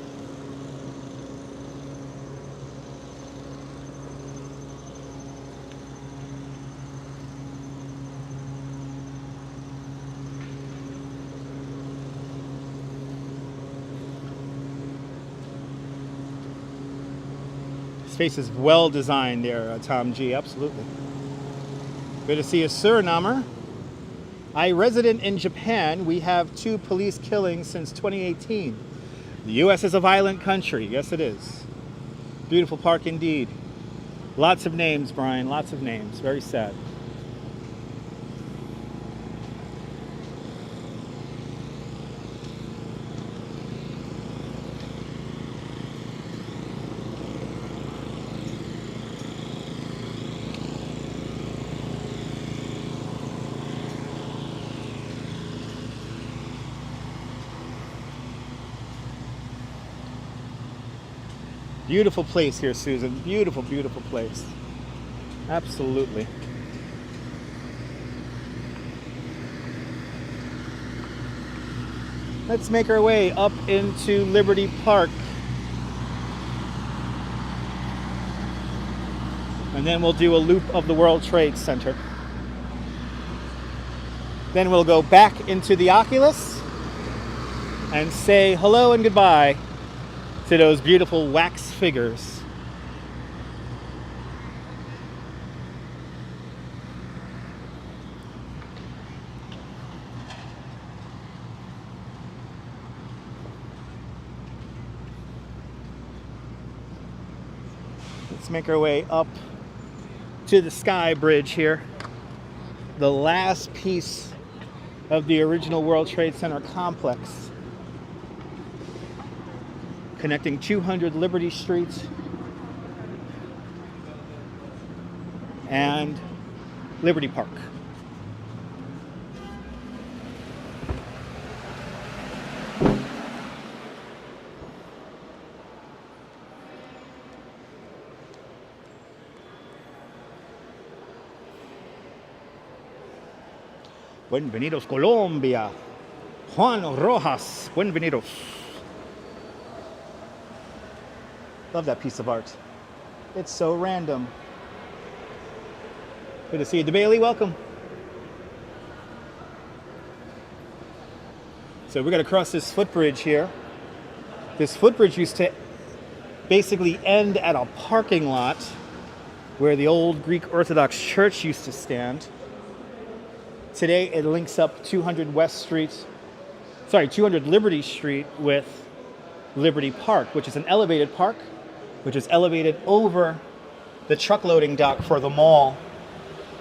Space is well designed there, Tom G. Absolutely. Good to see a Surinamer. I resident in Japan. We have 2 police killings since 2018. The U.S. is a violent country. Yes, it is. Beautiful park indeed. Lots of names, Brian. Lots of names. Very sad. Beautiful place here, Susan. Beautiful, beautiful place. Absolutely. Let's make our way up into Liberty Park. And then we'll do a loop of the World Trade Center. Then we'll go back into the Oculus and say hello and goodbye to those beautiful wax figures. Let's make our way up to the Sky Bridge here. The last piece of the original World Trade Center complex, connecting 200 Liberty Street and Liberty Park. Bienvenidos Colombia. Juan Rojas, bienvenidos. Love that piece of art. It's so random. Good to see you, DeBailey. Welcome. So we're going to cross this footbridge here. This footbridge used to basically end at a parking lot where the old Greek Orthodox Church used to stand. Today it links up 200 Liberty Street with Liberty Park, which is an elevated park, which is elevated over the truck loading dock for the mall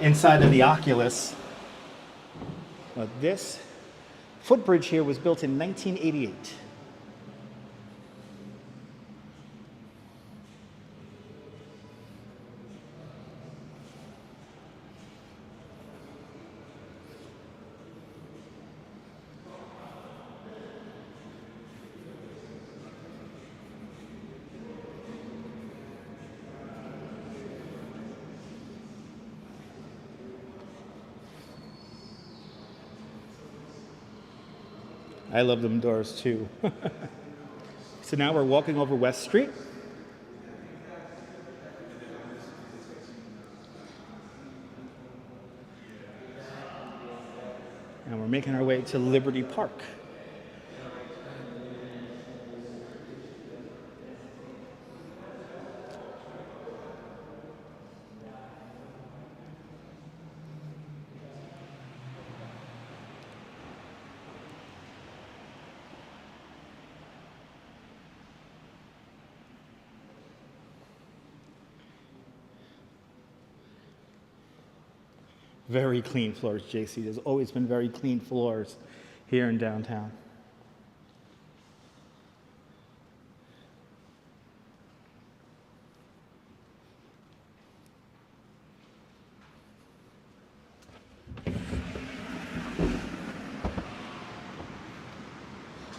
inside of the Oculus. This footbridge here was built in 1988. I love them doors too. So now we're walking over West Street. And we're making our way to Liberty Park. Very clean floors, JC. There's always been very clean floors here in downtown.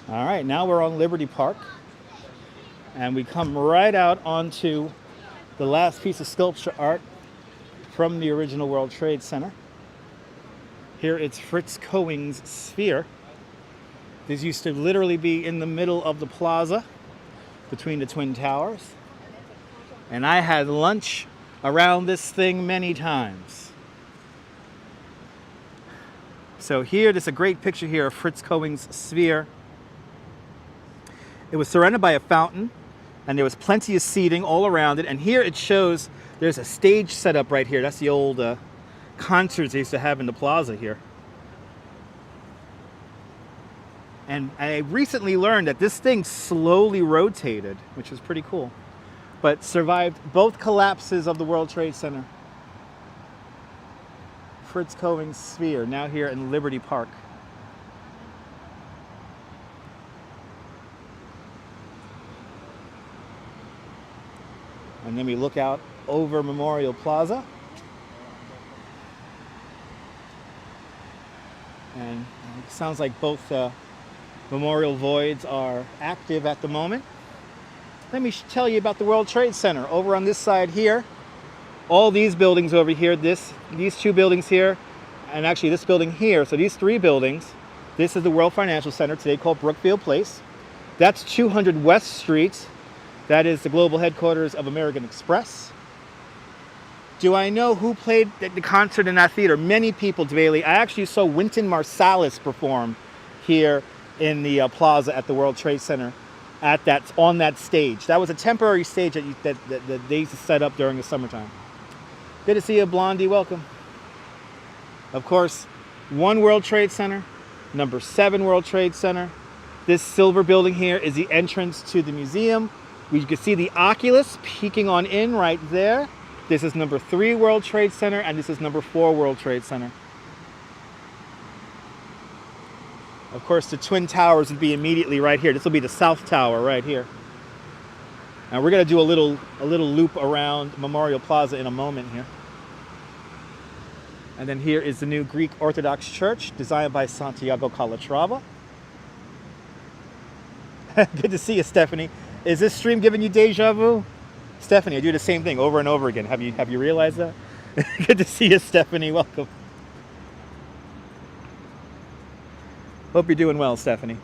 All right, now we're on Liberty Park, and we come right out onto the last piece of sculpture art from the original World Trade Center. Here it's Fritz Cohen's Sphere. This used to literally be in the middle of the plaza between the Twin Towers. And I had lunch around this thing many times. So here, there's a great picture here of Fritz Cohen's Sphere. It was surrounded by a fountain, and there was plenty of seating all around it. And here it shows there's a stage set up right here. That's the old concerts they used to have in the plaza here. And I recently learned that this thing slowly rotated, which was pretty cool, but survived both collapses of the World Trade Center. Fritz Cohen's Sphere, now here in Liberty Park. And then we look out over Memorial Plaza. And it sounds like both memorial voids are active at the moment. Let me tell you about the World Trade Center. Over on this side here, all these buildings over here, these two buildings here, and actually this building here, so these three buildings, this is the World Financial Center, today called Brookfield Place. That's 200 West Street. That is the global headquarters of American Express. Do I know who played the concert in that theater? Many people, Dvaley. I actually saw Wynton Marsalis perform here in the plaza at the World Trade Center on that stage. That was a temporary stage that they used to set up during the summertime. Good to see you, Blondie. Welcome. Of course, 1 World Trade Center, number 7 World Trade Center. This silver building here is the entrance to the museum. You can see the Oculus peeking on in right there. This is number 3 World Trade Center, and this is number 4 World Trade Center. Of course, the Twin Towers would be immediately right here. This will be the South Tower right here. Now we're going to do a little loop around Memorial Plaza in a moment here. And then here is the new Greek Orthodox Church, designed by Santiago Calatrava. Good to see you, Stephanie. Is this stream giving you deja vu? Stephanie, I do the same thing over and over again. Have you realized that? Good to see you, Stephanie. Welcome. Hope you're doing well, Stephanie.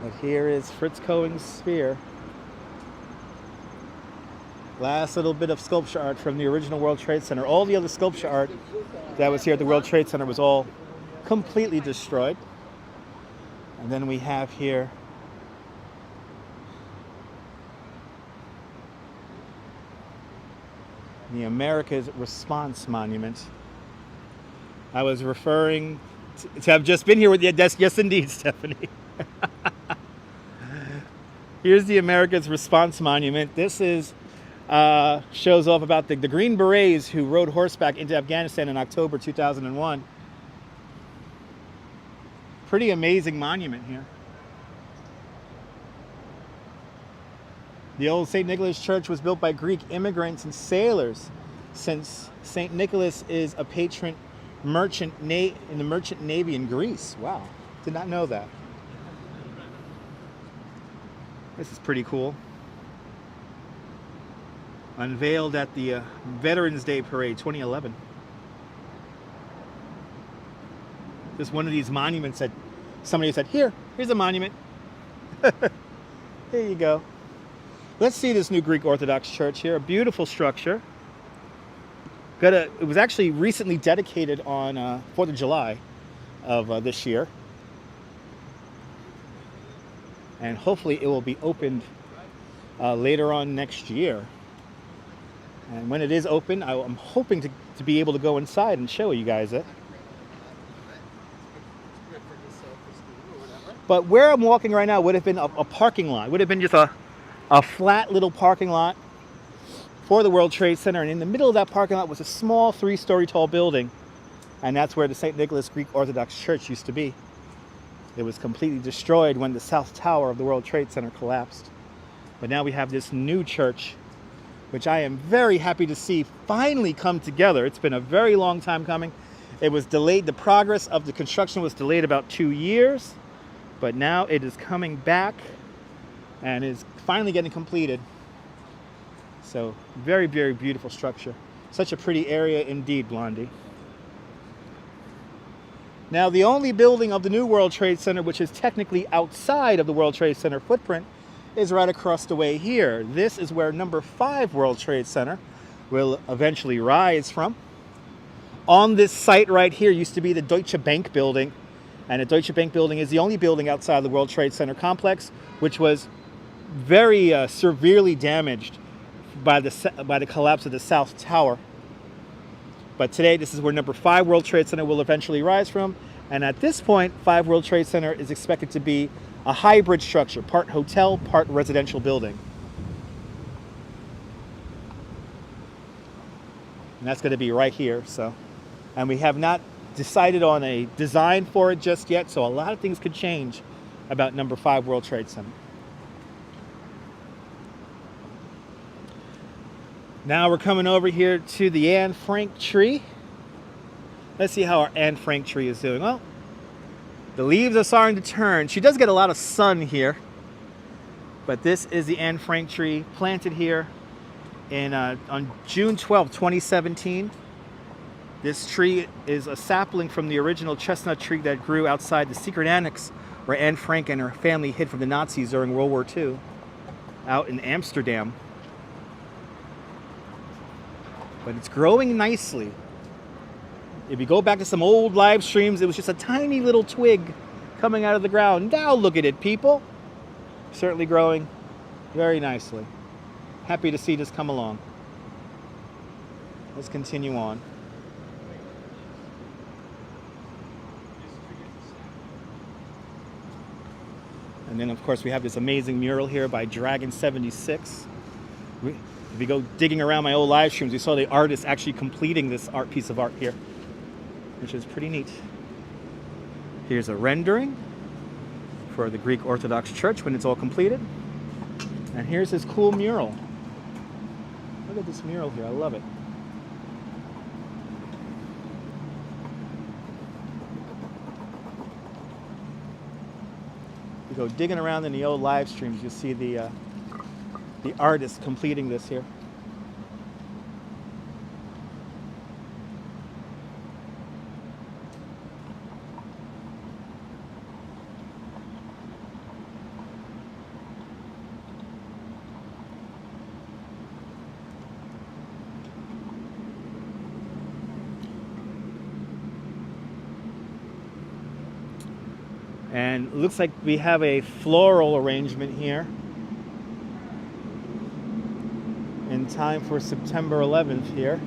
But here is Fritz Cohen's Sphere. Last little bit of sculpture art from the original World Trade Center. All the other sculpture art that was here at the World Trade Center was all completely destroyed. And then we have here the America's Response Monument. I was referring to have just been here with you. Yes, indeed, Stephanie. Here's the America's Response Monument. This is shows off about the Green Berets who rode horseback into Afghanistan in October 2001. Pretty amazing monument here. The old St. Nicholas Church was built by Greek immigrants and sailors, since St. Nicholas is a patron merchant navy in Greece. Wow, did not know that. This is pretty cool. Unveiled at the Veterans Day Parade 2011. Just one of these monuments that somebody said, here's a monument. Here you go. Let's see this new Greek Orthodox church here. A beautiful structure. It was actually recently dedicated on 4th of July of this year. And hopefully it will be opened later on next year. And when it is open, I'm hoping to be able to go inside and show you guys it. But where I'm walking right now would have been a parking lot. Would have been just a flat little parking lot for the World Trade Center. And in the middle of that parking lot was a small 3-story tall building. And that's where the St. Nicholas Greek Orthodox Church used to be. It was completely destroyed when the South Tower of the World Trade Center collapsed. But now we have this new church, which I am very happy to see finally come together. It's been a very long time coming. It was delayed. The progress of the construction was delayed about 2 years, but now it is coming back and is finally getting completed. So very, very beautiful structure. Such a pretty area indeed, Blondie. Now, the only building of the new World Trade Center, which is technically outside of the World Trade Center footprint, is right across the way here. This is where number 5 World Trade Center will eventually rise from. On this site right here used to be the Deutsche Bank building, and the Deutsche Bank building is the only building outside the World Trade Center complex, which was very severely damaged by the collapse of the South Tower. But today, this is where number 5 World Trade Center will eventually rise from. And at this point, 5 World Trade Center is expected to be a hybrid structure, part hotel, part residential building. And that's going to be right here. And we have not decided on a design for it just yet, so a lot of things could change about number 5 World Trade Center. Now we're coming over here to the Anne Frank tree. Let's see how our Anne Frank tree is doing. Well, the leaves are starting to turn. She does get a lot of sun here. But this is the Anne Frank tree planted here on June 12, 2017. This tree is a sapling from the original chestnut tree that grew outside the secret annex where Anne Frank and her family hid from the Nazis during World War II, out in Amsterdam. But it's growing nicely. If you go back to some old live streams, it was just a tiny little twig coming out of the ground. Now look at it, people. Certainly growing very nicely. Happy to see this come along. Let's continue on. And then, of course, we have this amazing mural here by Dragon76. If you go digging around my old live streams, you saw the artist actually completing this piece of art here, which is pretty neat. Here's a rendering for the Greek Orthodox Church when it's all completed. And here's this cool mural. Look at this mural here. I love it. You go digging around in the old live streams, you see the artist completing this here. And it looks like we have a floral arrangement here in time for September 11th here.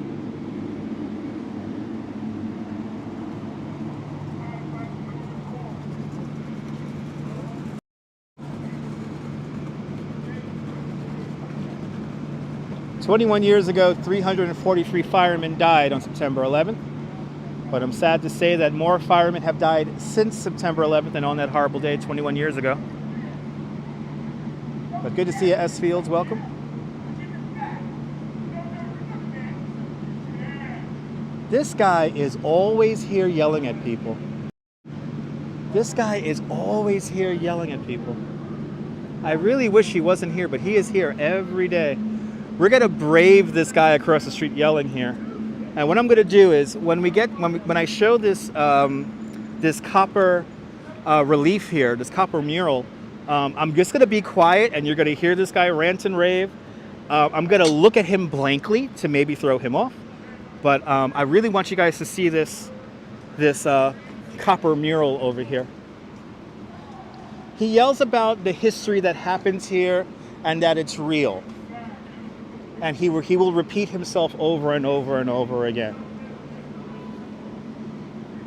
"21 years ago, 343 firemen died on September 11th. But I'm sad to say that more firemen have died since September 11th and on that horrible day 21 years ago. But good to see you, S. Fields. Welcome. This guy is always here yelling at people. This guy is always here yelling at people. I really wish he wasn't here, but he is here every day. We're gonna brave this guy across the street yelling here. And what I'm gonna do is when I show this this copper relief here, this copper mural, I'm just gonna be quiet and you're gonna hear this guy rant and rave. I'm gonna look at him blankly to maybe throw him off. But I really want you guys to see this copper mural over here. He yells about the history that happens here and that it's real. And he will repeat himself over and over and over again.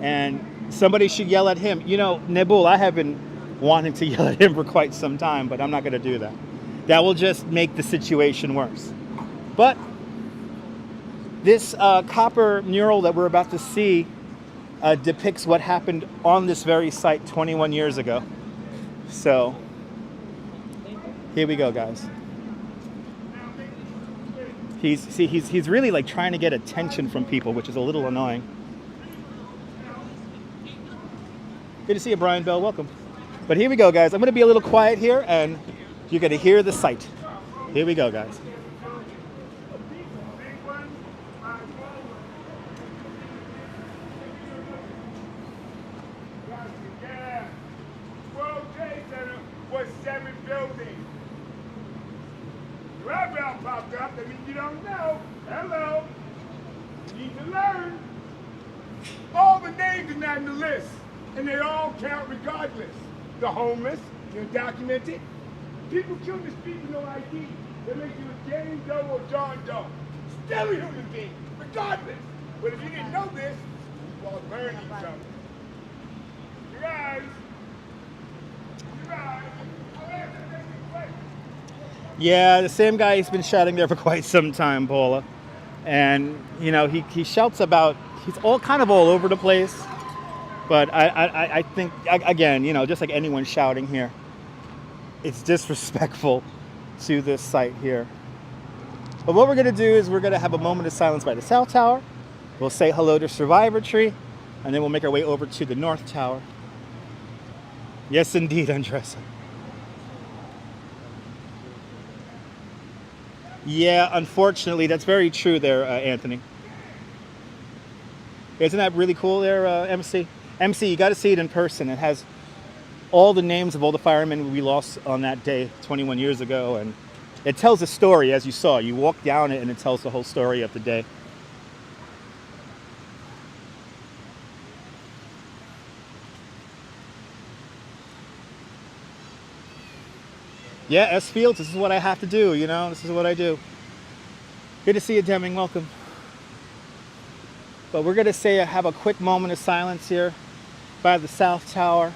And somebody should yell at him. You know, Nebul, I have been wanting to yell at him for quite some time, but I'm not going to do that. That will just make the situation worse. But this copper mural that we're about to see depicts what happened on this very site 21 years ago. So, here we go, guys. He's really like trying to get attention from people, which is a little annoying. Good to see you, Brian Bell. Welcome. But here we go, guys. I'm going to be a little quiet here, and you're going to hear the site. Here we go, guys. World Trade Center was 7 buildings. Your eyebrow popped up, that means you don't know. Hello. You need to learn. All the names are not in the list, and they all count regardless. The homeless, the undocumented, people killed the street with no ID. That makes you a Jane Doe or John Doe. Still a human being, regardless. But if you didn't know this, you all learning something. You guys. Yeah, the same guy he's been shouting there for quite some time, Paula. And, you know, he shouts about, he's all over the place. But I think, again, you know, just like anyone shouting here, it's disrespectful to this site here. But what we're going to do is we're going to have a moment of silence by the South Tower. We'll say hello to Survivor Tree, and then we'll make our way over to the North Tower. Yes, indeed, Andressa. Yeah, unfortunately, that's very true there, Anthony. Isn't that really cool there, MC? MC, you got to see it in person. It has all the names of all the firemen we lost on that day 21 years ago, and it tells a story, as you saw. You walk down it, and it tells the whole story of the day. Yeah, S. Fields, this is what I have to do, you know? This is what I do. Good to see you, Deming. Welcome. But we're going to have a quick moment of silence here by the South Tower.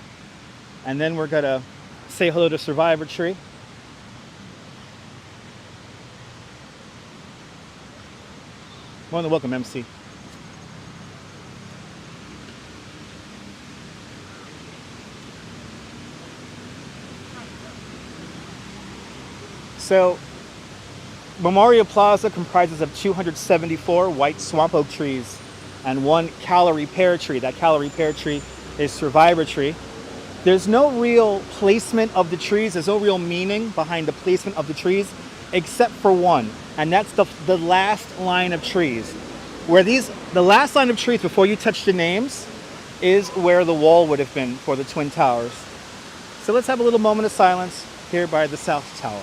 And then we're going to say hello to Survivor Tree. More than welcome, MC. So, Memorial Plaza comprises of 274 white swamp oak trees and 1 calorie pear tree. That calorie pear tree is Survivor Tree. There's no real placement of the trees. There's no real meaning behind the placement of the trees, except for one, and that's the last line of trees. Where the last line of trees before you touch the names is where the wall would have been for the Twin Towers. So let's have a little moment of silence here by the South Tower.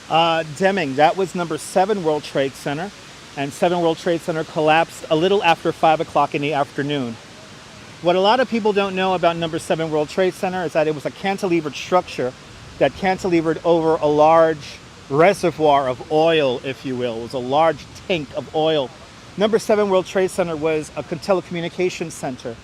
Deming, that was number 7 World Trade Center. And 7 World Trade Center collapsed a little after 5 o'clock in the afternoon. What a lot of people don't know about number 7 World Trade Center is that it was a cantilevered structure that cantilevered over a large reservoir of oil, if you will. It was a large tank of oil. Number 7 World Trade Center was a telecommunications center,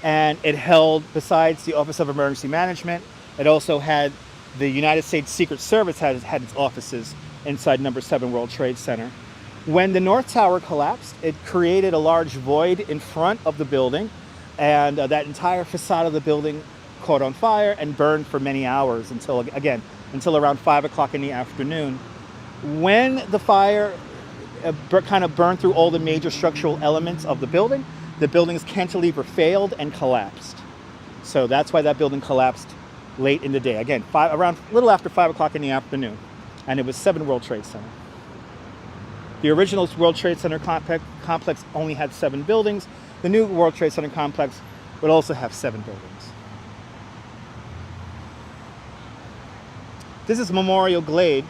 and it held, besides the Office of Emergency Management, it also had the United States Secret Service had its offices inside number 7 World Trade Center. When the North Tower collapsed, it created a large void in front of the building, and that entire facade of the building caught on fire and burned for many hours until around 5 o'clock in the afternoon. When the fire kind of burned through all the major structural elements of the building's cantilever failed and collapsed. So that's why that building collapsed late in the day. Again, around a little after 5 o'clock in the afternoon. And it was 7 World Trade Center. The original World Trade Center complex only had 7 buildings. The new World Trade Center complex would also have 7 buildings. This is Memorial Glade.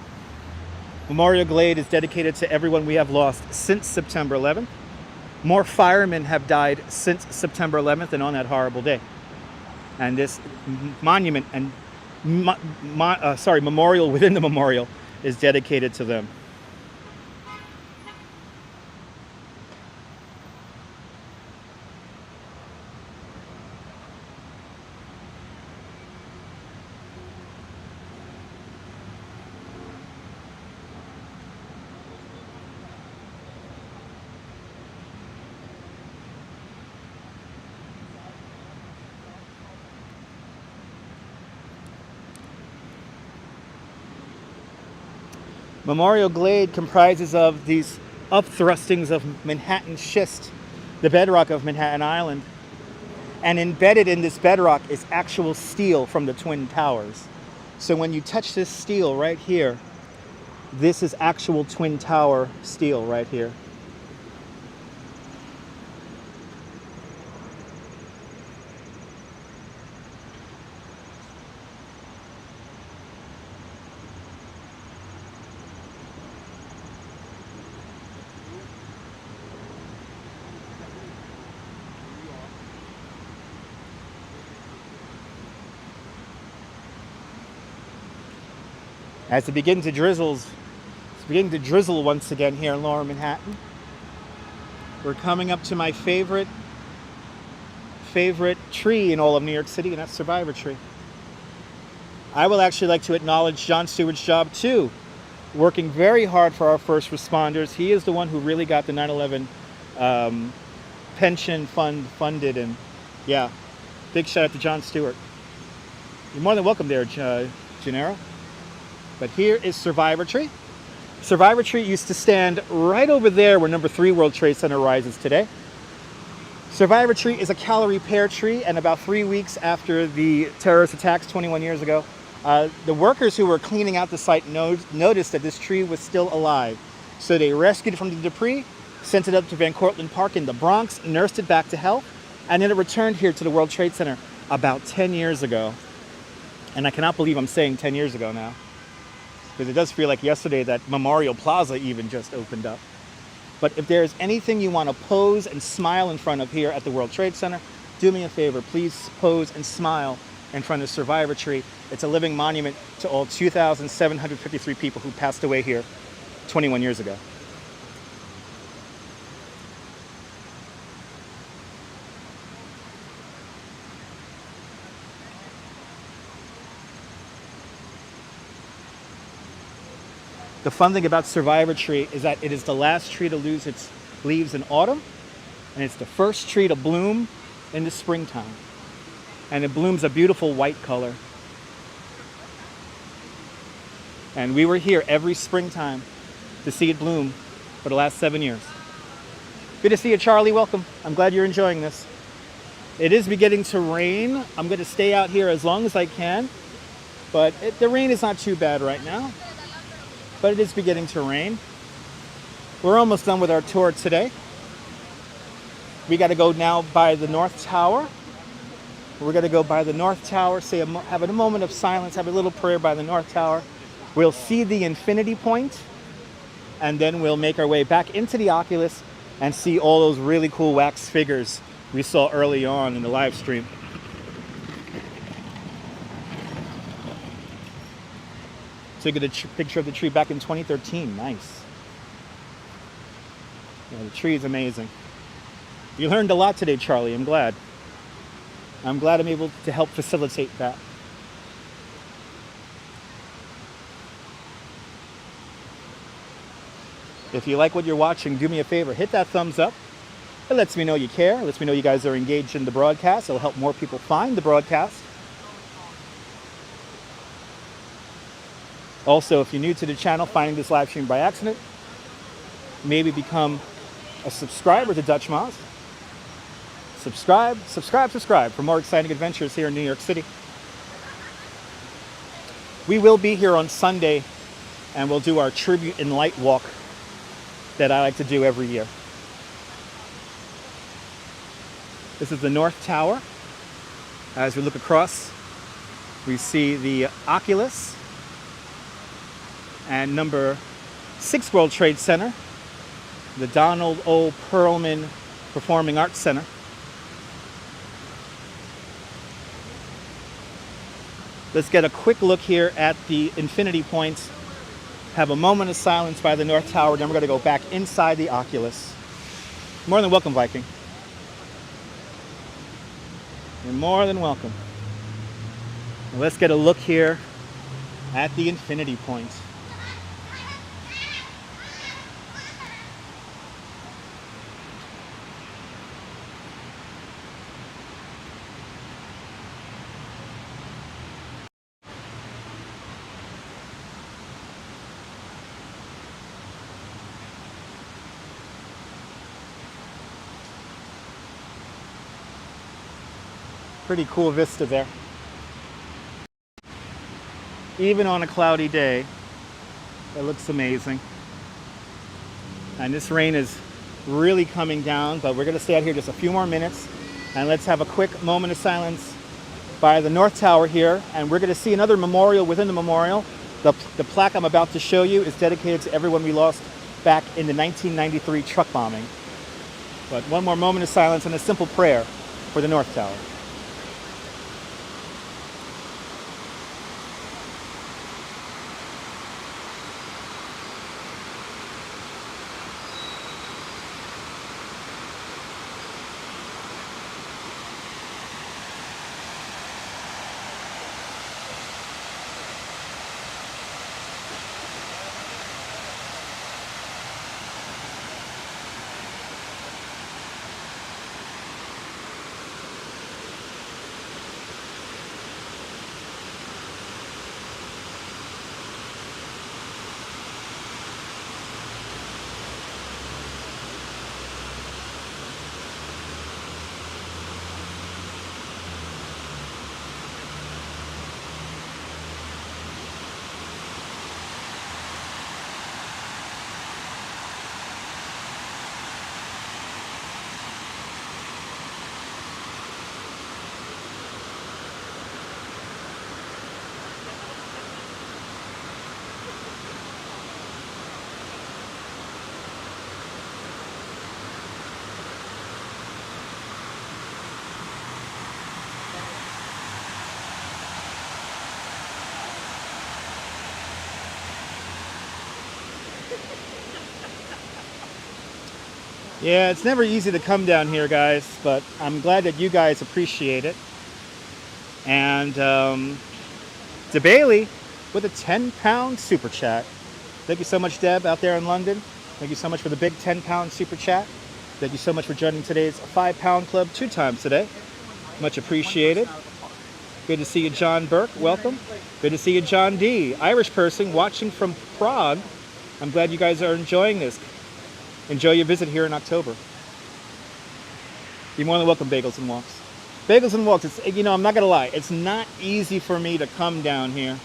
Memorial Glade is dedicated to everyone we have lost since September 11th. More firemen have died since September 11th and on that horrible day. And this monument and memorial within the memorial is dedicated to them. Memorial Glade comprises of these upthrustings of Manhattan schist, the bedrock of Manhattan Island. And embedded in this bedrock is actual steel from the Twin Towers. So when you touch this steel right here, this is actual Twin Tower steel right here. As it begins to drizzle, once again here in Lower Manhattan. We're coming up to my favorite tree in all of New York City, and that's Survivor Tree. I will actually like to acknowledge John Stewart's job too, working very hard for our first responders. He is the one who really got the 9/11 pension funded, and yeah, big shout out to John Stewart. You're more than welcome there, Gennaro. But here is Survivor Tree. Survivor Tree used to stand right over there where number 3 World Trade Center rises today. Survivor Tree is a calorie pear tree, and about 3 weeks after the terrorist attacks 21 years ago, the workers who were cleaning out the site noticed that this tree was still alive. So they rescued it from the debris, sent it up to Van Cortlandt Park in the Bronx, nursed it back to health, and then it returned here to the World Trade Center about 10 years ago. And I cannot believe I'm saying 10 years ago now, because it does feel like yesterday that Memorial Plaza even just opened up. But if there is anything you want to pose and smile in front of here at the World Trade Center, do me a favor, please pose and smile in front of Survivor Tree. It's a living monument to all 2,753 people who passed away here 21 years ago. The fun thing about Survivor Tree is that it is the last tree to lose its leaves in autumn, and it's the first tree to bloom in the springtime. And it blooms a beautiful white color. And we were here every springtime to see it bloom for the last 7 years. Good to see you, Charlie. Welcome. I'm glad you're enjoying this. It is beginning to rain. I'm going to stay out here as long as I can, but the rain is not too bad right now. But it is beginning to rain. We're almost done with our tour today. We got to go now by the North Tower. We're going to go by the North Tower, have a moment of silence, have a little prayer by the North Tower. We'll see the infinity point, and then we'll make our way back into the Oculus and see all those really cool wax figures we saw early on in the live stream. So you get a picture of the tree back in 2013. Nice. Yeah, the tree is amazing. You learned a lot today, Charlie. I'm glad. I'm glad I'm able to help facilitate that. If you like what you're watching, do me a favor. Hit that thumbs up. It lets me know you care. It lets me know you guys are engaged in the broadcast. It'll help more people find the broadcast. Also, if you're new to the channel, finding this live stream by accident, maybe become a subscriber to Dutch Moz. Subscribe for more exciting adventures here in New York City. We will be here on Sunday, and we'll do our Tribute in Light walk that I like to do every year. This is the North Tower. As we look across, we see the Oculus and number 6 World Trade Center, the Donald O. Perlman Performing Arts Center. Let's get a quick look here at the infinity points. Have a moment of silence by the North Tower, then we're going to go back inside the Oculus. More than welcome, Viking. You're more than welcome. Now let's get a look here at the infinity points. Pretty cool vista there. Even on a cloudy day, it looks amazing. And this rain is really coming down, but we're gonna stay out here just a few more minutes, and let's have a quick moment of silence by the North Tower here, and we're gonna see another memorial within the memorial. The plaque I'm about to show you is dedicated to everyone we lost back in the 1993 truck bombing. But one more moment of silence and a simple prayer for the North Tower. Yeah, it's never easy to come down here, guys, but I'm glad that you guys appreciate it. And DeBailey with a 10-pound super chat. Thank you so much, Deb, out there in London. Thank you so much for the big 10-pound super chat. Thank you so much for joining today's 5-pound club 2 times today. Much appreciated. Good to see you, John Burke. Welcome. Good to see you, John D. Irish person watching from Prague. I'm glad you guys are enjoying this. Enjoy your visit here in October. You're more than welcome, Bagels and Walks. Bagels and Walks, it's, you know, I'm not going to lie. It's not easy for me to come down here.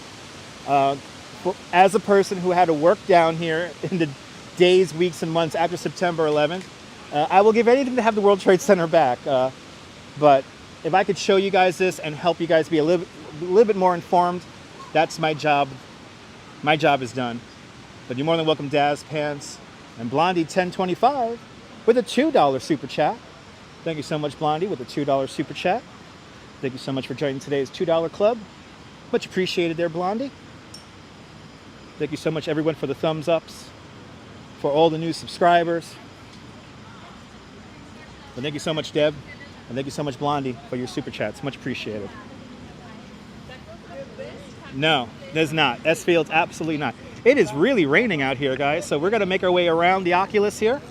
As a person who had to work down here in the days, weeks, and months after September 11th, I will give anything to have the World Trade Center back. But if I could show you guys this and help you guys be a little bit more informed, that's my job My job is done. But you're more than welcome, Daz Pants and Blondie 1025 with a $2 super chat. Thank you so much, Blondie, with a $2 super chat. Thank you so much for joining today's $2 club. Much appreciated there, Blondie. Thank you so much, everyone, for the thumbs ups, for all the new subscribers. And thank you so much, Deb. And thank you so much, Blondie, for your super chats. Much appreciated. No, there's not. S-Fields, absolutely not. It is really raining out here, guys, so we're going to make our way around the Oculus here.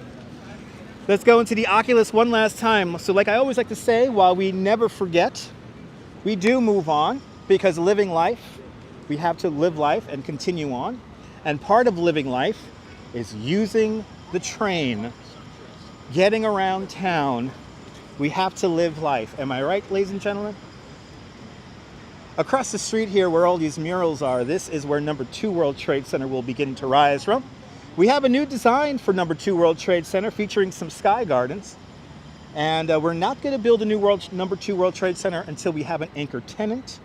Let's go into the Oculus one last time. So like I always like to say, while we never forget, we do move on, because living life, we have to live life and continue on. And part of living life is using the train, getting around town. We have to live life. Am I right, ladies and gentlemen? Across the street here where all these murals are, this is where number 2 World Trade Center will begin to rise from. We have a new design for number 2 World Trade Center featuring some sky gardens. And we're not going to build a new number 2 World Trade Center until we have an anchor tenant.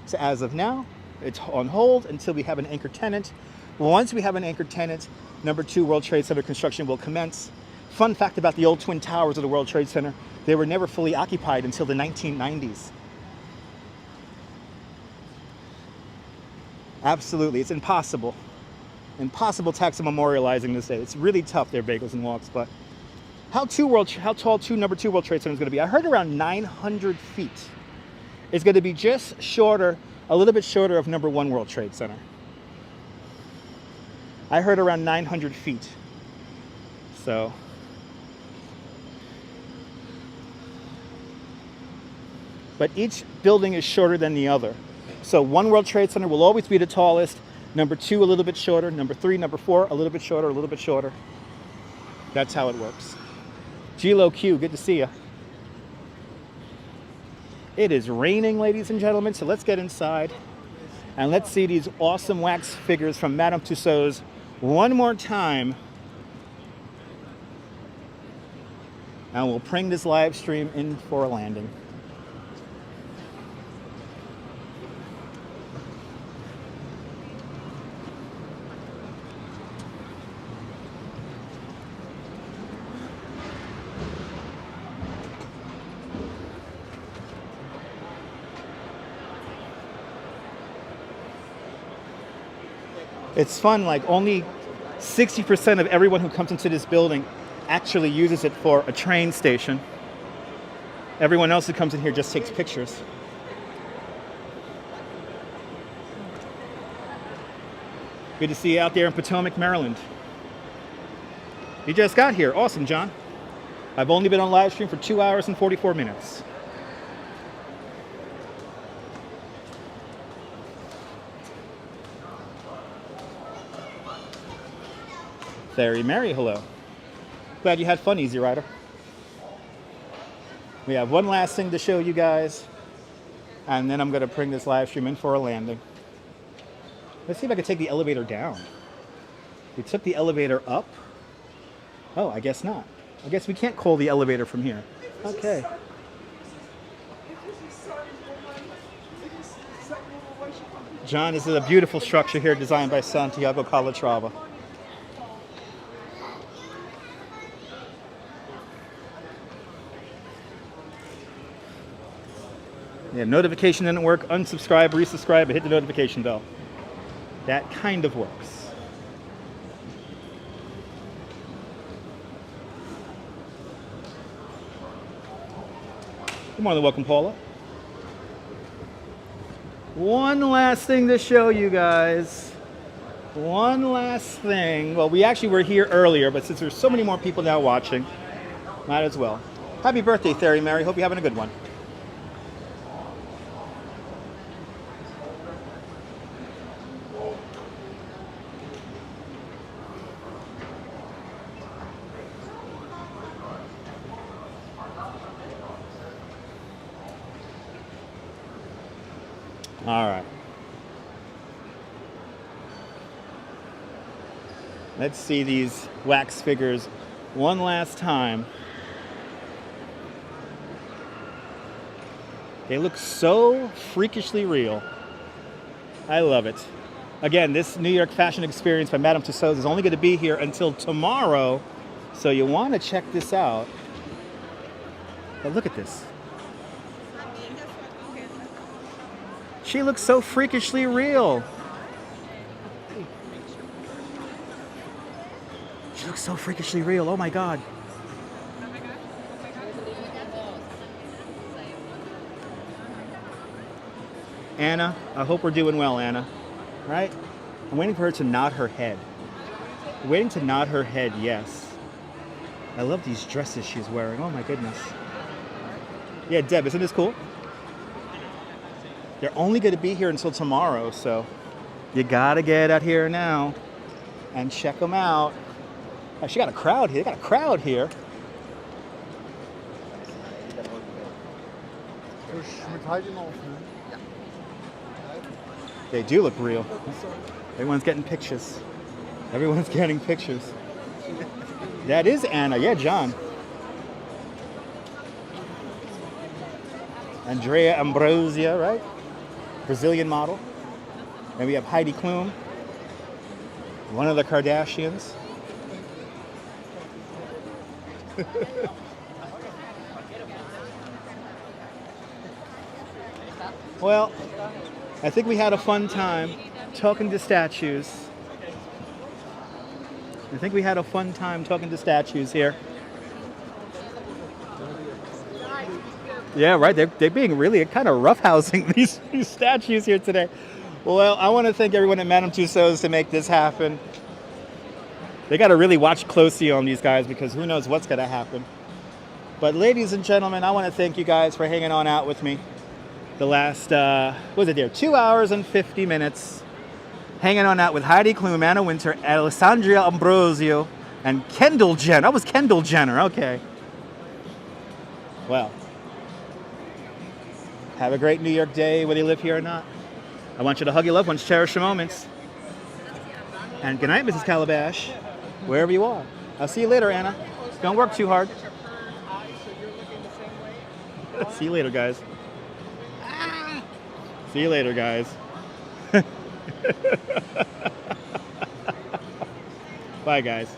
So as of now, it's on hold until we have an anchor tenant. Once we have an anchor tenant, number 2 World Trade Center construction will commence. Fun fact about the old Twin Towers of the World Trade Center, they were never fully occupied until the 1990s. Absolutely, it's impossible. Impossible tax memorializing this day. It's really tough there, Bagels and Walks, but how tall number 2 World Trade Center is going to be? I heard around 900 feet. It's going to be just shorter, a little bit shorter of number 1 World Trade Center. I heard around 900 feet. So, but each building is shorter than the other. So 1 World Trade Center will always be the tallest. Number 2 a little bit shorter. Number 3, number 4 a little bit shorter, a little bit shorter. That's how it works. G-Lo Q, good to see you. It is raining, ladies and gentlemen, so let's get inside and let's see these awesome wax figures from Madame Tussauds one more time. And we'll bring this live stream in for a landing. It's fun, like only 60% of everyone who comes into this building actually uses it for a train station. Everyone else who comes in here just takes pictures. Good to see you out there in Potomac, Maryland. You just got here. Awesome, John. I've only been on live stream for 2 hours and 44 minutes. Very Mary, hello. Glad you had fun, Easy Rider. We have one last thing to show you guys, and then I'm going to bring this live stream in for a landing. Let's see if I can take the elevator down. We took the elevator up. Oh, I guess not. I guess we can't call the elevator from here. Okay. John, this is a beautiful structure here designed by Santiago Calatrava. Yeah, notification didn't work. Unsubscribe, resubscribe, and hit the notification bell. That kind of works. You're more than welcome, Paula. One last thing to show you guys. One last thing. Well, we actually were here earlier, but since there's so many more people now watching, might as well. Happy birthday, Theory Mary. Hope you're having a good one. All right. Let's see these wax figures one last time. They look so freakishly real. I love it. Again, this New York fashion experience by Madame Tussauds is only going to be here until tomorrow, so you want to check this out. But look at this. She looks so freakishly real. She looks so freakishly real. Oh my God. Anna, I hope we're doing well, Anna. Right? I'm waiting for her to nod her head. I'm waiting to nod her head, yes. I love these dresses she's wearing. Oh my goodness. Yeah, Deb, isn't this cool? They're only going to be here until tomorrow, so you gotta get out here now and check them out. Oh, she got a crowd here. They got a crowd here. They do look real. Everyone's getting pictures. Everyone's getting pictures. That is Anna. Yeah, John. Andrea Ambrosia, right? Brazilian model. And we have Heidi Klum, one of the Kardashians. Well, I think we had a fun time talking to statues. I think we had a fun time talking to statues here. Yeah, right. They're being really kind of roughhousing these statues here today. Well, I want to thank everyone at Madame Tussauds to make this happen. They got to really watch closely on these guys because who knows what's going to happen. But ladies and gentlemen, I want to thank you guys for hanging on out with me. The last, what was it there? 2 hours and 50 minutes. Hanging on out with Heidi Klum, Anna Wintour, Alessandria Ambrosio, and Kendall Jenner. That was Kendall Jenner, okay. Well, have a great New York day, whether you live here or not. I want you to hug your loved ones, cherish your moments. And good night, Mrs. Calabash, wherever you are. I'll see you later, Anna. Don't work too hard. See you later, guys. See you later, guys. Bye, guys.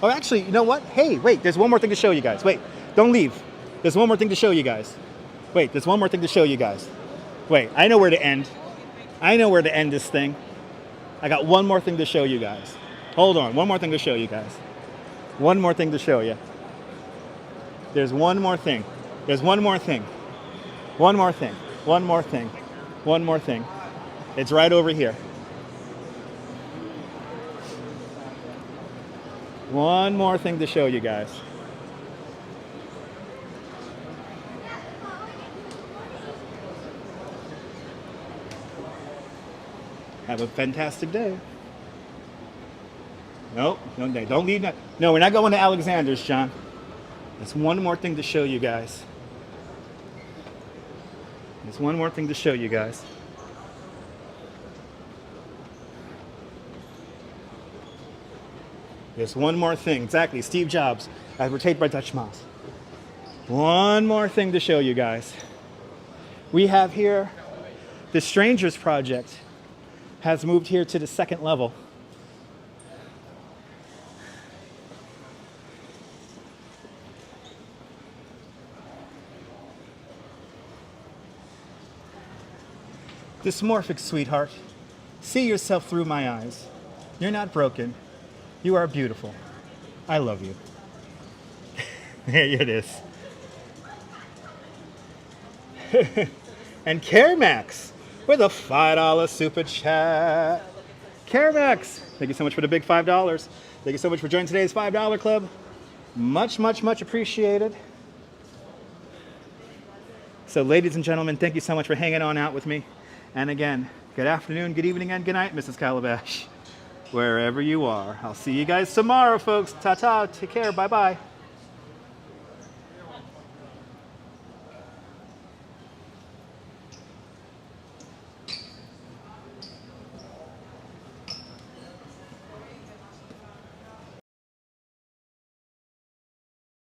Oh, actually, you know what? Hey, wait, there's one more thing to show you guys. Wait, don't leave. There's one more thing to show you guys. Wait, there's one more thing to show you guys. Wait, I know where to end. I know where to end this thing. I got one more thing to show you guys. Hold on, one more thing to show you guys. One more thing to show you. There's one more thing. There's one more thing. One more thing. One more thing. One more thing. It's right over here. One more thing to show you guys. Have a fantastic day. Nope, don't leave that. No, we're not going to Alexander's, John. There's one more thing to show you guys. There's one more thing to show you guys. There's one more thing. Exactly, Steve Jobs, advertised by Dutch Mouse. One more thing to show you guys. We have here the Strangers Project has moved here to the second level. Dysmorphic sweetheart, see yourself through my eyes. You're not broken. You are beautiful. I love you. There it is. And CareMax with a $5 super chat. CareMax, thank you so much for the big $5. Thank you so much for joining today's $5 club. Much, much, much appreciated. So ladies and gentlemen, thank you so much for hanging on out with me. And again, good afternoon, good evening, and good night, Mrs. Calabash. Wherever you are. I'll see you guys tomorrow, folks. Ta-ta. Take care. Bye-bye.